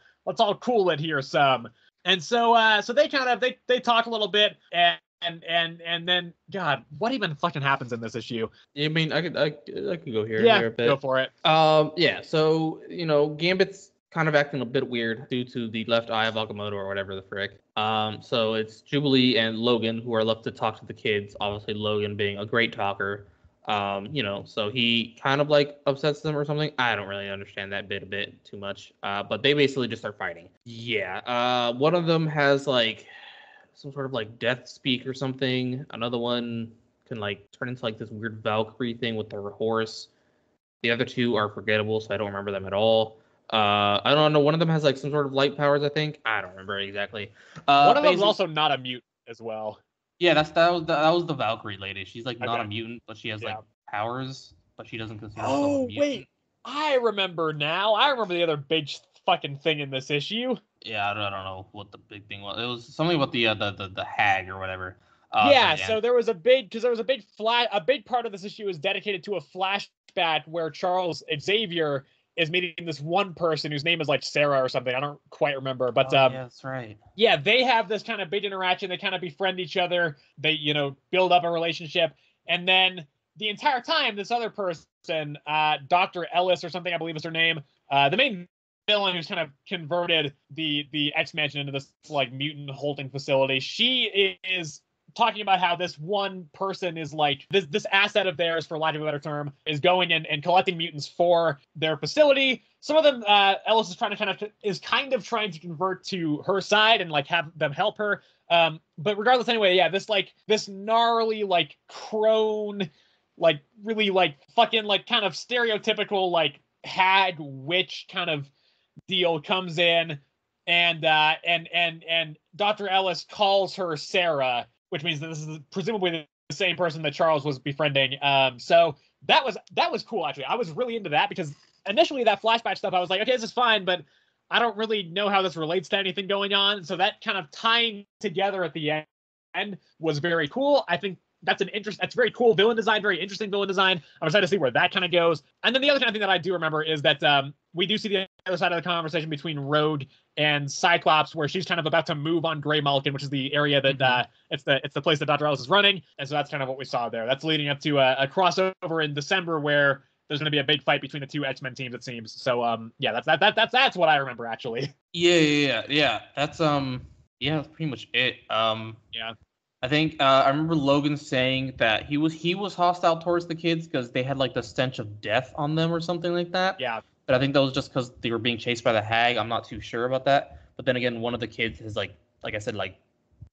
cool it here some." And so they kind of they talk a little bit, and then, God, what even fucking happens in this issue? I mean, I could go here. Yeah, there a bit. Go for it. Yeah. So Gambit's kind of acting a bit weird due to the left eye of Agamotto or whatever the frick. So it's Jubilee and Logan who are left to talk to the kids. Obviously, Logan being a great talker. So he kind of like upsets them or something. I don't really understand that bit a bit too much. But they basically just start fighting. Yeah. One of them has like some sort of like death speak or something. Another one can like turn into like this weird Valkyrie thing with their horse. The other two are forgettable, so I don't remember them at all. I don't know. One of them has like some sort of light powers, I think. I don't remember exactly. One of them is also not a mutant as well. Yeah, that was the Valkyrie lady. She's like not a mutant, but she has like powers, but she doesn't consider herself a mutant. Wait, I remember now. I remember the other big fucking thing in this issue. Yeah, I don't know what the big thing was. It was something about the hag or whatever. So there was a big part of this issue is dedicated to a flashback where Charles Xavier is meeting this one person whose name is like Sarah or something. I don't quite remember, but yeah, that's right. Yeah, they have this kind of big interaction. They kind of befriend each other. They, build up a relationship, and then the entire time, this other person, Dr. Ellis or something, I believe is her name, the main villain who's kind of converted the X-Mansion into this like mutant holding facility. She is talking about how this one person is like this asset of theirs, for lack of a better term, is going and collecting mutants for their facility. Some of them, Ellis is kind of trying to convert to her side and like have them help her. But regardless, anyway, yeah, this gnarly like crone, like really like fucking like kind of stereotypical like hag witch kind of deal comes in, and Dr. Ellis calls her Sarah, which means that this is presumably the same person that Charles was befriending. So that was cool, actually. I was really into that, because initially that flashback stuff, I was like, okay, this is fine, but I don't really know how this relates to anything going on. So that kind of tying together at the was very cool. I think that's very cool villain design, very interesting villain design. I'm excited to see where that kind of goes. And then the other kind of thing that I do remember is that we do see the other side of the conversation between Rogue and Cyclops, where she's kind of about to move on Grey Malkin, which is the area that it's the place that Dr. Ellis is running. And so that's kind of what we saw there. That's leading up to a crossover in December where there's going to be a big fight between the two X-Men teams, it seems. So yeah, that's what I remember actually. Yeah. That's pretty much it. Yeah. I think I remember Logan saying that he was hostile towards the kids because they had like the stench of death on them or something like that. Yeah. But I think that was just because they were being chased by the hag. I'm not too sure about that. But then again, one of the kids is like I said, like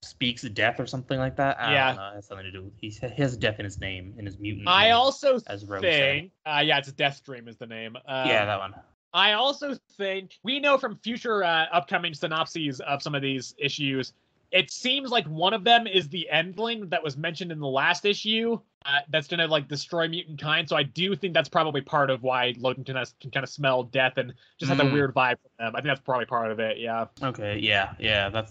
speaks death or something like that. I don't know. It has something to do with he has death in his name, in his mutant. I also as Rogue think it's Deathstream is the name. Yeah, that one. I also think we know from future upcoming synopses of some of these issues, it seems like one of them is the Endling that was mentioned in the last issue. That's gonna like destroy mutant kind. So I do think that's probably part of why Logan can kind of smell death and just has a weird vibe from them. I think that's probably part of it. Yeah. Okay. Yeah. That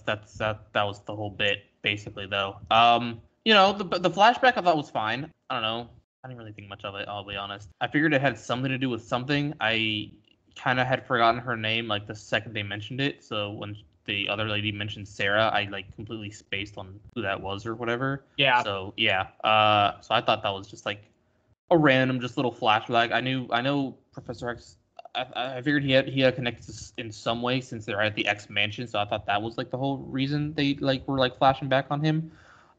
was the whole bit basically though. The flashback I thought was fine. I don't know. I didn't really think much of it. I'll be honest. I figured it had something to do with something. I kind of had forgotten her name like the second they mentioned it. So when the other lady mentioned Sarah, I like completely spaced on who that was or whatever. Yeah. So yeah. So I thought that was just like a random, just little flashback. I know Professor X. I figured he had connected in some way since they're at the X Mansion. So I thought that was like the whole reason they like were like flashing back on him.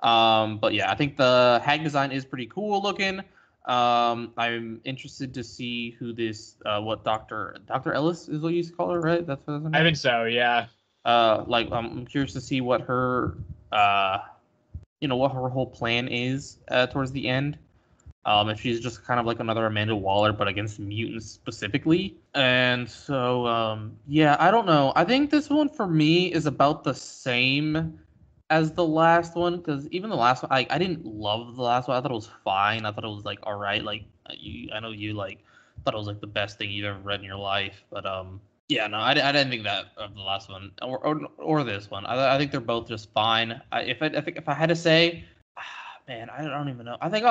But yeah, I think the hag design is pretty cool looking. I'm interested to see who this what Dr. Ellis is what you used to call her, right? That's what I think so. Yeah. I'm curious to see what her, what her whole plan is towards the end. If she's just kind of like another Amanda Waller, but against mutants specifically. And so, I don't know. I think this one for me is about the same as the last one, because even the last one, I didn't love the last one. I thought it was fine. I thought it was like all right. Like I know you like thought it was like the best thing you've ever read in your life, but yeah, no, I didn't think that of the last one or this one. I think they're both just fine. If I had to say, man, I don't even know. I think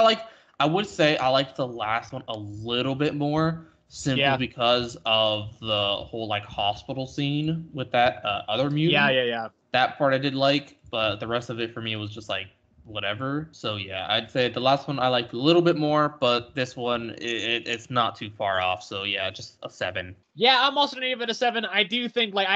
I would say I liked the last one a little bit more simply because of the whole like hospital scene with that other mutant. Yeah. That part I did like, but the rest of it for me was just like whatever. So yeah, I'd say the last one I liked a little bit more, but this one it's not too far off. So yeah, just a 7. Yeah, I'm also gonna give it a 7. I do think like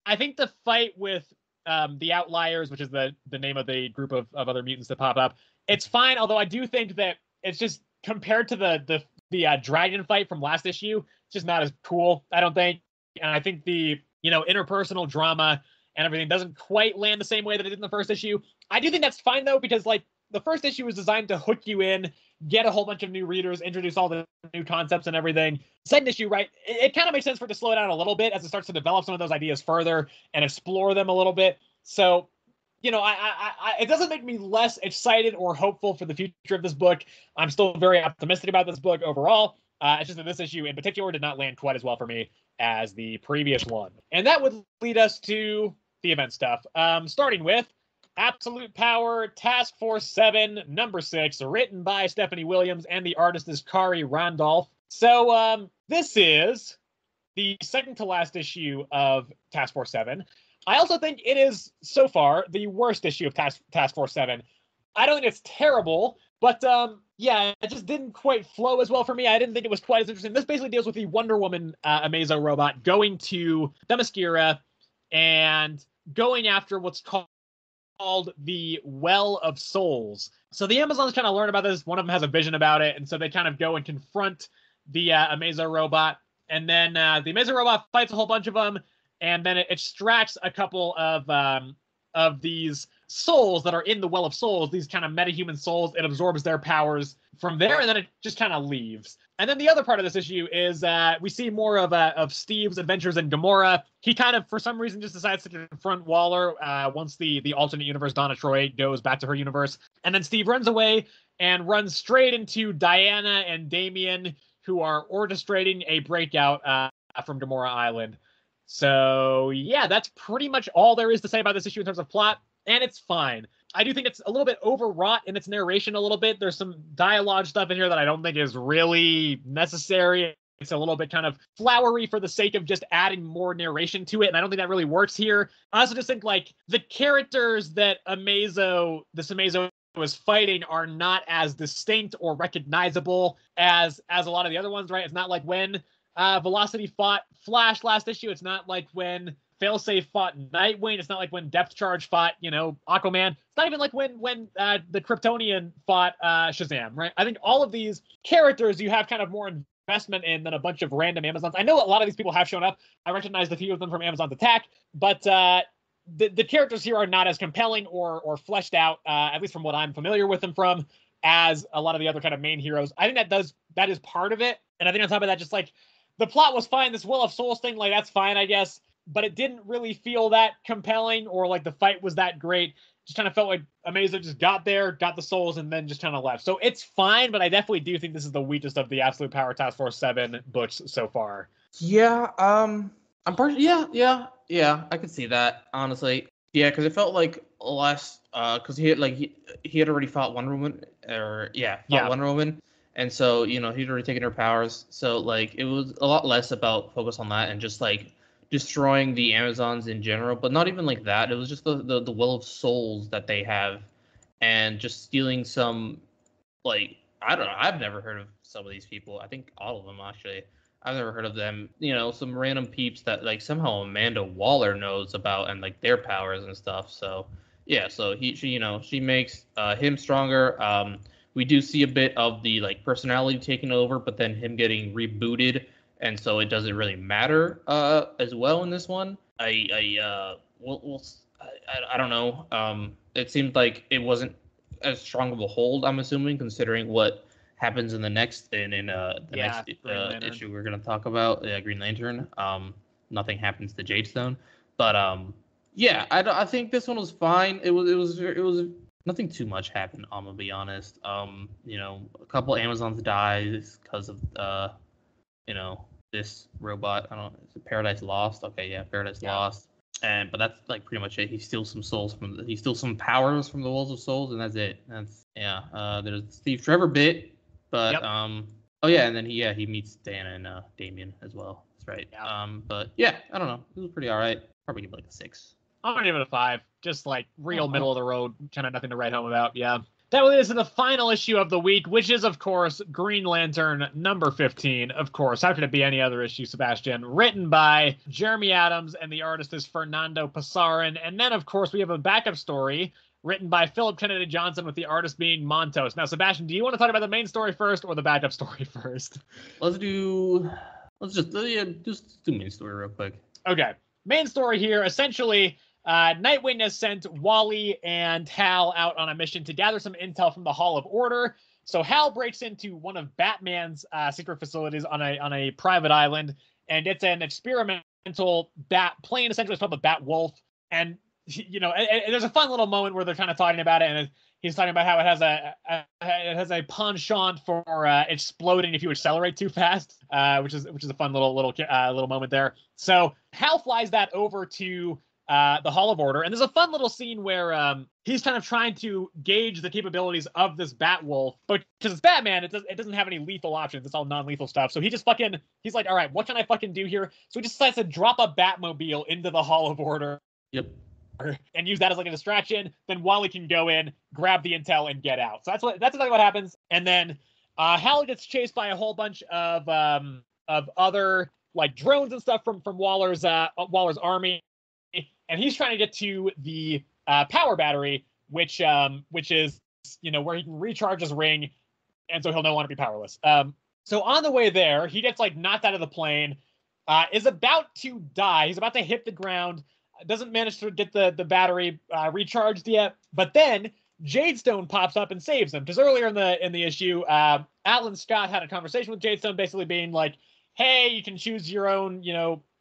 I think the fight with the Outliers, which is the name of the group of other mutants that pop up, it's fine. Although I do think that it's just compared to the dragon fight from last issue, it's just not as cool. I don't think, and I think the interpersonal drama and everything doesn't quite land the same way that it did in the first issue. I do think that's fine though, because like the first issue was designed to hook you in, get a whole bunch of new readers, introduce all the new concepts and everything. Second issue, right? It kind of makes sense for it to slow down a little bit as it starts to develop some of those ideas further and explore them a little bit. So, it doesn't make me less excited or hopeful for the future of this book. I'm still very optimistic about this book overall. It's just that this issue in particular did not land quite as well for me as the previous one. And that would lead us to the event stuff. Starting with Absolute Power Task Force 7, number 6, written by Stephanie Williams, and the artist is Kari Randolph. So this is the second to last issue of Task Force 7. I also think it is, so far, the worst issue of Task Force 7. I don't think it's terrible, but it just didn't quite flow as well for me. I didn't think it was quite as interesting. This basically deals with the Wonder Woman Amazo robot going to Themyscira and going after what's called the Well of Souls. So the Amazons kind of learn about this. One of them has a vision about it, and so they kind of go and confront the Amazo robot. And then the Amazo robot fights a whole bunch of them, and then it extracts a couple of these souls that are in the Well of Souls, these kind of metahuman souls. It absorbs their powers from there, and then it just kind of leaves. And then the other part of this issue is we see more of Steve's adventures in Gamora. He kind of, for some reason, just decides to confront Waller once the alternate universe, Donna Troy, goes back to her universe. And then Steve runs away and runs straight into Diana and Damian, who are orchestrating a breakout from Gamora Island. So, yeah, that's pretty much all there is to say about this issue in terms of plot, and it's fine. I do think it's a little bit overwrought in its narration a little bit. There's some dialogue stuff in here that I don't think is really necessary. It's a little bit kind of flowery for the sake of just adding more narration to it, and I don't think that really works here. I also just think, like, the characters that Amazo was fighting are not as distinct or recognizable as a lot of the other ones, right? It's not like when Velocity fought Flash last issue. It's not like when Failsafe fought Nightwing. It's not like when Depth Charge fought, Aquaman. It's not even like when the Kryptonian fought Shazam, right? I think all of these characters you have kind of more investment in than a bunch of random Amazons. I know a lot of these people have shown up. I recognized a few of them from Amazon's Attack, but the characters here are not as compelling or fleshed out, at least from what I'm familiar with them from, as a lot of the other kind of main heroes. I think that is part of it. And I think on top of that, just like the plot was fine. This Will of Souls thing, like, that's fine, I guess. But it didn't really feel that compelling, or like the fight was that great. Just kind of felt like Amazo just got there, got the souls, and then just kind of left. So it's fine, but I definitely do think this is the weakest of the Absolute Power Task Force 7 books so far. Yeah, Yeah, I could see that, honestly. Yeah, because it felt like last, because he had already fought Wonder Woman, Wonder Woman, and so he'd already taken her powers. So like it was a lot less about focus on that and just like destroying the Amazons in general, but not even like that. It was just the Will of Souls that they have, and just stealing some, like, I don't know. I've never heard of some of these people. I think all of them, actually. I've never heard of them. Some random peeps that like somehow Amanda Waller knows about and like their powers and stuff. So yeah, so she makes him stronger. We do see a bit of the like personality taking over, but then him getting rebooted, and so it doesn't really matter as well in this one. I don't know. It seemed like it wasn't as strong of a hold, I'm assuming, considering what happens in the next next issue we're gonna talk about, Green Lantern. Nothing happens to Jadestone, but I think this one was fine. It was nothing too much happened. I'm gonna be honest. A couple Amazons died because of this robot. I don't know. Is it Paradise Lost? Okay, yeah, Paradise Lost. But that's like pretty much it. He steals some powers from the Wolves of Souls, and that's it. There's the Steve Trevor bit, but and then he meets Diana and Damien as well. That's right. But yeah, I don't know. It was pretty all right. Probably give it like a 6. I'm gonna give it a 5. Just like real middle of the road, kind of nothing to write home about. Yeah. That will lead us to the final issue of the week, which is, of course, Green Lantern number 15. Of course, how could it be any other issue, Sebastian? Written by Jeremy Adams, and the artist is Fernando Pasarin. And then, of course, we have a backup story written by Philip Kennedy Johnson, with the artist being Montos. Now, Sebastian, do you want to talk about the main story first or the backup story first? Let's just do main story real quick. Okay. Main story here, essentially, Nightwing has sent Wally and Hal out on a mission to gather some intel from the Hall of Order. So Hal breaks into one of Batman's secret facilities on a private island, and it's an experimental bat plane. Essentially, it's called the Bat Wolf. And there's a fun little moment where they're kind of talking about it, and he's talking about how it has a penchant for exploding if you accelerate too fast, which is a fun little moment there. So Hal flies that over to the Hall of Order, and there's a fun little scene where he's kind of trying to gauge the capabilities of this Bat Wolf, but because it's Batman, it doesn't have any lethal options. It's all non-lethal stuff. So he's like, all right, what can I fucking do here? So he just decides to drop a Batmobile into the Hall of Order. Yep. And use that as like a distraction. Then Wally can go in, grab the intel, and get out. So that's exactly what happens. And then Hal gets chased by a whole bunch of other like drones and stuff from Waller's army. And he's trying to get to the power battery, which is where he can recharge his ring, and so he'll no longer be powerless. So on the way there, he gets like knocked out of the plane, is about to die. He's about to hit the ground, doesn't manage to get the battery recharged yet. But then Jadestone pops up and saves him, because earlier in the issue, Alan Scott had a conversation with Jadestone, basically being like, "Hey, you can choose your own,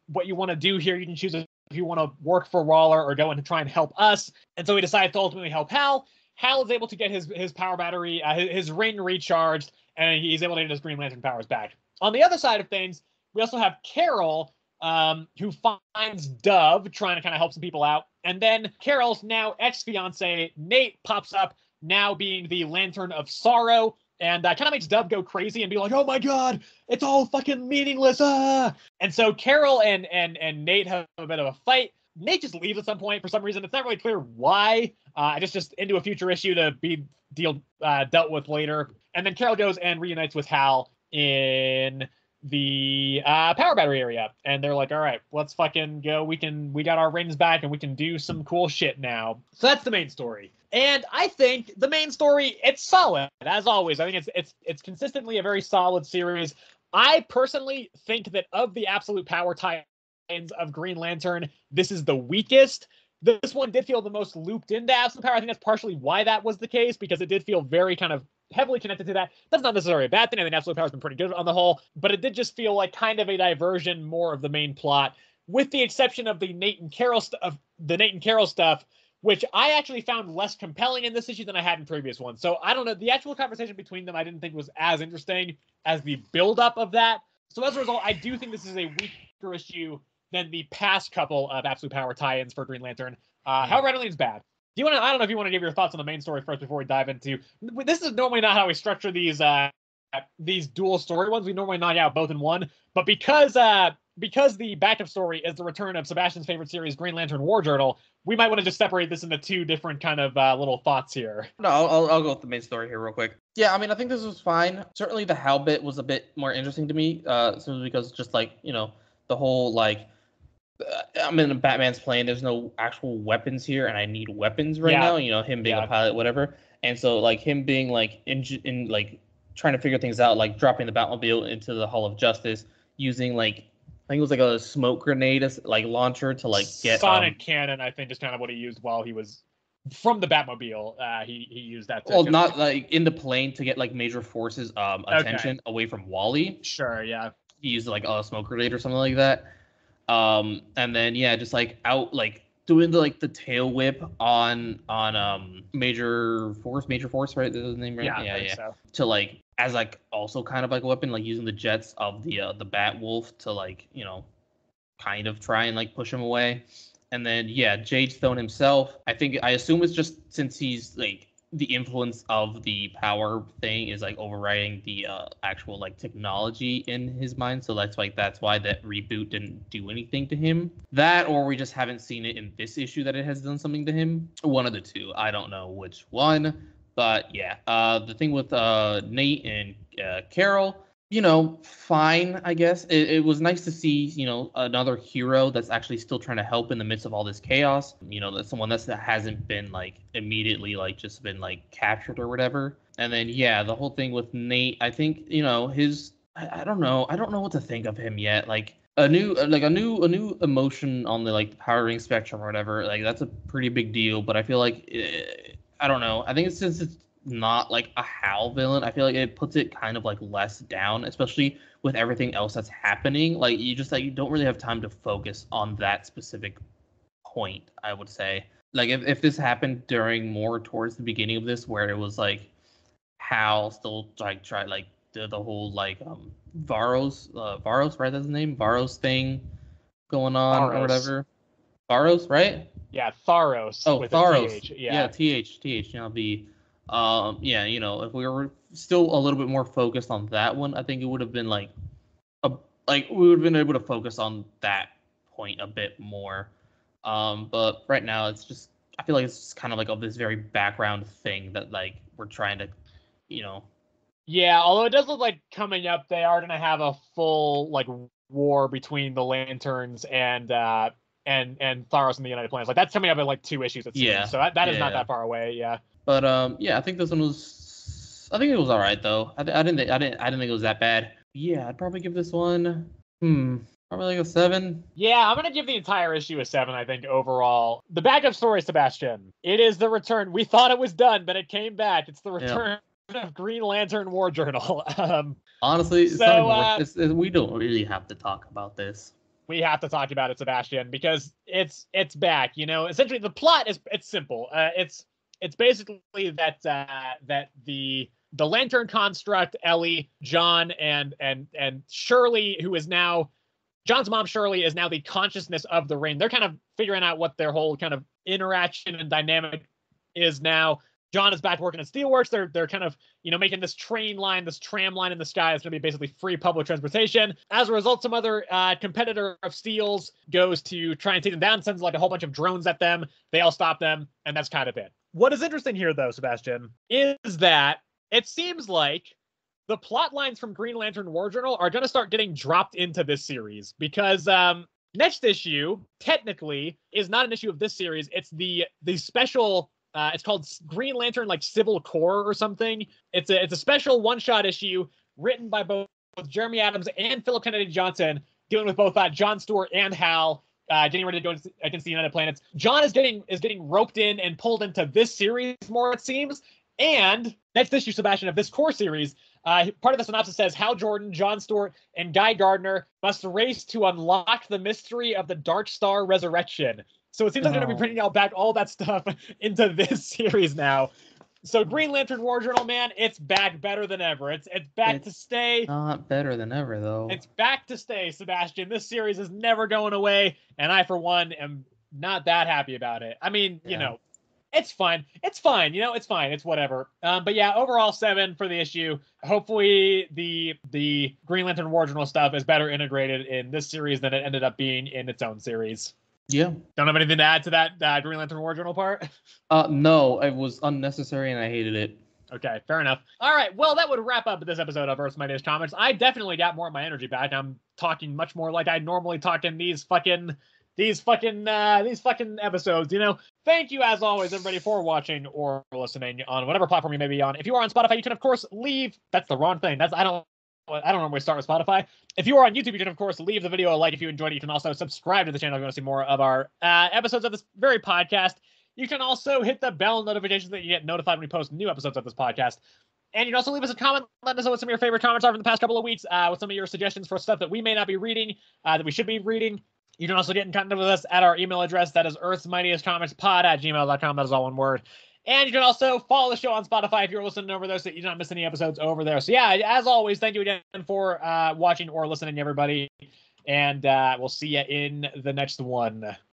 what you want to do here. You can choose if you want to work for Waller or go and try and help us." And so he decides to ultimately help Hal. Hal is able to get his power battery, his ring recharged, and he's able to get his Green Lantern powers back. On the other side of things, we also have Carol, who finds Dove trying to kind of help some people out. And then Carol's now ex-fiance, Nate, pops up, now being the Lantern of Sorrow, and kind of makes Dove go crazy and be like, oh my god, it's all fucking meaningless, ah! And so Carol and Nate have a bit of a fight. Nate just leaves at some point for some reason. It's not really clear why. Just into a future issue to be dealt with later. And then Carol goes and reunites with Hal in the power battery area, and they're like, all right, let's fucking go. We got our rings back and we can do some cool shit now. So that's the main story. And I think the main story, it's solid as always. I think it's consistently a very solid series. I personally think that of the Absolute Power tie-ins of Green Lantern, this is the weakest. This one did feel the most looped into Absolute Power. I think that's partially why that was the case, because it did feel very kind of heavily connected to that. That's not necessarily a bad thing. I think Absolute Power's been pretty good on the whole, but it did just feel like kind of a diversion more of the main plot, with the exception of the Nate and Carol stuff, which I actually found less compelling in this issue than I had in previous ones. So I don't know. The actual conversation between them I didn't think was as interesting as the build-up of that. So as a result, I do think this is a weaker issue than the past couple of Absolute Power tie-ins for Green Lantern. However, I don't think it's bad. I don't know if you want to give your thoughts on the main story first before we dive into. This is normally not how we structure these dual story ones. We normally knock out both in one, but because the backup story is the return of Sebastian's favorite series, Green Lantern War Journal, we might want to just separate this into two different kind of little thoughts here. No, I'll go with the main story here real quick. Yeah, I mean, I think this was fine. Certainly the Hal bit was a bit more interesting to me, simply because just like, the whole like, I'm in a Batman's plane. There's no actual weapons here, and I need weapons right now. Him being a pilot, whatever. And so, like, him being like in like trying to figure things out, like dropping the Batmobile into the Hall of Justice, using like I think it was like a smoke grenade as like launcher to like get sonic cannon. I think is kind of what he used while he was from the Batmobile. He used that. Well, not like in the plane to get like major forces attention away from Wally. Sure, yeah. He used like a smoke grenade or something like that. And then just like out like doing the tail whip on Major Force, right? That's his name, right? Yeah. So. To like as like also kind of like a weapon, like using the jets of the Bat Wolf to like kind of try and like push him away. And then Jade Stone himself, I assume it's just since he's like the influence of the power thing is like overriding the actual like technology in his mind, so that's why that reboot didn't do anything to him. That, or we just haven't seen it in this issue that it has done something to him. One of the two. I don't know which one, but the thing with Nate and Carol, fine, I guess. It was nice to see, another hero that's actually still trying to help in the midst of all this chaos. That's someone that hasn't been like immediately like just been like captured or whatever. And then the whole thing with Nate, I think his I don't know what to think of him yet. Like a new emotion on the like the Power Ring spectrum or whatever. Like that's a pretty big deal. But I feel like I don't know. I think since it's not like a Hal villain, I feel like it puts it kind of like less down, especially with everything else that's happening. Like you don't really have time to focus on that specific point, I would say. Like if this happened during more towards the beginning of this, where it was like Hal still like try like the whole like Varos, right? That's his name, Varos thing going on or whatever. Varos, right? Yeah, Tharos. Oh, with Tharos. A TH. Yeah, TH. If we were still a little bit more focused on that one, I think it would have been we would have been able to focus on that point a bit more. But right now it's just, I feel like it's just kind of like of this very background thing that like we're trying to, Yeah, although it does look like coming up they are gonna have a full like war between the Lanterns and Tharos and the United Planets. Like that's coming up in like 2 issues. It seems. So that is not that far away. Yeah. But I think this one was. I think it was all right though. I didn't think it was that bad. Yeah, I'd probably give this one. Probably like a 7. Yeah, I'm gonna give the entire issue a 7. I think overall, the backup story, Sebastian. It is the return. We thought it was done, but it came back. It's the return of Green Lantern War Journal. Honestly, we don't really have to talk about this. We have to talk about it, Sebastian, because it's back. Essentially the plot is simple. It's basically that the Lantern construct, Ellie, John, and Shirley, who is now John's mom, Shirley, is now the consciousness of the ring. They're kind of figuring out what their whole kind of interaction and dynamic is now. John is back working at Steelworks. They're kind of, making this train line, this tram line in the sky. It's going to be basically free public transportation. As a result, some other competitor of Steel's goes to try and take them down, sends like a whole bunch of drones at them. They all stop them, and that's kind of it. What is interesting here, though, Sebastian, is that it seems like the plot lines from Green Lantern War Journal are going to start getting dropped into this series because next issue, technically, is not an issue of this series. It's the special... it's called Green Lantern, like Civil Corps or something. It's a special one-shot issue written by both Jeremy Adams and Philip Kennedy Johnson, dealing with both John Stewart and Hal, getting ready to go against the United Planets. John is getting roped in and pulled into this series more, it seems. And next issue, Sebastian, of this core series, part of the synopsis says Hal Jordan, John Stewart, and Guy Gardner must race to unlock the mystery of the Dark Star resurrection. So it seems like they're going to be bringing out back all that stuff into this series now. So Green Lantern War Journal, man, it's back better than ever. It's back to stay. Not better than ever, though. It's back to stay, Sebastian. This series is never going away, and I, for one, am not that happy about it. I mean, it's fine. It's fine. It's fine. It's whatever. But yeah, overall 7 for the issue. Hopefully the Green Lantern War Journal stuff is better integrated in this series than it ended up being in its own series. Yeah. Don't have anything to add to that Green Lantern War Journal part? No, it was unnecessary and I hated it. Okay, fair enough. All right, well, that would wrap up this episode of Earth's Mightiest Comics. I definitely got more of my energy back. I'm talking much more like I normally talk in these fucking episodes. Thank you, as always, everybody, for watching or listening on whatever platform you may be on. If you are on Spotify, you can, of course, leave. That's the wrong thing. I don't normally start with Spotify. If you are on YouTube, you can, of course, leave the video a like if you enjoyed it. You can also subscribe to the channel if you want to see more of our episodes of this very podcast. You can also hit the bell notifications that you get notified when we post new episodes of this podcast. And you can also leave us a comment, let us know what some of your favorite comments are from the past couple of weeks, with some of your suggestions for stuff that we may not be reading, that we should be reading. You can also get in contact with us at our email address. That is earthsmightiestcomicspod@gmail.com. That is all one word. And you can also follow the show on Spotify if you're listening over there so that you don't miss any episodes over there. So yeah, as always, thank you again for watching or listening, everybody. And we'll see you in the next one.